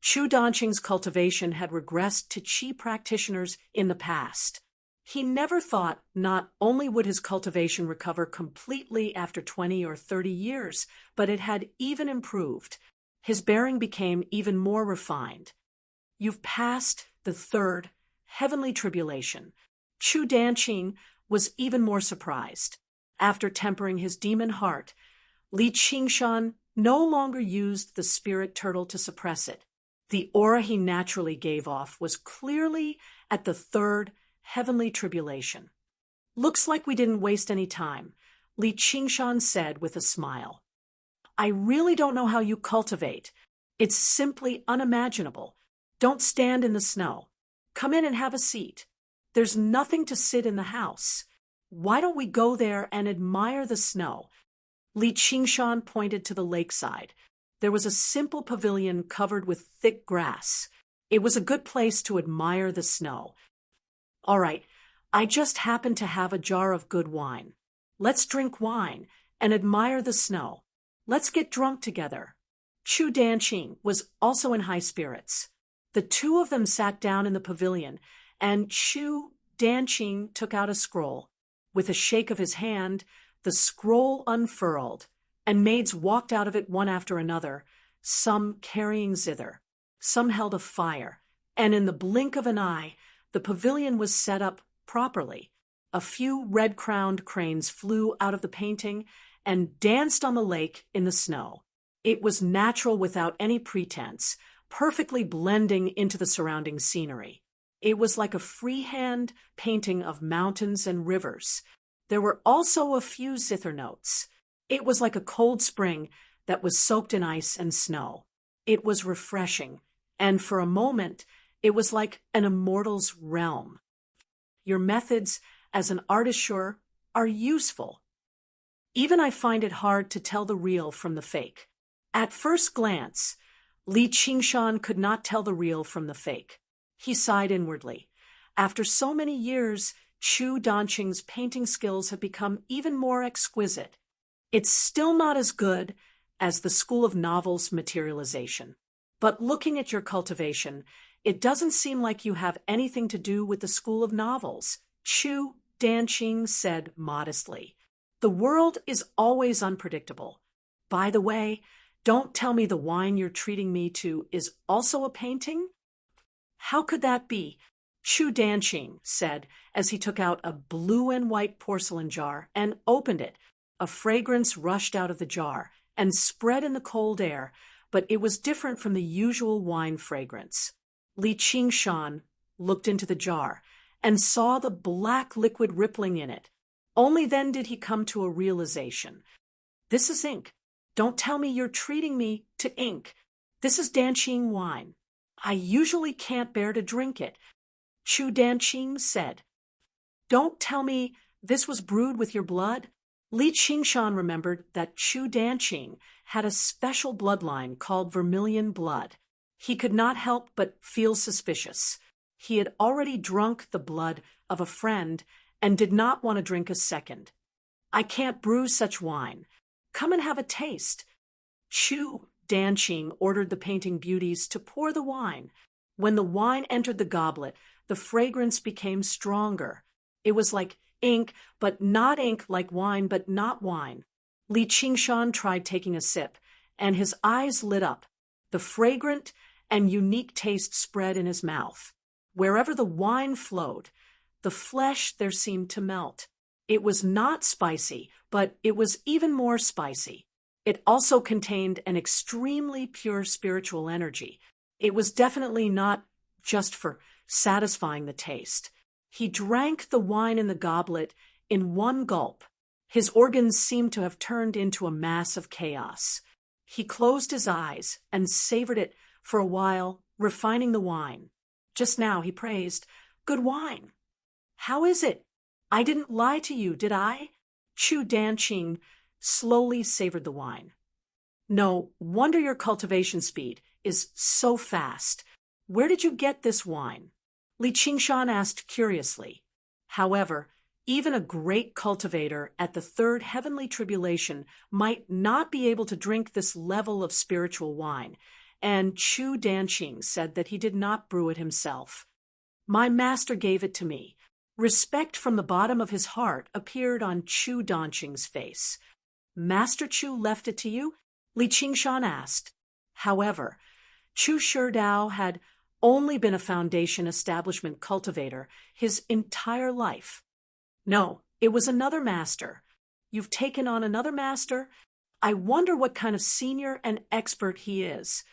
Chu Danqing's cultivation had regressed to Qi practitioners in the past. He never thought not only would his cultivation recover completely after 20 or 30 years, but it had even improved. His bearing became even more refined. "You've passed the third heavenly tribulation." Chu Danqing was even more surprised. After tempering his demon heart, Li Qingshan no longer used the spirit turtle to suppress it. The aura he naturally gave off was clearly at the third heavenly tribulation. "Looks like we didn't waste any time," Li Qingshan said with a smile. "I really don't know how you cultivate. It's simply unimaginable. Don't stand in the snow. Come in and have a seat. There's nothing to sit in the house. Why don't we go there and admire the snow?" Li Qingshan pointed to the lakeside. There was a simple pavilion covered with thick grass. It was a good place to admire the snow. "All right, I just happen to have a jar of good wine. Let's drink wine and admire the snow. Let's get drunk together." Chu Danqing was also in high spirits. The two of them sat down in the pavilion, and Chu Danqing took out a scroll. With a shake of his hand, the scroll unfurled, and maids walked out of it one after another, some carrying zither. Some held a fire, and in the blink of an eye, the pavilion was set up properly. A few red-crowned cranes flew out of the painting and danced on the lake in the snow. It was natural without any pretense, perfectly blending into the surrounding scenery. It was like a freehand painting of mountains and rivers. There were also a few zither notes. It was like a cold spring that was soaked in ice and snow. It was refreshing, and for a moment, it was like an immortal's realm. Your methods as an artisseur are useful. Even I find it hard to tell the real from the fake. At first glance, Li Qingshan could not tell the real from the fake. He sighed inwardly. After so many years, Chu Danqing's painting skills have become even more exquisite. It's still not as good as the School of Novels materialization. But looking at your cultivation, it doesn't seem like you have anything to do with the School of Novels, Chu Danqing said modestly. The world is always unpredictable. By the way, don't tell me the wine you're treating me to is also a painting? How could that be? Chu Danqing said as he took out a blue and white porcelain jar and opened it. A fragrance rushed out of the jar and spread in the cold air, but it was different from the usual wine fragrance. Li Qingshan looked into the jar and saw the black liquid rippling in it. Only then did he come to a realization. This is ink. Don't tell me you're treating me to ink. This is Danqing wine. I usually can't bear to drink it, Chu Danqing said. Don't tell me this was brewed with your blood? Li Qingshan remembered that Chu Danqing had a special bloodline called vermilion blood. He could not help but feel suspicious. He had already drunk the blood of a friend and did not want to drink a second. I can't brew such wine. Come and have a taste. Chu Danqing ordered the painting beauties to pour the wine. When the wine entered the goblet, the fragrance became stronger. It was like ink, but not ink, like wine, but not wine. Li Qingshan tried taking a sip, and his eyes lit up. The fragrant and unique taste spread in his mouth. Wherever the wine flowed, the flesh there seemed to melt. It was not spicy, but it was even more spicy. It also contained an extremely pure spiritual energy. It was definitely not just for satisfying the taste. He drank the wine in the goblet in one gulp. His organs seemed to have turned into a mass of chaos. He closed his eyes and savored it for a while, refining the wine. Just now he praised, "Good wine." "How is it? I didn't lie to you, did I?" Chu Danqing slowly savored the wine. "No wonder your cultivation speed is so fast. Where did you get this wine?" Li Qingshan asked curiously. However, even a great cultivator at the third heavenly tribulation might not be able to drink this level of spiritual wine, and Chu Danqing said that he did not brew it himself. "My master gave it to me." Respect from the bottom of his heart appeared on Chu Danqing's face. "Master Chu left it to you?" Li Qingshan asked. However, Chu Sherdao had only been a foundation establishment cultivator his entire life. "No, it was another master." "You've taken on another master? I wonder what kind of senior and expert he is."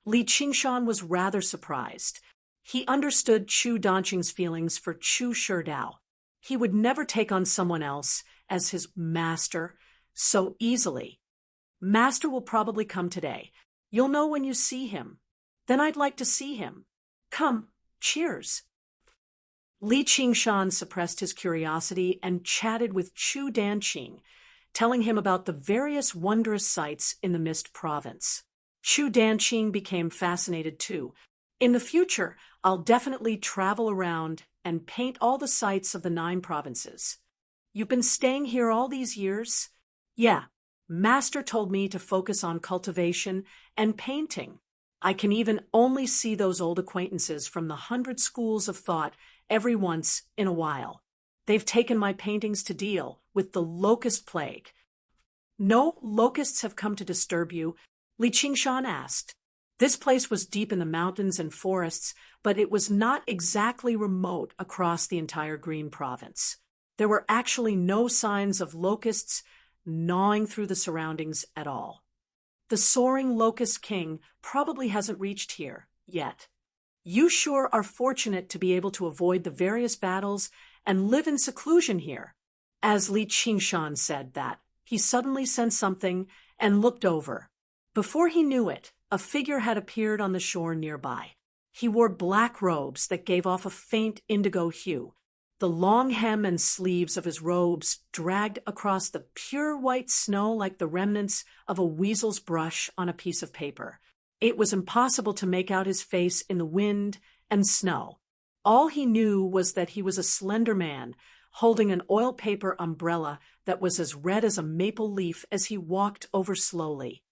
Li Qingshan was rather surprised. He understood Chu Danqing's feelings for Chu Sherdao. He would never take on someone else as his master so easily. "Master will probably come today. You'll know when you see him." "Then I'd like to see him." "Come, cheers." Li Qingshan suppressed his curiosity and chatted with Chu Danqing, telling him about the various wondrous sights in the Mist Province. Chu Danqing became fascinated too. "In the future, I'll definitely travel around and paint all the sights of the 9 provinces." "You've been staying here all these years?" "Yeah. Master told me to focus on cultivation and painting. I can even only see those old acquaintances from the 100 schools of thought every once in a while. They've taken my paintings to deal with the locust plague." "No locusts have come to disturb you?" Li Qingshan asked. This place was deep in the mountains and forests, but it was not exactly remote across the entire Green Province. There were actually no signs of locusts gnawing through the surroundings at all. "The soaring locust king probably hasn't reached here yet. You sure are fortunate to be able to avoid the various battles and live in seclusion here." As Li Qingshan said that, he suddenly sensed something and looked over. Before he knew it, a figure had appeared on the shore nearby. He wore black robes that gave off a faint indigo hue. The long hem and sleeves of his robes dragged across the pure white snow like the remnants of a weasel's brush on a piece of paper. It was impossible to make out his face in the wind and snow. All he knew was that he was a slender man, holding an oil paper umbrella that was as red as a maple leaf as he walked over slowly.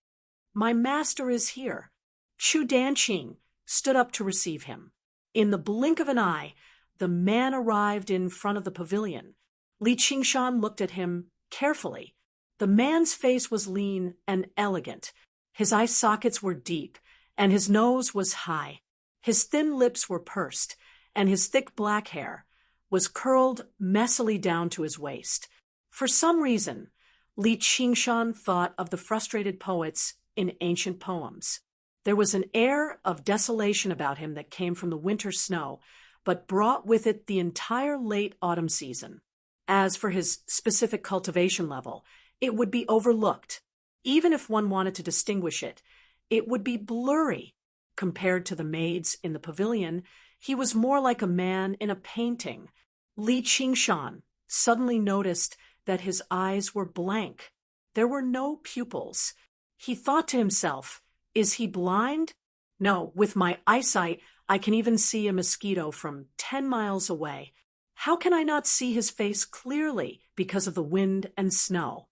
"My master is here." Chu Danqing stood up to receive him. In the blink of an eye, the man arrived in front of the pavilion. Li Qingshan looked at him carefully. The man's face was lean and elegant. His eye sockets were deep, and his nose was high. His thin lips were pursed, and his thick black hair was curled messily down to his waist. For some reason, Li Qingshan thought of the frustrated poets in ancient poems. There was an air of desolation about him that came from the winter snow, but brought with it the entire late autumn season. As for his specific cultivation level, it would be overlooked. Even if one wanted to distinguish it, it would be blurry. Compared to the maids in the pavilion, he was more like a man in a painting. Li Qingshan suddenly noticed that his eyes were blank. There were no pupils. He thought to himself, "Is he blind? No, with my eyesight, I can even see a mosquito from 10 miles away. How can I not see his face clearly because of the wind and snow?"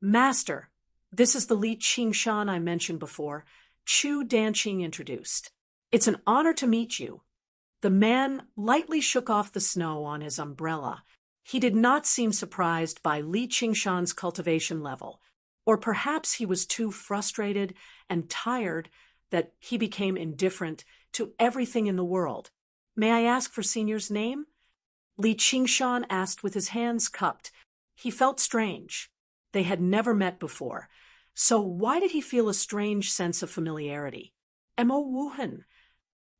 "Master, this is the Li Qingshan I mentioned before," Chu Danqing introduced. "It's an honor to meet you." The man lightly shook off the snow on his umbrella. He did not seem surprised by Li Qingshan's cultivation level, or perhaps he was too frustrated and tired that he became indifferent to everything in the world. "May I ask for Senior's name?" Li Qingshan asked with his hands cupped. He felt strange. They had never met before. So why did he feel a strange sense of familiarity? "Mo Wuhan."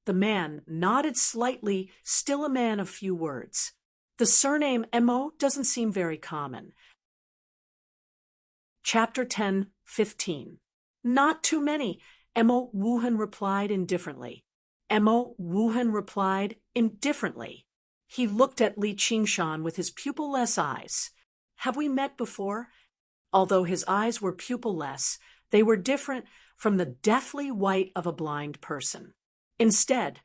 The man nodded slightly, still a man of few words. "The surname Mo doesn't seem very common." Chapter 10:15. "Not too many," Mo Wuhan replied indifferently. Mo Wuhan replied indifferently. He looked at Li Qingshan with his pupil-less eyes. "Have we met before?" Although his eyes were pupil-less, they were different from the deathly white of a blind person. Instead,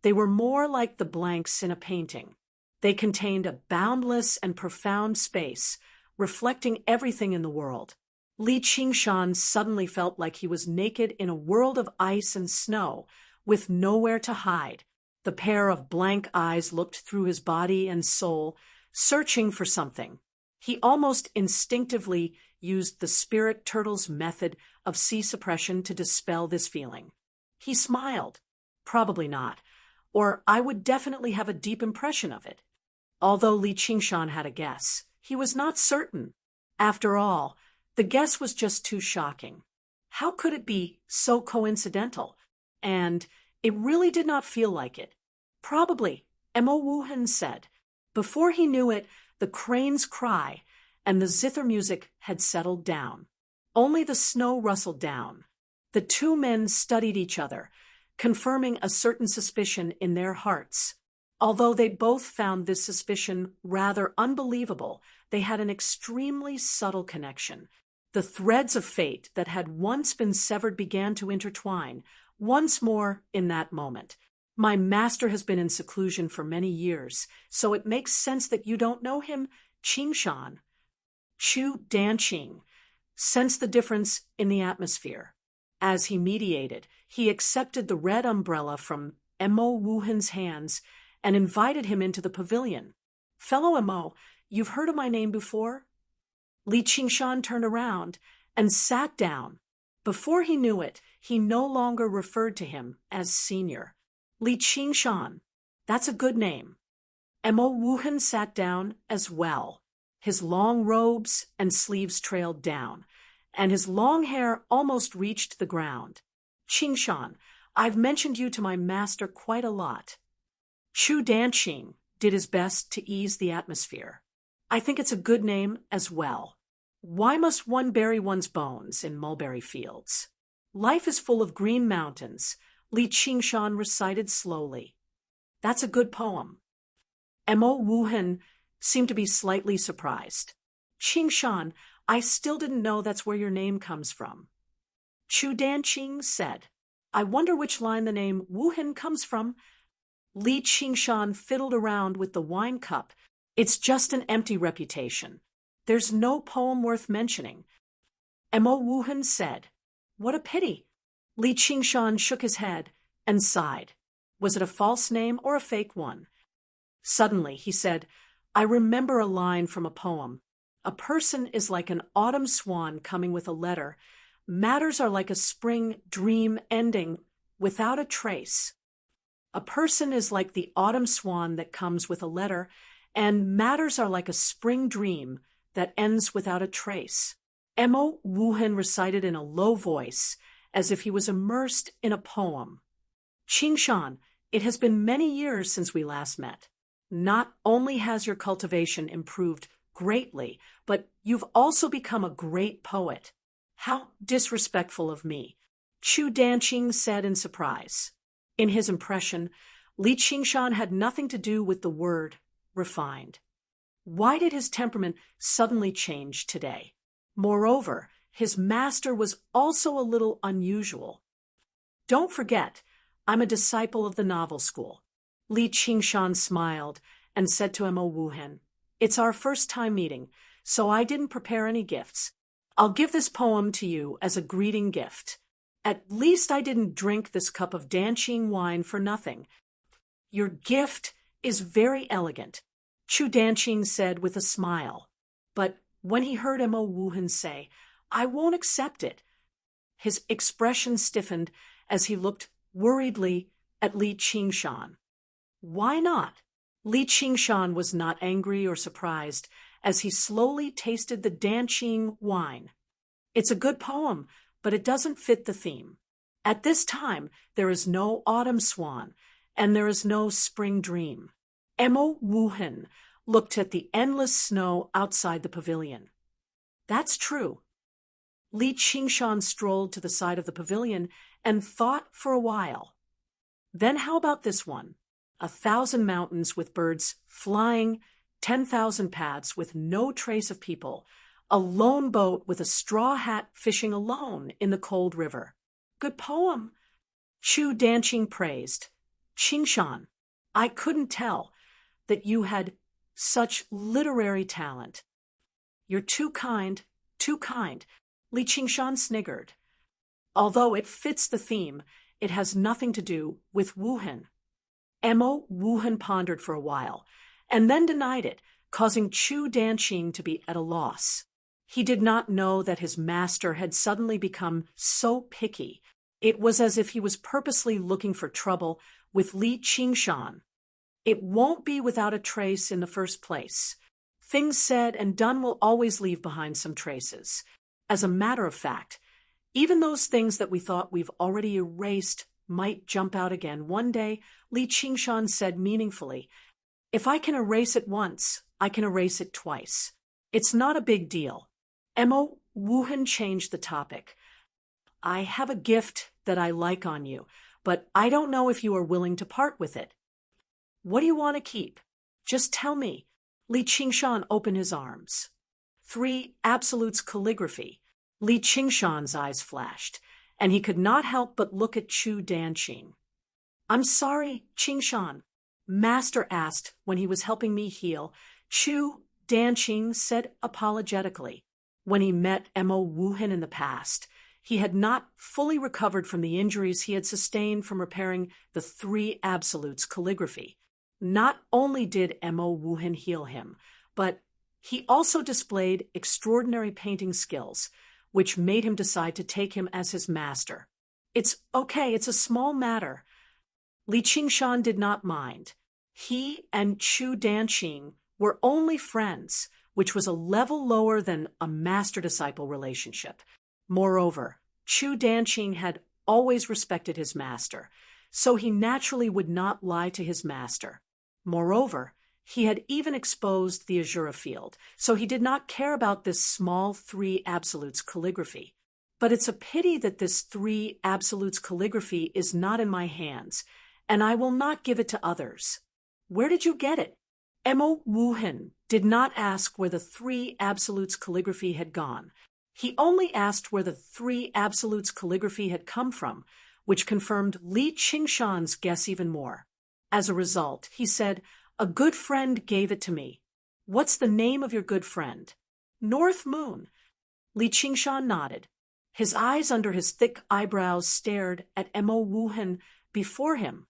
they were more like the blanks in a painting. They contained a boundless and profound space, reflecting everything in the world. Li Qingshan suddenly felt like he was naked in a world of ice and snow, with nowhere to hide. The pair of blank eyes looked through his body and soul, searching for something. He almost instinctively used the spirit turtle's method of sea suppression to dispel this feeling. He smiled. Probably not, or I would definitely have a deep impression of it. Although Li Qingshan had a guess, he was not certain. After all, the guess was just too shocking. How could it be so coincidental? And it really did not feel like it. "Probably," Mo Wuhan said. Before he knew it, the crane's cry and the zither music had settled down. Only the snow rustled down. The two men studied each other, confirming a certain suspicion in their hearts. Although they both found this suspicion rather unbelievable, they had an extremely subtle connection. The threads of fate that had once been severed began to intertwine, once more in that moment. "My master has been in seclusion for many years, so it makes sense that you don't know him, Qingshan." Chu Danqing sensed the difference in the atmosphere. As he mediated, he accepted the red umbrella from Mo Wuhan's hands and invited him into the pavilion. "Fellow Mo, you've heard of my name before?" Li Qingshan turned around and sat down. Before he knew it, he no longer referred to him as senior. "Li Qingshan, that's a good name." Mo Wuhan sat down as well. His long robes and sleeves trailed down, and his long hair almost reached the ground. "Qingshan, I've mentioned you to my master quite a lot." Chu Danqing did his best to ease the atmosphere. "I think it's a good name as well. Why must one bury one's bones in mulberry fields? Life is full of green mountains," Li Qingshan recited slowly. "That's a good poem." Mo Wuhan seemed to be slightly surprised. "Qingshan, I still didn't know that's where your name comes from." Chu Danqing said, "I wonder which line the name Wuhan comes from." Li Qingshan fiddled around with the wine cup. It's just an empty reputation. There's no poem worth mentioning. Mo Wuhan said. What a pity. Li Qingshan shook his head and sighed. Was it a false name or a fake one? Suddenly, he said, I remember a line from a poem. A person is like an autumn swan coming with a letter. Matters are like a spring dream ending without a trace. A person is like the autumn swan that comes with a letter, and matters are like a spring dream that ends without a trace. Mo Wuhan recited in a low voice, as if he was immersed in a poem. Qingshan, it has been many years since we last met. Not only has your cultivation improved greatly, but you've also become a great poet. How disrespectful of me, Chu Danqing said in surprise. In his impression, Li Qingshan had nothing to do with the word refined. Why did his temperament suddenly change today? Moreover, his master was also a little unusual. Don't forget, I'm a disciple of the novel school. Li Qingshan smiled and said to Mo Wuhan, It's our first time meeting, so I didn't prepare any gifts. I'll give this poem to you as a greeting gift. At least I didn't drink this cup of Danqing wine for nothing. Your gift is very elegant, Chu Danqing said with a smile. But when he heard Mo Wuhan say, I won't accept it, his expression stiffened as he looked worriedly at Li Qingshan. Why not? Li Qingshan was not angry or surprised as he slowly tasted the Danqing wine. It's a good poem, but it doesn't fit the theme. At this time, there is no autumn swan, and there is no spring dream. Mo Wuhan looked at the endless snow outside the pavilion. That's true. Li Qingshan strolled to the side of the pavilion and thought for a while. Then how about this one? 1,000 mountains with birds flying, 10,000 paths with no trace of people, a lone boat with a straw hat fishing alone in the cold river. Good poem. Chu Danqing praised. Qingshan, I couldn't tell that you had such literary talent. You're too kind, too kind. Li Qingshan sniggered. Although it fits the theme, it has nothing to do with Wuhan. Mo Wuhan pondered for a while, and then denied it, causing Chu Danqing to be at a loss. He did not know that his master had suddenly become so picky. It was as if he was purposely looking for trouble with Li Qingshan. It won't be without a trace in the first place. Things said and done will always leave behind some traces. As a matter of fact, even those things that we thought we've already erased might jump out again one day, Li Qingshan said meaningfully. If I can erase it once, I can erase it twice. It's not a big deal. Mo Wuhan changed the topic. I have a gift that I like on you, but I don't know if you are willing to part with it. What do you want to keep? Just tell me. Li Qingshan opened his arms. 3 Absolutes calligraphy. Li Qingshan's eyes flashed, and he could not help but look at Chu Danqing. I'm sorry, Qingshan, Master asked when he was helping me heal. Chu Danqing said apologetically. When he met Mo Wuhan in the past, he had not fully recovered from the injuries he had sustained from repairing the 3 Absolutes calligraphy. Not only did Mo Wuhan heal him, but he also displayed extraordinary painting skills, which made him decide to take him as his master. It's okay, it's a small matter. Li Qingshan did not mind. He and Chu Danqing were only friends, which was a level lower than a master-disciple relationship. Moreover, Chu Danqing had always respected his master, so he naturally would not lie to his master. Moreover, he had even exposed the Azura field, so he did not care about this small 3 Absolutes calligraphy. But it's a pity that this 3 Absolutes calligraphy is not in my hands, and I will not give it to others. Where did you get it? Mo Wuhan did not ask where the 3 Absolutes calligraphy had gone. He only asked where the 3 Absolutes calligraphy had come from, which confirmed Li Qingshan's guess even more. As a result, he said, "A good friend gave it to me." "What's the name of your good friend?" "North Moon." Li Qingshan nodded. His eyes under his thick eyebrows stared at Mo Wuhan before him.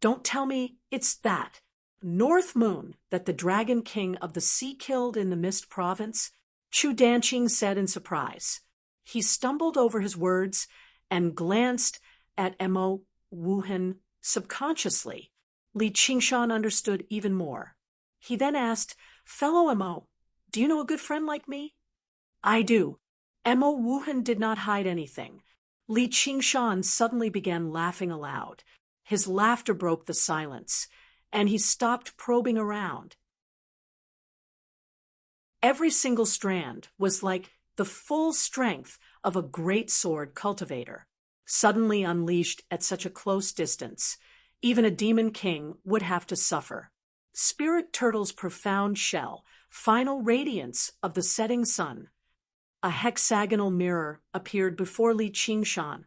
"Don't tell me it's that North Moon that the Dragon King of the Sea killed in the Mist Province?" Chu Danqing said in surprise. He stumbled over his words and glanced at Mo Wuhan subconsciously. Li Qingshan understood even more. He then asked, "Fellow Mo, do you know a good friend like me?" "I do." Mo Wuhan did not hide anything. Li Qingshan suddenly began laughing aloud. His laughter broke the silence, and he stopped probing around. Every single strand was like the full strength of a great sword cultivator. Suddenly unleashed at such a close distance, even a demon king would have to suffer. Spirit Turtle's profound shell, final radiance of the setting sun. A hexagonal mirror appeared before Li Qingshan,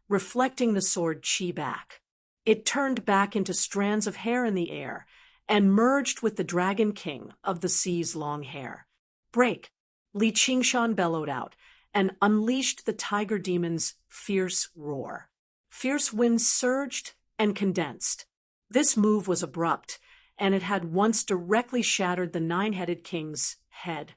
reflecting the sword chi back. It turned back into strands of hair in the air and merged with the Dragon King of the Sea's long hair. "Break!" Li Qingshan bellowed out and unleashed the tiger demon's fierce roar. Fierce winds surged and condensed. This move was abrupt, and it had once directly shattered the nine-headed king's head.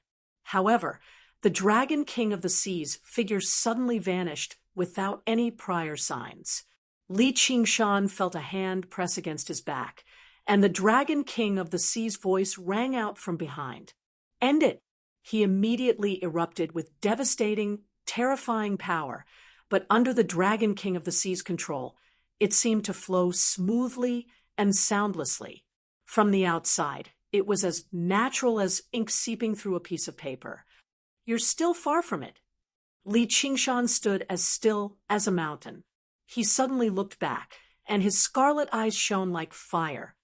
However, the Dragon King of the Sea's figure suddenly vanished without any prior signs. Li Qingshan felt a hand press against his back, and the Dragon King of the Sea's voice rang out from behind. "End it!" He immediately erupted with devastating, terrifying power, but under the Dragon King of the Sea's control, it seemed to flow smoothly and soundlessly. From the outside, it was as natural as ink seeping through a piece of paper. "You're still far from it." Li Qingshan stood as still as a mountain. He suddenly looked back, and his scarlet eyes shone like fire.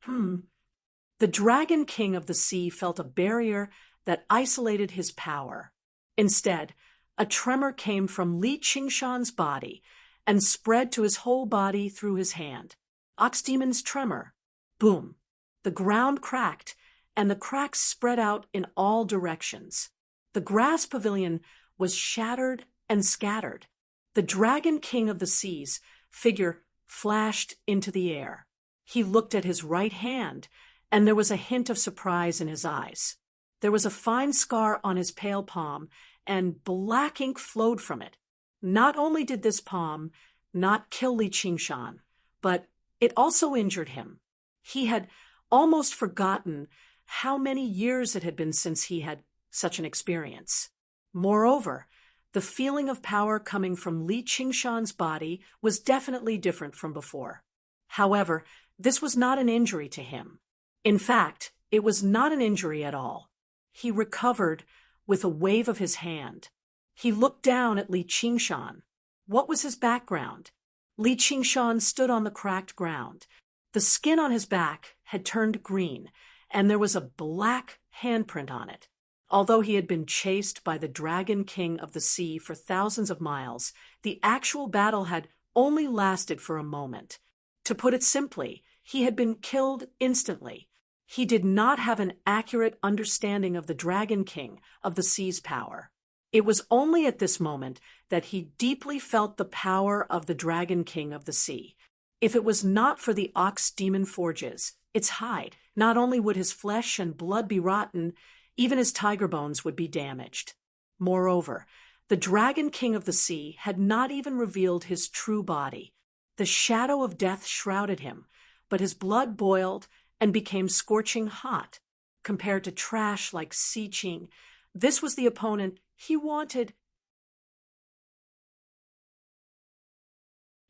The Dragon King of the Sea felt a barrier that isolated his power. Instead, a tremor came from Li Qingshan's body and spread to his whole body through his hand. Ox Demon's tremor. Boom! The ground cracked, and the cracks spread out in all directions. The grass pavilion was shattered and scattered. The Dragon King of the Sea's figure flashed into the air. He looked at his right hand, and there was a hint of surprise in his eyes. There was a fine scar on his pale palm, and black ink flowed from it. Not only did this palm not kill Li Qingshan, but it also injured him. He had almost forgotten how many years it had been since he had such an experience. Moreover, the feeling of power coming from Li Qingshan's body was definitely different from before. However, this was not an injury to him. In fact, it was not an injury at all. He recovered with a wave of his hand. He looked down at Li Qingshan. What was his background? Li Qingshan stood on the cracked ground. The skin on his back had turned green, and there was a black handprint on it. Although he had been chased by the Dragon King of the Sea for thousands of miles, the actual battle had only lasted for a moment. To put it simply, he had been killed instantly. He did not have an accurate understanding of the Dragon King of the Sea's power. It was only at this moment that he deeply felt the power of the Dragon King of the Sea. If it was not for the ox demon forges, its hide, not only would his flesh and blood be rotten, even his tiger bones would be damaged. Moreover, the Dragon King of the Sea had not even revealed his true body. The shadow of death shrouded him, but his blood boiled and became scorching hot. Compared to trash like Xi Qing, this was the opponent he wanted.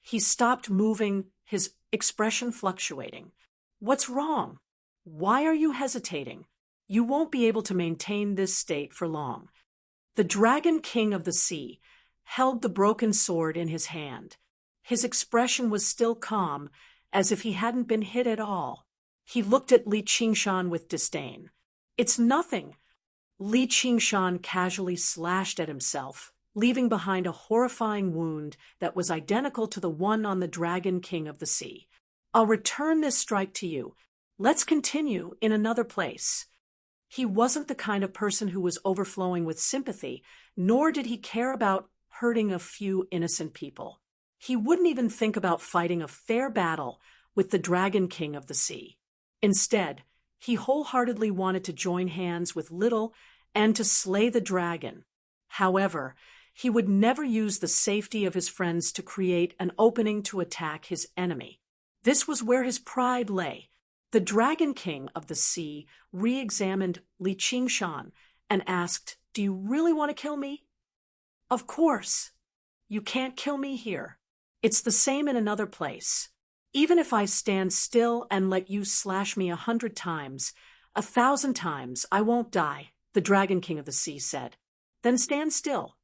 He stopped moving, his expression fluctuating. "What's wrong? Why are you hesitating? You won't be able to maintain this state for long." The Dragon King of the Sea held the broken sword in his hand. His expression was still calm, as if he hadn't been hit at all. He looked at Li Qingshan with disdain. "It's nothing." Li Qingshan casually slashed at himself, leaving behind a horrifying wound that was identical to the one on the Dragon King of the Sea. I'll return this strike to you. Let's continue in another place. He wasn't the kind of person who was overflowing with sympathy, nor did he care about hurting a few innocent people. He wouldn't even think about fighting a fair battle with the Dragon King of the Sea. Instead, he wholeheartedly wanted to join hands with Little and to slay the dragon. However, he would never use the safety of his friends to create an opening to attack his enemy. This was where his pride lay. The Dragon King of the Sea re-examined Li Qingshan and asked, "Do you really want to kill me?" "Of course. You can't kill me here. It's the same in another place. Even if I stand still and let you slash me 100 times, 1,000 times, I won't die," the Dragon King of the Sea said. "Then stand still."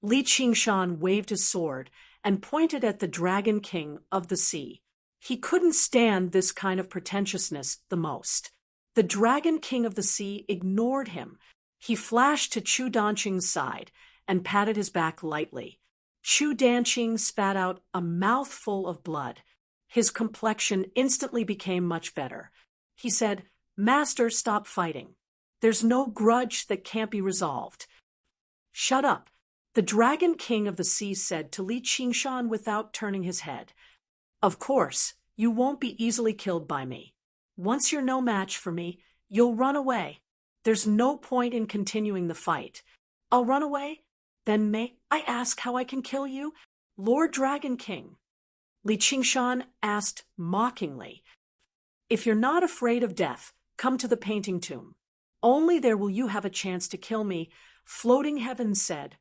Li Qingshan waved his sword and pointed at the Dragon King of the Sea. He couldn't stand this kind of pretentiousness the most. The Dragon King of the Sea ignored him. He flashed to Chu Danqing's side and patted his back lightly. Chu Danqing spat out a mouthful of blood. His complexion instantly became much better. He said, "Master, stop fighting. There's no grudge that can't be resolved." "Shut up," the Dragon King of the Sea said to Li Qingshan without turning his head. "Of course, you won't be easily killed by me. Once you're no match for me, you'll run away. There's no point in continuing the fight." "I'll run away? Then may I ask how I can kill you, Lord Dragon King?" Li Qingshan asked mockingly. "If you're not afraid of death, come to the painting tomb. Only there will you have a chance to kill me," Floating Heaven said.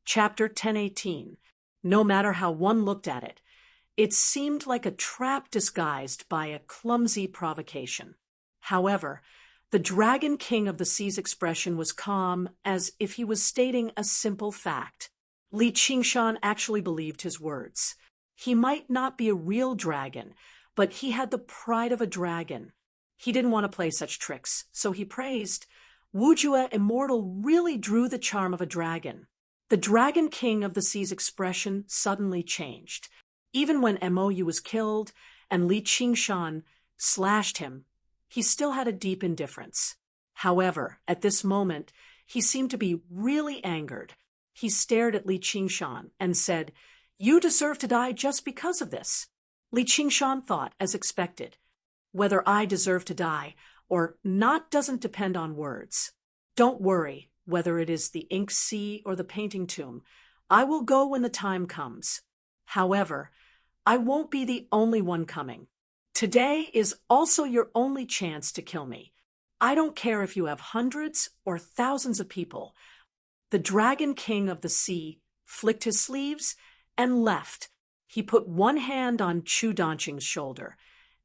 Chapter 1018. No matter how one looked at it, it seemed like a trap disguised by a clumsy provocation. However, the Dragon King of the Sea's expression was calm, as if he was stating a simple fact. Li Qingshan actually believed his words. He might not be a real dragon, but he had the pride of a dragon. He didn't want to play such tricks, so he praised, "Wu Jue Immortal really drew the charm of a dragon." The Dragon King of the Sea's expression suddenly changed. Even when Mou was killed and Li Qingshan slashed him, he still had a deep indifference. However, at this moment, he seemed to be really angered. He stared at Li Qingshan and said, "You deserve to die just because of this." Li Qingshan thought, as expected, "Whether I deserve to die or not doesn't depend on words. Don't worry whether it is the ink sea or the painting tomb. I will go when the time comes. However, I won't be the only one coming. Today is also your only chance to kill me. I don't care if you have hundreds or thousands of people." The Dragon King of the Sea flicked his sleeves and left. He put one hand on Chu Danqing's shoulder,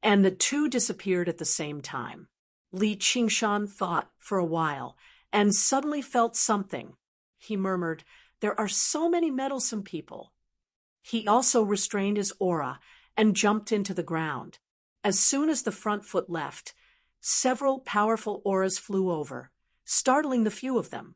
and the two disappeared at the same time. Li Qingshan thought for a while and suddenly felt something. He murmured, "There are so many meddlesome people." He also restrained his aura and jumped into the ground. As soon as the front foot left, several powerful auras flew over, startling the few of them.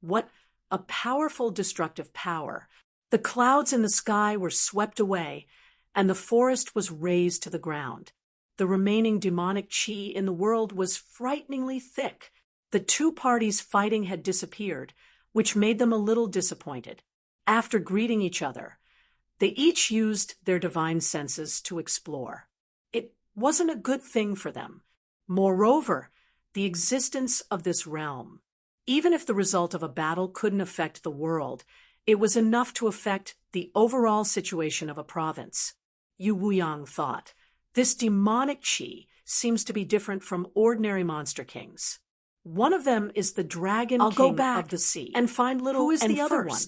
What a powerful destructive power! The clouds in the sky were swept away, and the forest was razed to the ground. The remaining demonic qi in the world was frighteningly thick. The two parties fighting had disappeared, which made them a little disappointed. After greeting each other, they each used their divine senses to explore. It wasn't a good thing for them. Moreover, the existence of this realm, even if the result of a battle couldn't affect the world, it was enough to affect the overall situation of a province. Yu Wuyang thought, "This demonic qi seems to be different from ordinary monster kings. One of them is the Dragon King of the Sea, and find Little. Who is the other one?"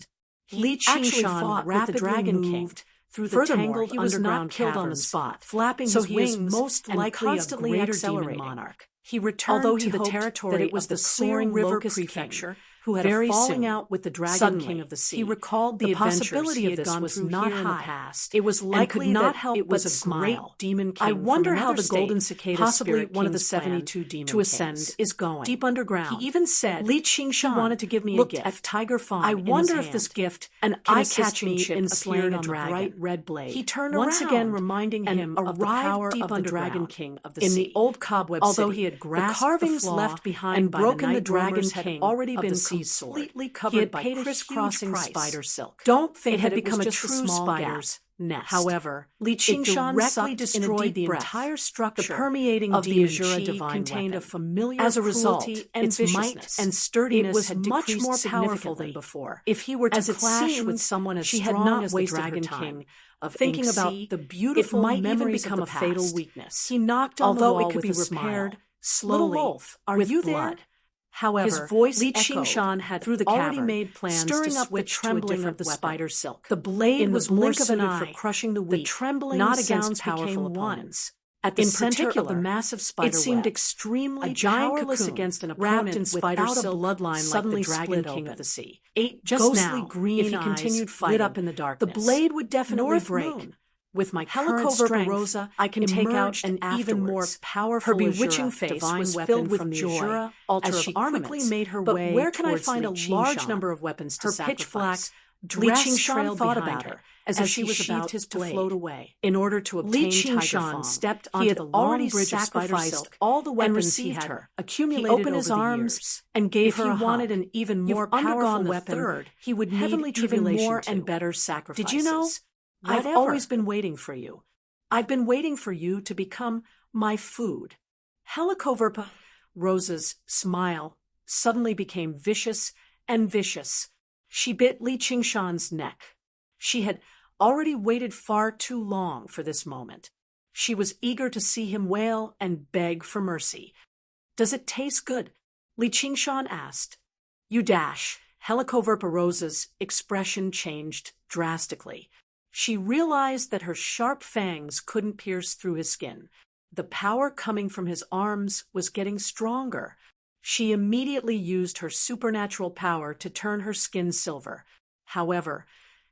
Li Qingshan with the Dragon King through the tangled he was underground not killed on the caverns, spot, flapping so his he is wings most and likely constantly a greater accelerating. demon monarch. He returned Although to he the hoped territory that it was of the the soaring clear river locust prefecture, who had Very a falling soon, out with the Dragon suddenly, King of the Sea. he recalled the possibility adventures of this was not in the high. past. It was and likely could not that help it was but a great smile. demon king I wonder from how another the golden state, cicada possibly spirit one of the king's 72 plan demon to ascend kings, is going deep underground. He even said Li Qingshan he wanted to give me a looked gift. at Tiger Fawn I in his wonder if this hand. gift An can eye-catching assist me chip in appeared slaying on a the dragon. bright red blade. He turned once around again reminding and him of the arrived power deep of the underground Dragon King of the in Sea. the old cobweb Although city. he had grasped the carvings the flaw left behind and by broken the the night Dragon roamers had King already of been the sea sword. completely He covered had by paid a crisscrossing huge spider price. silk. Don't think It had that it become was a just true a small spider's nest. However, Li it Qingshan directly sucked in a destroyed deep the breath. entire structure The permeating of the demon Azura chi divine contained weapon. a familiar As a result, cruelty and its viciousness. might and sturdiness it was had much decreased more powerful significantly. than before. If he were to As it clash seemed, with someone as she had strong not as the wasted Dragon her time King of thinking Ink about Sea, the beautiful it might even memories become of a the fatal past. weakness. He knocked on Although the wall it could with be a smile. repaired Little slowly wolf, are with you blood. there? However, His voice Li echoed Qingshan had through the already cavern, made plans stirring to up the switch trembling to a of the different spider weapon. silk. The blade In the was more blink of an suited for eye, crushing the the weak, trembling not against sounds powerful became one. opponents. At the In center of the particular, massive it spider seemed web, extremely a giant powerless cocoon against an wrapped opponent in spider without a silk bloodline suddenly like the Dragon split King open. of the Sea. Eight Just ghostly now, green if he eyes continued lit fighting, up in the darkness, the blade would definitely North break. Moon. With my current Helicoverpa strength, Rosa, I can take out emerged an even more afterwards. powerful Her bewitching Azura face divine was weapon filled with from the joy Azura altar as of she armaments. quickly made her But way where can I towards find Li a large Qingshan? number of weapons to Her sacrifice? pitch black Li dress Qingshan trailed thought behind about her her as he she was sheathed about his to blade. float away. In order to Li obtain Tiger Qingshan Fawn, stepped he onto had the long already bridge of spider sacrificed silk all the and weapons he received had her. accumulated He opened over his the arms years. and gave If her he a wanted hug. an even You've more undergone powerful the weapon, third, he would heavenly need even tribulation more to. and better sacrifices. Did you know? I've Whatever. always been waiting for you. I've been waiting for you to become my food. Helicoverpa Rosa's smile suddenly became vicious and vicious. She bit Li Qingshan's neck. She had already waited far too long for this moment. She was eager to see him wail and beg for mercy. Does it taste good? Li Qingshan asked. You dash. Helicoverpa Rosa's expression changed drastically. She realized that her sharp fangs couldn't pierce through his skin. The power coming from his arms was getting stronger. She immediately used her supernatural power to turn her skin silver. However,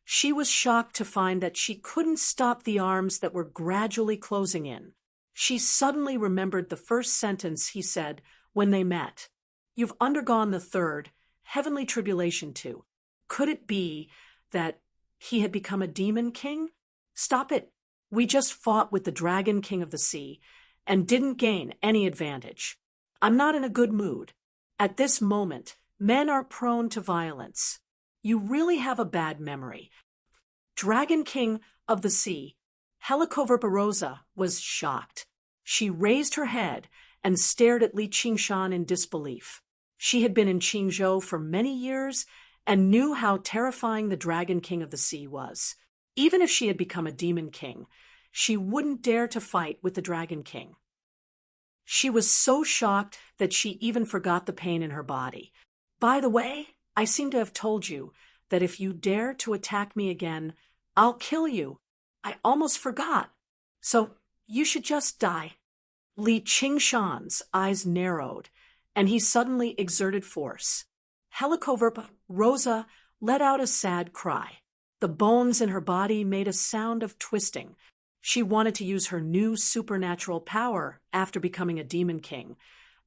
she was shocked to find that she couldn't stop the arms that were gradually closing in. She suddenly remembered the first sentence he said when they met. You've undergone the third, heavenly tribulation too. Could it be that he had become a demon king? Stop it. We just fought with the Dragon King of the Sea and didn't gain any advantage. I'm not in a good mood. At this moment, men are prone to violence. You really have a bad memory. Dragon King of the Sea, Helicoverpa Rosa was shocked. She raised her head and stared at Li Qingshan in disbelief. She had been in Qingzhou for many years and knew how terrifying the Dragon King of the Sea was. Even if she had become a demon king, she wouldn't dare to fight with the Dragon King. She was so shocked that she even forgot the pain in her body. By the way, I seem to have told you that if you dare to attack me again, I'll kill you. I almost forgot. So you should just die. Li Qingshan's eyes narrowed, and he suddenly exerted force. Helicoverpa Rosa let out a sad cry. The bones in her body made a sound of twisting. She wanted to use her new supernatural power after becoming a demon king,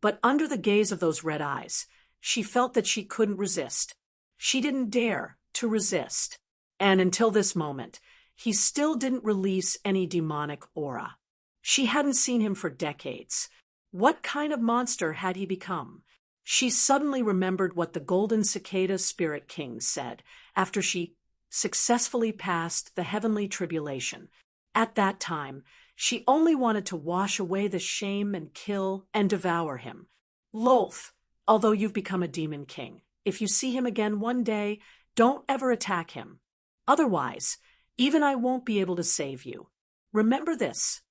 but under the gaze of those red eyes, she felt that she couldn't resist. She didn't dare to resist. And until this moment, he still didn't release any demonic aura. She hadn't seen him for decades. What kind of monster had he become? She suddenly remembered what the Golden Cicada Spirit King said after she successfully passed the heavenly tribulation. At that time, she only wanted to wash away the shame and kill and devour him. Lolth, although you've become a demon king, if you see him again one day, don't ever attack him. Otherwise, even I won't be able to save you. Remember this.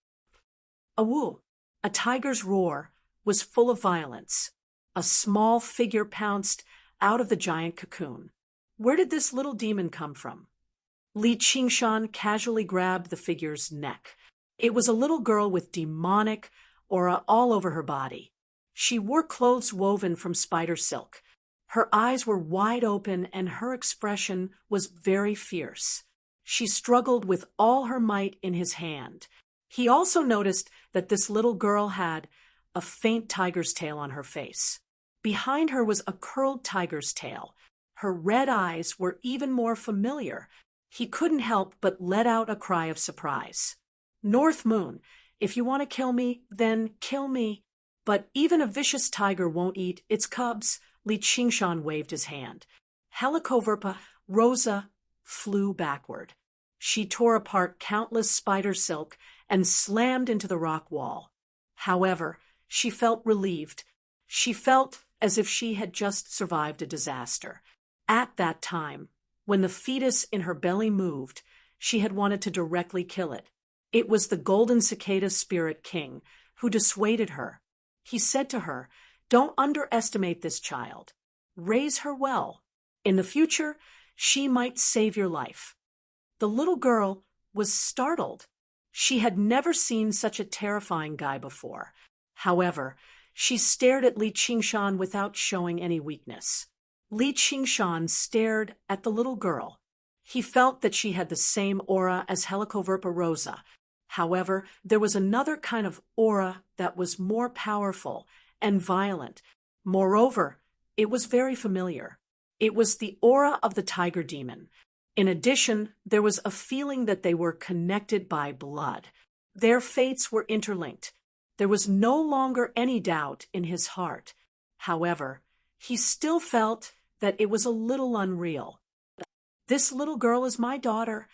Awoo, a tiger's roar, was full of violence. A small figure pounced out of the giant cocoon. Where did this little demon come from? Li Qingshan casually grabbed the figure's neck. It was a little girl with demonic aura all over her body. She wore clothes woven from spider silk. Her eyes were wide open and her expression was very fierce. She struggled with all her might in his hand. He also noticed that this little girl had a faint tiger's tail on her face. Behind her was a curled tiger's tail. Her red eyes were even more familiar. He couldn't help but let out a cry of surprise. North Moon, if you want to kill me, then kill me. But even a vicious tiger won't eat its cubs. Li Qingshan waved his hand. Helicoverpa Rosa flew backward. She tore apart countless spider silk and slammed into the rock wall. However, she felt relieved. She felt as if she had just survived a disaster. At that time, when the fetus in her belly moved, she had wanted to directly kill it. It was the golden cicada spirit king who dissuaded her. He said to her, "Don't underestimate this child. Raise her well. In the future, she might save your life." The little girl was startled. She had never seen such a terrifying guy before. However, she stared at Li Qingshan without showing any weakness. Li Qingshan stared at the little girl. He felt that she had the same aura as Helicoverpa Rosa. However, there was another kind of aura that was more powerful and violent. Moreover, it was very familiar. It was the aura of the tiger demon. In addition, there was a feeling that they were connected by blood. Their fates were interlinked. There was no longer any doubt in his heart. However, he still felt that it was a little unreal. "This little girl is my daughter."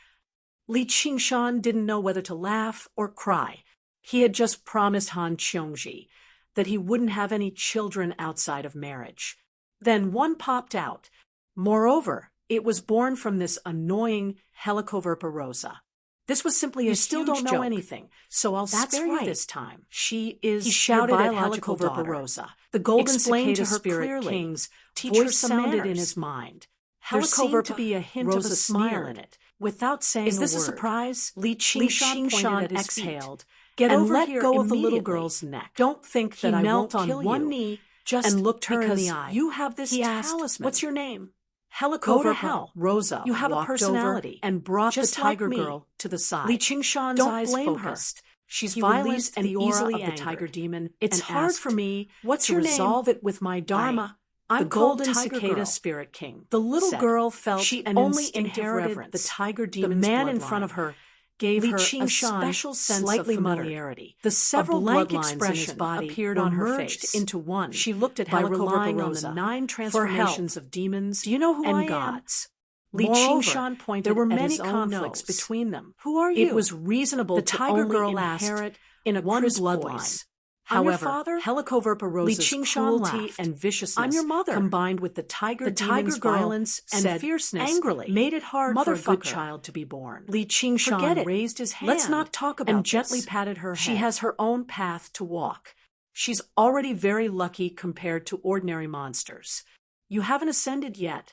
Li Qingshan didn't know whether to laugh or cry. He had just promised Han Qiongji that he wouldn't have any children outside of marriage. Then one popped out. Moreover, it was born from this annoying Helicoverpa Rosa. This was simply a You huge still don't know joke, anything, so I'll That's spare you right. this time. She is He shouted your at biological Helicoverpa daughter. Rosa. The golden Explain cicada to her spirit clearly. king's Teach her voice some sounded in manners. his mind. There seemed Helicoverpa to be a hint Rosa of a smile sneered. in it. Without saying Is this a word, surprise? Li Qingshan pointed at his exhaled. feet. Get and over let here go of the little immediately. girl's neck. Don't think He that I knelt won't on kill one you. knee Just and looked her in because the eye. you have this He asked, talisman. "What's your name?" Go to Helicoverpa hell. Rosa You have a walked personality, over and brought the just tiger like me. girl to the side. Li Qingshan's Don't eyes blame focused. her. She's He violent released and the aura easily of the angered. tiger demon. It's and hard asked, for me "What's to your name?" resolve it with my dharma. I'm The called golden Tiger cicada Girl. spirit king. The little said. girl felt She an only instinctive inherited reverence. the tiger The demon's man in bloodline. front of her gave Li her a Qingshan special sense slightly of muttered. familiarity. The several blank bloodlines in his expression body appeared were on her merged face. into one. She looked at by Helicoverpa relying on Rosa the 9 for help. transformations of demons Do you know who and I am? gods. Li Moreover, Qingshan pointed there were at many his own conflicts nose. between them. Who are you? It was reasonable The to tiger only girl asked inherit in a one crisp bloodline. voice. I'm your However, father? Helicoverpa Rosa's Qingshan cruelty laughed. and viciousness I'm your mother. combined with the tiger demon's girl violence and said fierceness angrily, made it hard for a good "Motherfucker." child to be born. Li Qingshan Forget it. raised his hand. Let's not talk about and this. gently patted her She head. has her own path to walk. She's already very lucky compared to ordinary monsters. You haven't ascended yet.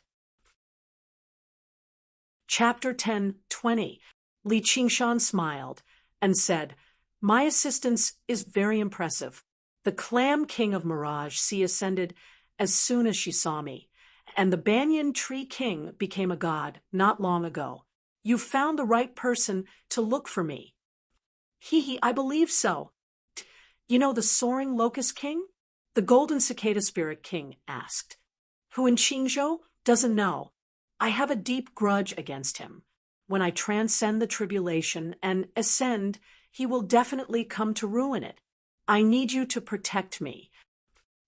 Chapter 10:20. Li Qingshan smiled and said, "My assistance is very impressive. The Clam King of Mirage Sea ascended as soon as she saw me, and the Banyan Tree King became a god not long ago. You found the right person to look for me." "Hee, I believe so." "You know the Soaring Locust King?" The Golden Cicada Spirit King asked. "Who in Qingzhou? Doesn't know. I have a deep grudge against him. When I transcend the tribulation and ascend, he will definitely come to ruin it. I need you to protect me."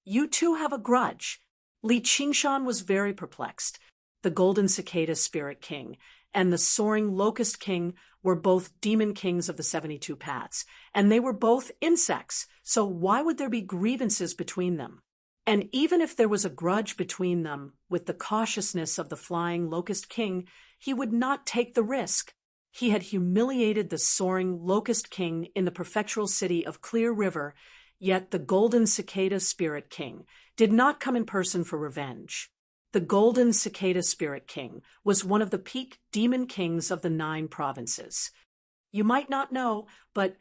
"You too have a grudge." Li Qingshan was very perplexed. The Golden Cicada Spirit King and the Soaring Locust King were both demon kings of the 72 Paths, and they were both insects, so why would there be grievances between them? And even if there was a grudge between them, with the cautiousness of the Flying Locust King, he would not take the risk. He had humiliated the Soaring Locust King in the prefectural city of Clear River, yet the Golden Cicada Spirit King did not come in person for revenge. The Golden Cicada Spirit King was one of the peak demon kings of the 9 provinces. You might not know, but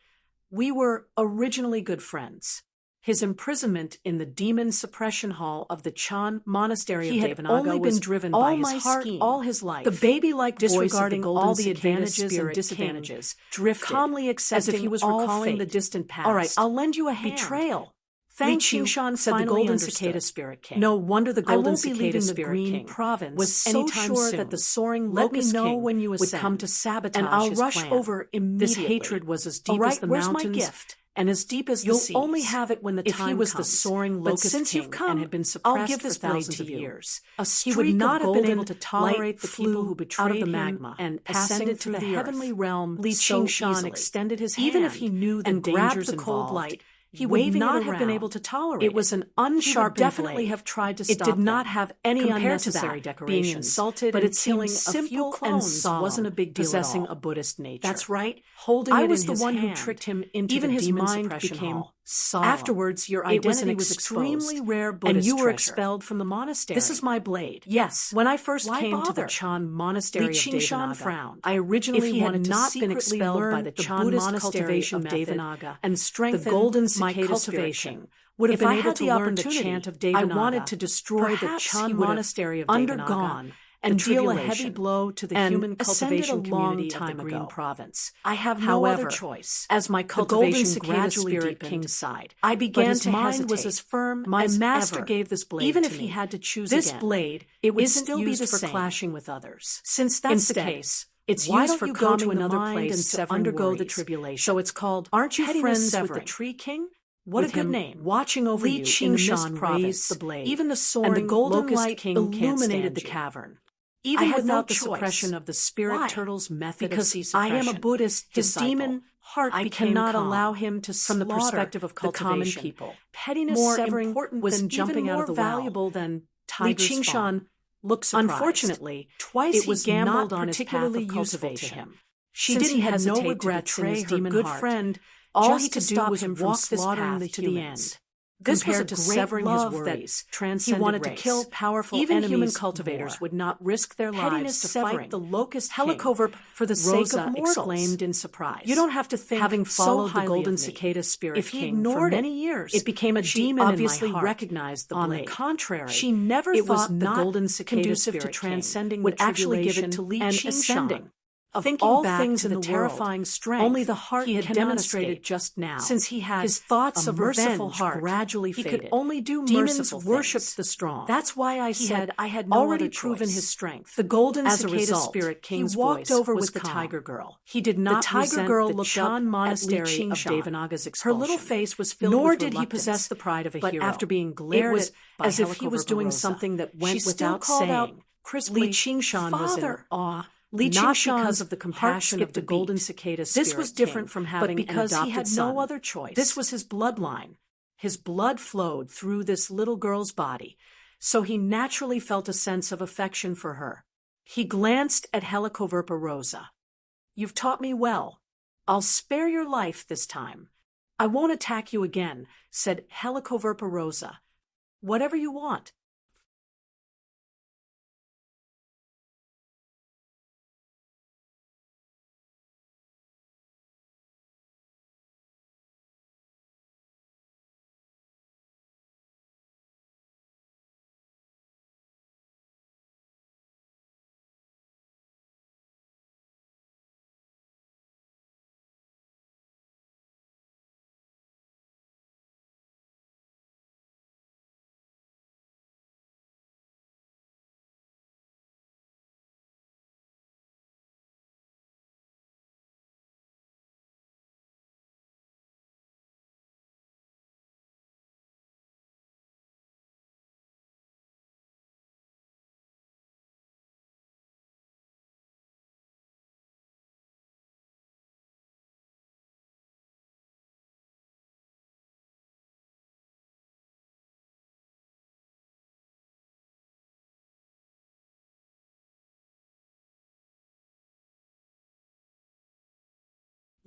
we were originally good friends. His imprisonment in the demon suppression hall of the Chan monastery He of had Devanaga only was been driven all by my his heart scheme. all his life. The baby-like voice of the disregarding golden all the cicada advantages and spirit disadvantages, king drifted, calmly accepting as if he was all recalling fate. the distant past. All right, I'll lend you a hand. Betrayal. Thank Li you, Qingshan said the finally golden understood. cicada spirit king. No wonder the I golden won't be cicada leaving the spirit green king province was so anytime sure soon. that the soaring Let me locust know king when you would come ascend, to sabotage and I'll his rush plan. over immediately. This hatred was as deep All right, as the where's my mountains gift? and as deep as the You'll seas. only have it when the if time he was comes. the soaring But locust since king you've come, and had been I'll suppressed give for this blade thousands to of you. years, A he would streak not of have been golden able to tolerate light the people who flew betrayed out of the him magma and ascended ascended through through the the heavenly realm Li so Qingshan easily. extended his Even hand if he knew the and grabbed dangers the cold involved, light. He would would not it have been around. able to tolerate It was an unsharpened He would definitely blade. have tried to It stop did not them. have any Compared unnecessary to that, decorations, being insulted but and it seemed killing a few simple and clones solemn, wasn't a big deal possessing at all. a Buddhist nature. That's right. Holding I it was in the his one who hand, tricked him into even the his demon mind suppression became hall. solemn. Afterwards, your It was an identity was extremely exposed, rare and Buddhist you were treasure. expelled from the monastery. This is my blade. Yes. When I first Why came to the bother? Chan monastery Li of Qingshan Devanaga, frowned. I originally If he had wanted to not been secretly expelled learn by the the Chan Buddhist monastery cultivation of method Devanaga and strengthen the golden my cicada cultivation, spirit king, would have if been I able had to the learn the opportunity, chant of I Devanaga. wanted to destroy the Perhaps Chan he would have monastery of undergone Devanaga and the deal a heavy tribulation blow to the and human ascended cultivation a long community time of the ago. Green Province. I have no However, other choice. as my The cultivation golden cicada gradually spirit deepened, king sighed. I But began his to mind hesitate. was as firm My as master ever. gave this blade Even to if he me. had to choose This again, blade it would isn't still be used the for same. clashing with others. Since that's Instead, the case, it's why used don't for you go to calming the another mind place and to severing undergo the worries. tribulation? So it's called Aren't you pettiness friends severing. with the tree king? What With a good him name. watching over Li you in the mist Qingshan province, raised the blade, even the and soaring the golden locust light king illuminated the can't stand you. cavern. I Even had without no the choice. suppression of the spirit Why? turtle's method Because of sea I am a suppression, Buddhist his disciple. demon heart I became cannot calm. allow him to From the slaughter perspective of the common cultivation, people. pettiness More severing important was than jumping even out more of the well. valuable than Li tiger's Qingshan fawn. looked surprised. Unfortunately, Twice it he was gambled not on his path particularly of useful cultivation. to him. She Since didn't he had no hesitate regrets to in betray his her demon good heart. friend. All Just he to could do stop was him from walk this slaughtering path the to the humans. end. This was Compared a to great severing his love worries, that transcended he wanted race. to kill powerful Even enemies human cultivators more. would not risk their Pettiness lives to severing fight the locust king Helicoverp for the Rosa sake of mortals. exclaimed in surprise. You don't have to think Having so followed highly the golden of me. cicada spirit If he king ignored for many it, years, it became a she demon obviously in my heart. recognized the On blade. the contrary, She never it was thought the not golden cicada conducive to spirit transcending king would the actually give it tribulation to Li and Qingshan. ascending. Of Thinking all back things to in the the terrifying world, strength only the heart he had cannot demonstrated escape. just now, Since he had his thoughts a of merciful revenge heart, gradually he faded. could only do Demons merciful worshipped things. the strong. That's why I He said had no already other proven choice. his strength. The golden As a cicada result, spirit king's he walked voice over was with the calm. tiger girl. He did The not tiger resent girl the looked Chan up monastery at Li of Qingshan. Devanaga's Her expulsion. little face was filled Nor with did he reluctance, possess the pride of a but hero. after being It glared was at by as if he was doing Helicoverp something that went she still without called out saying. crisply, Li Qingshan was in "Father!" awe. Li Not Qingshan's because of the compassion of heart the skipped a golden beat. cicada This spirit was different king, from but having because an he had adopted son. no other choice. This was his bloodline. His blood flowed through this little girl's body, so he naturally felt a sense of affection for her. He glanced at Helicoverpa Rosa. "You've taught me well. I'll spare your life this time. I won't attack you again," said Helicoverpa Rosa. "Whatever you want."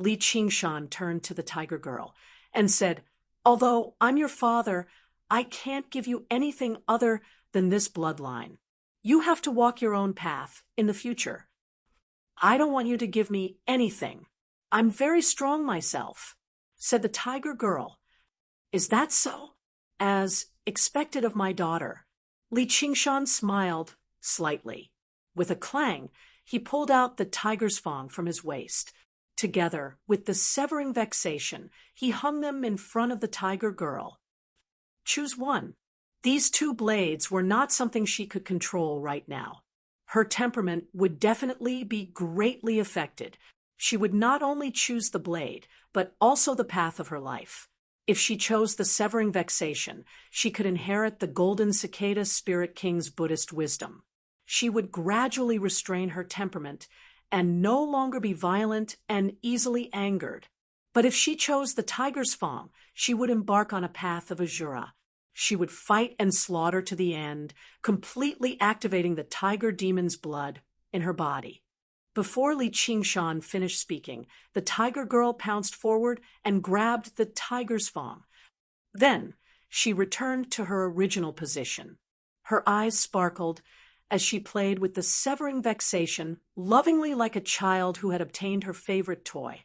Li Qingshan turned to the tiger girl and said, "Although I'm your father, I can't give you anything other than this bloodline. You have to walk your own path in the future. I don't want you to give me anything. I'm very strong myself," said the tiger girl. Is that so? As expected of my daughter. Li Qingshan smiled slightly. With a clang, he pulled out the tiger's fang from his waist. Together, with the severing vexation, he hung them in front of the tiger girl. Choose one. These two blades were not something she could control right now. Her temperament would definitely be greatly affected. She would not only choose the blade, but also the path of her life. If she chose the severing vexation, she could inherit the golden cicada spirit king's Buddhist wisdom. She would gradually restrain her temperament and no longer be violent and easily angered. But if she chose the tiger's fang, she would embark on a path of Azura. She would fight and slaughter to the end, completely activating the tiger demon's blood in her body. Before Li Qingshan finished speaking, the tiger girl pounced forward and grabbed the tiger's fang. Then she returned to her original position. Her eyes sparkled as she played with the severing vexation, lovingly like a child who had obtained her favorite toy.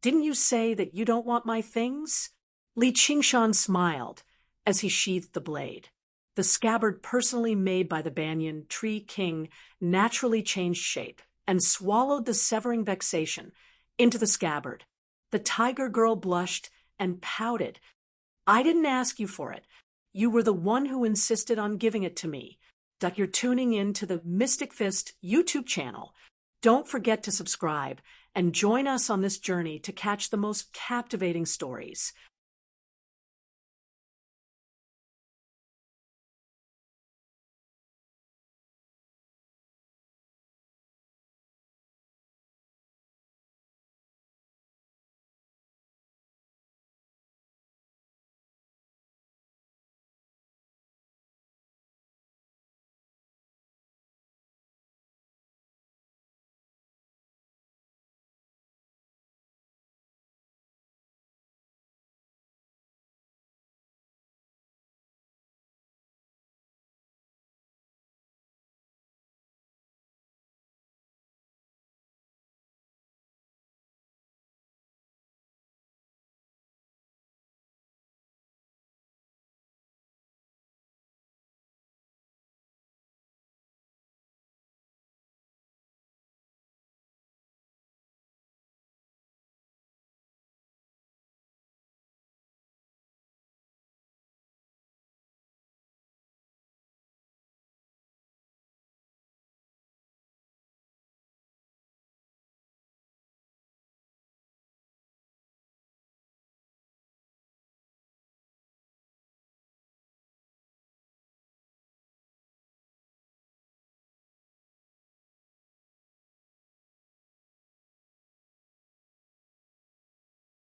Didn't you say that you don't want my things? Li Qingshan smiled as he sheathed the blade. The scabbard personally made by the banyan tree king naturally changed shape and swallowed the severing vexation into the scabbard. The tiger girl blushed and pouted. I didn't ask you for it. You were the one who insisted on giving it to me. That you're tuning in to the Mystic Fist YouTube channel. Don't forget to subscribe and join us on this journey to catch the most captivating stories.